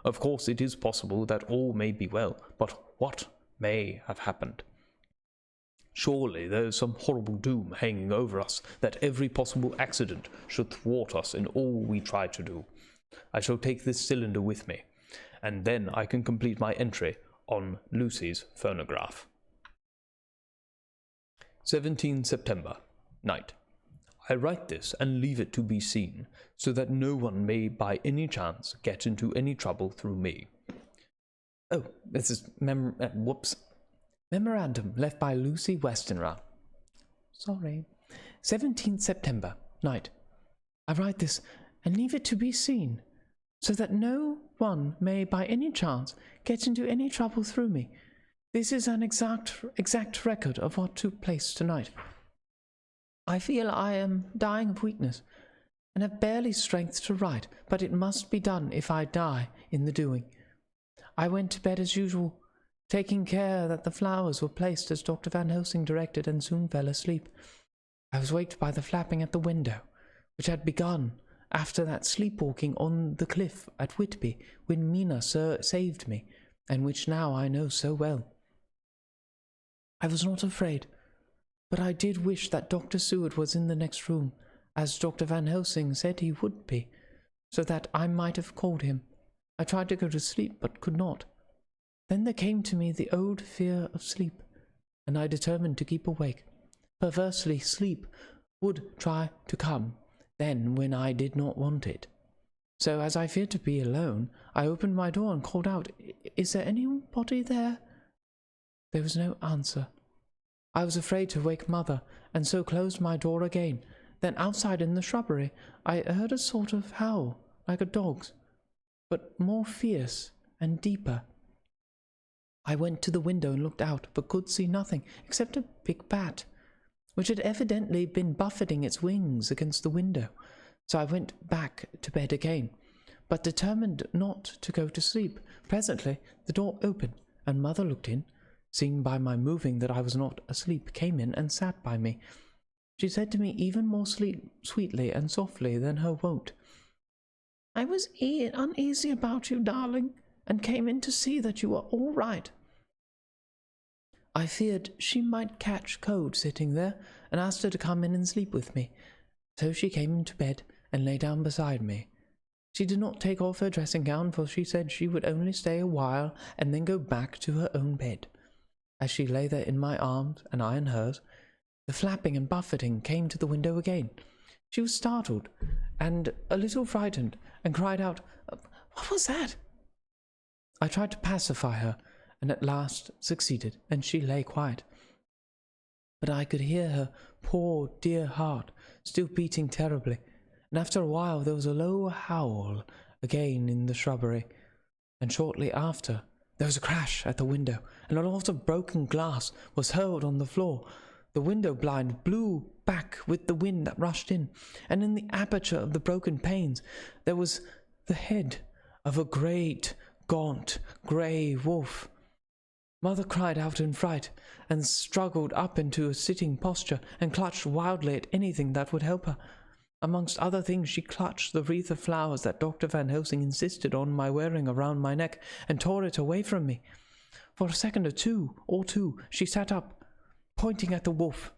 Of course, it is possible that all may be well, but what may have happened? Surely there is some horrible doom hanging over us, that every possible accident should thwart us in all we try to do. I shall take this cylinder with me, and then I can complete my entry on Lucy's phonograph. 17 September, night. I write this and leave it to be seen, so that no one may by any chance get into any trouble through me. Oh, this is Memorandum left by Lucy Westenra. Sorry. 17th September, night. I write this and leave it to be seen, so that no one may by any chance get into any trouble through me. This is an exact record of what took place tonight. I feel I am dying of weakness, and have barely strength to write, but it must be done if I die in the doing. I went to bed as usual, taking care that the flowers were placed as Dr. Van Helsing directed, and soon fell asleep. I was waked by the flapping at the window, which had begun after that sleepwalking on the cliff at Whitby, when Mina saved me, and which now I know so well. I was not afraid, but I did wish that Dr. Seward was in the next room, as Dr. Van Helsing said he would be, so that I might have called him. I tried to go to sleep, but could not. Then there came to me the old fear of sleep, and I determined to keep awake. Perversely, sleep would try to come, then when I did not want it. So, as I feared to be alone, I opened my door and called out, "Is there anybody there?" There was no answer. I was afraid to wake Mother, and so closed my door again. Then outside in the shrubbery, I heard a sort of howl, like a dog's, but more fierce and deeper. I went to the window and looked out, but could see nothing except a big bat, which had evidently been buffeting its wings against the window. So I went back to bed again, but determined not to go to sleep. Presently the door opened, and Mother looked in, seeing by my moving that I was not asleep, came in and sat by me. She said to me even more sweetly and softly than her wont, "I was uneasy about you, darling, and came in to see that you were all right." I feared she might catch cold sitting there, and asked her to come in and sleep with me. So she came into bed and lay down beside me. She did not take off her dressing gown, for she said she would only stay a while and then go back to her own bed. As she lay there in my arms and I in hers, the flapping and buffeting came to the window again. She was startled and a little frightened, and cried out, "What was that?" I tried to pacify her, and at last succeeded, and she lay quiet. But I could hear her poor dear heart still beating terribly, and after a while there was a low howl again in the shrubbery, and shortly after there was a crash at the window, and a lot of broken glass was hurled on the floor. The window blind blew back with the wind that rushed in, and in the aperture of the broken panes there was the head of a great, gaunt, grey wolf. Mother cried out in fright, and struggled up into a sitting posture, and clutched wildly at anything that would help her. Amongst other things, she clutched the wreath of flowers that Dr. Van Helsing insisted on my wearing around my neck, and tore it away from me. For a second or two, she sat up, pointing at the wolf,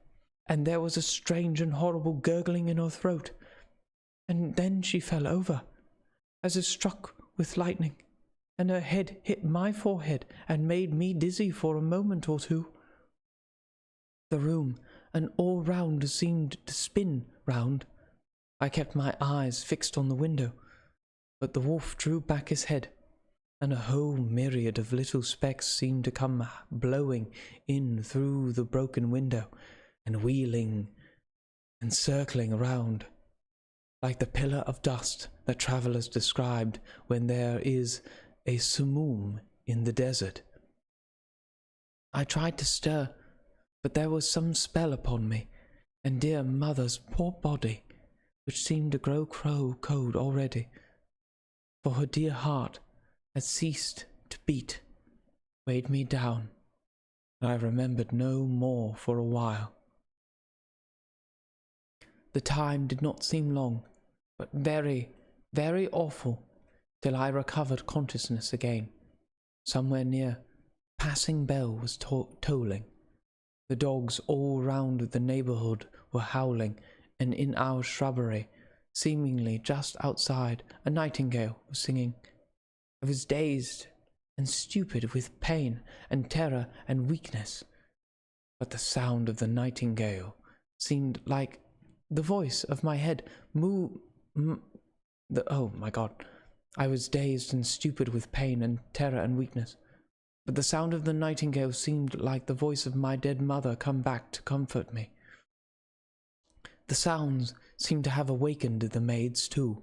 and there was a strange and horrible gurgling in her throat, and then she fell over, as if struck with lightning, and her head hit my forehead and made me dizzy for a moment or two. The room and all round seemed to spin round. I kept my eyes fixed on the window, but the wolf drew back his head, and a whole myriad of little specks seemed to come blowing in through the broken window, and wheeling and circling around, like the pillar of dust that travelers described when there is a simoom in the desert. I tried to stir, but there was some spell upon me, and dear mother's poor body, which seemed to grow cold already, for her dear heart had ceased to beat, weighed me down, and I remembered no more for a while. The time did not seem long, but very, very awful, till I recovered consciousness again. Somewhere near, passing bell was tolling. The dogs all round the neighbourhood were howling, and in our shrubbery, seemingly just outside, a nightingale was singing. I was dazed and stupid with pain and terror and weakness, but the sound of the nightingale seemed like the voice of my head. Oh my God. I was dazed and stupid with pain and terror and weakness, but the sound of the nightingale seemed like the voice of my dead mother come back to comfort me. The sounds seemed to have awakened the maids too,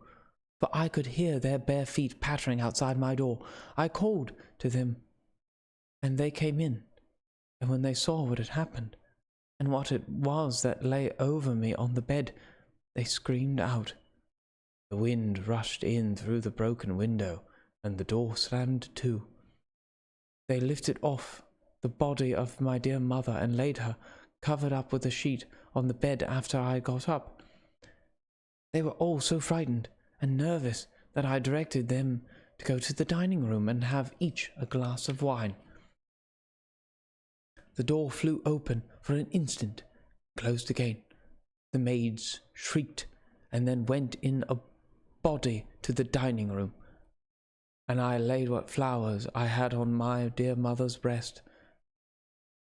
for I could hear their bare feet pattering outside my door. I called to them, and they came in, and when they saw what had happened, and what it was that lay over me on the bed, they screamed out. The wind rushed in through the broken window, and the door slammed to. They lifted off the body of my dear mother and laid her, covered up with a sheet, on the bed after I got up. They were all so frightened and nervous that I directed them to go to the dining room and have each a glass of wine. The door flew open for an instant, closed again. The maids shrieked and then went in a body to the dining room, and I laid what flowers I had on my dear mother's breast.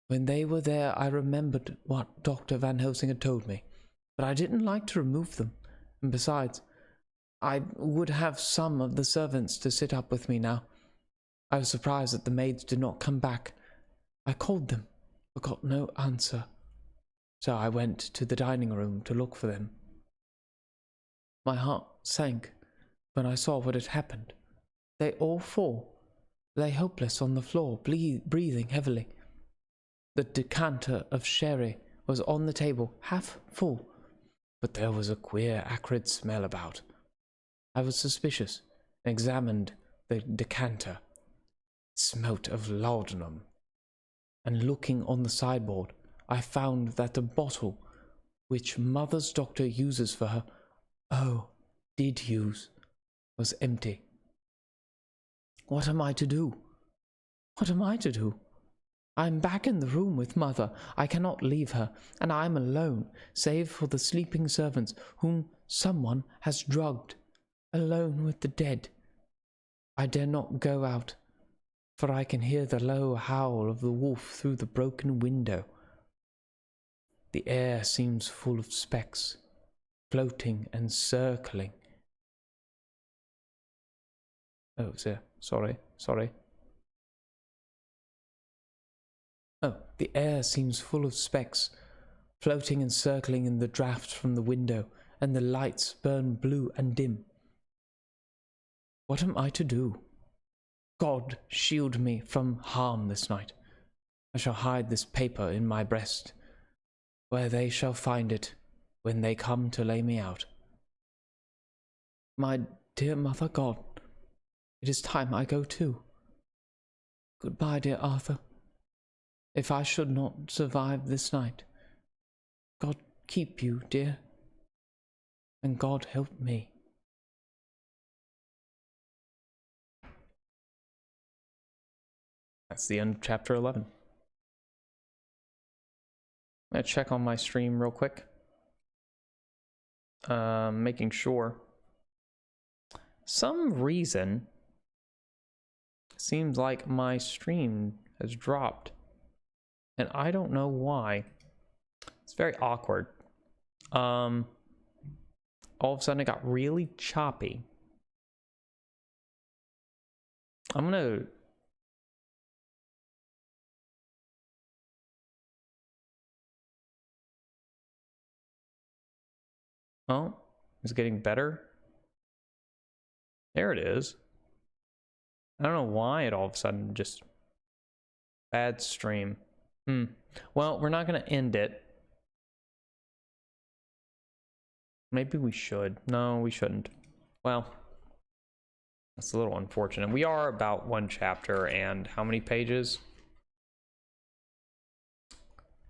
When they were there, I remembered what Dr. Van Helsing had told me, but I didn't like to remove them, and besides, I would have some of the servants to sit up with me now. I was surprised that the maids did not come back. I called them, but got no answer, so I went to the dining room to look for them. My heart sank when I saw what had happened. They all four lay hopeless on the floor, breathing heavily. The decanter of sherry was on the table, half full, but there was a queer, acrid smell about. I was suspicious and examined the decanter. It smelt of laudanum, and looking on the sideboard, I found that the bottle which mother's doctor uses for her, did use, was empty. What am I to do? What am I to do? I am back in the room with mother. I cannot leave her, and I am alone, save for the sleeping servants whom someone has drugged, alone with the dead. I dare not go out, for I can hear the low howl of the wolf through the broken window. The air seems full of specks, floating and circling. Oh, sorry. Oh, the air seems full of specks, floating and circling in the draught from the window, and the lights burn blue and dim. What am I to do? God shield me from harm this night. I shall hide this paper in my breast, where they shall find it when they come to lay me out. My dear mother God, it is time I go too. Goodbye, dear Arthur. If I should not survive this night, God keep you, dear, and God help me. That's the end of chapter 11. I'm going to check on my stream real quick. Making sure. Some reason, seems like my stream has dropped. And I don't know why. It's very awkward. All of a sudden it got really choppy. I'm gonna Oh, it's getting better. There it is. I don't know why it all of a sudden just bad stream. Well, we're not going to end it. Maybe we should. No, we shouldn't. Well, that's a little unfortunate. We are about one chapter and how many pages?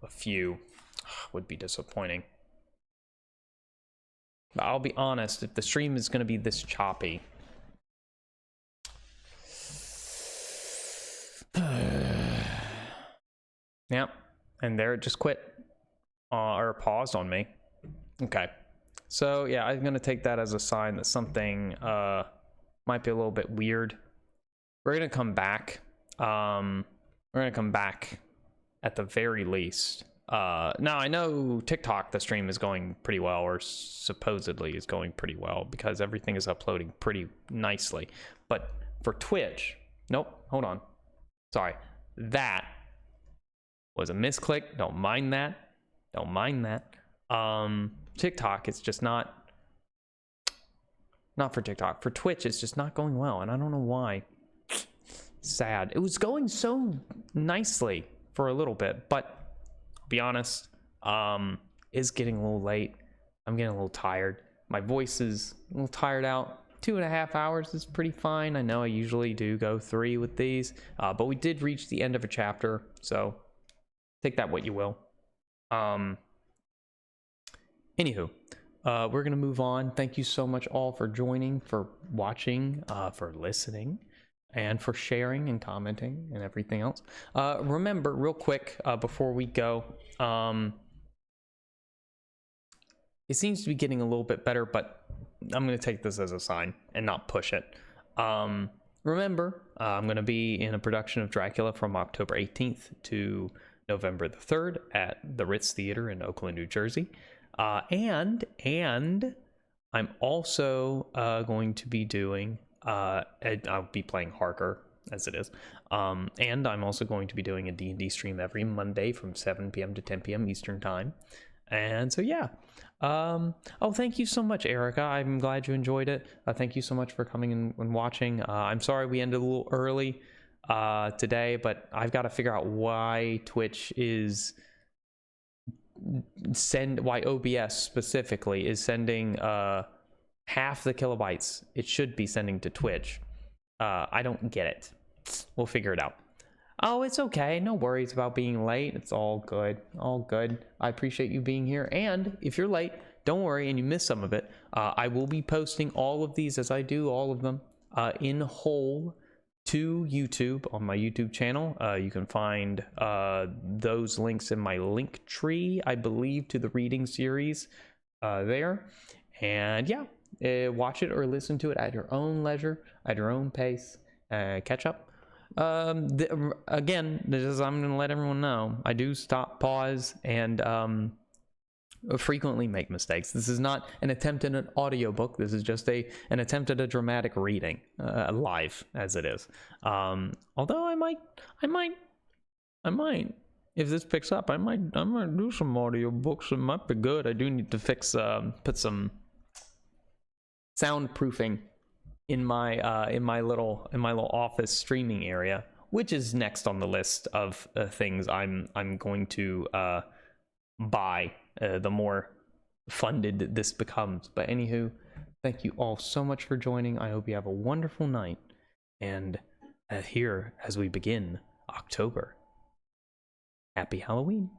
A few. Would be disappointing. But I'll be honest, if the stream is going to be this choppy. Yep. And there it just quit. Or paused on me. Okay. So yeah, I'm going to take that as a sign that something might be a little bit weird. We're going to come back. We're going to come back at the very least. Now I know TikTok, the stream is going pretty well, or supposedly is going pretty well, because everything is uploading pretty nicely. But for Twitch, nope, hold on. Sorry. That was a misclick. Don't mind that. Don't mind that. TikTok, it's just not for TikTok. For Twitch, it's just not going well, and I don't know why. Sad. It was going so nicely for a little bit, but I'll be honest, it's getting a little late. I'm getting a little tired. My voice is a little tired out. 2.5 hours is pretty fine. I know I usually do go 3 with these, but we did reach the end of a chapter, so take that what you will. Anywho, we're gonna move on. Thank you so much all for joining, for watching, for listening, and for sharing and commenting and everything else. Remember, real quick, before we go, it seems to be getting a little bit better, but I'm going to take this as a sign and not push it. Remember, I'm going to be in a production of Dracula from October 18th to November the 3rd at the Ritz Theater in Oakland, New Jersey. And I'm also going to be doing, I'll be playing Harker, as it is. And I'm also going to be doing a D&D stream every Monday from 7 p.m. to 10 p.m. Eastern Time. And so, yeah. Oh, thank you so much, Erica. I'm glad you enjoyed it. Thank you so much for coming and watching. I'm sorry we ended a little early today, but I've got to figure out why Twitch is why OBS specifically is sending half the kilobytes it should be sending to Twitch. I don't get it. We'll figure it out. Oh, it's okay. No worries about being late. It's all good. All good. I appreciate you being here. And if you're late, don't worry and you miss some of it. I will be posting all of these, as I do all of them, in whole to YouTube on my YouTube channel. You can find those links in my link tree, I believe, to the reading series there. And yeah, watch it or listen to it at your own leisure, at your own pace. Catch up. Again, I'm gonna let everyone know, I do stop, pause, and frequently make mistakes. This is not an attempt at an audiobook. This is just an attempt at a dramatic reading, live as it is. Although I might, if this picks up, I might do some audiobooks. It might be good. I do need to fix, put some soundproofing in my little office streaming area, which is next on the list of things I'm going to buy the more funded this becomes. But anywho, thank you all so much for joining. I hope you have a wonderful night, and here as we begin October, happy Halloween.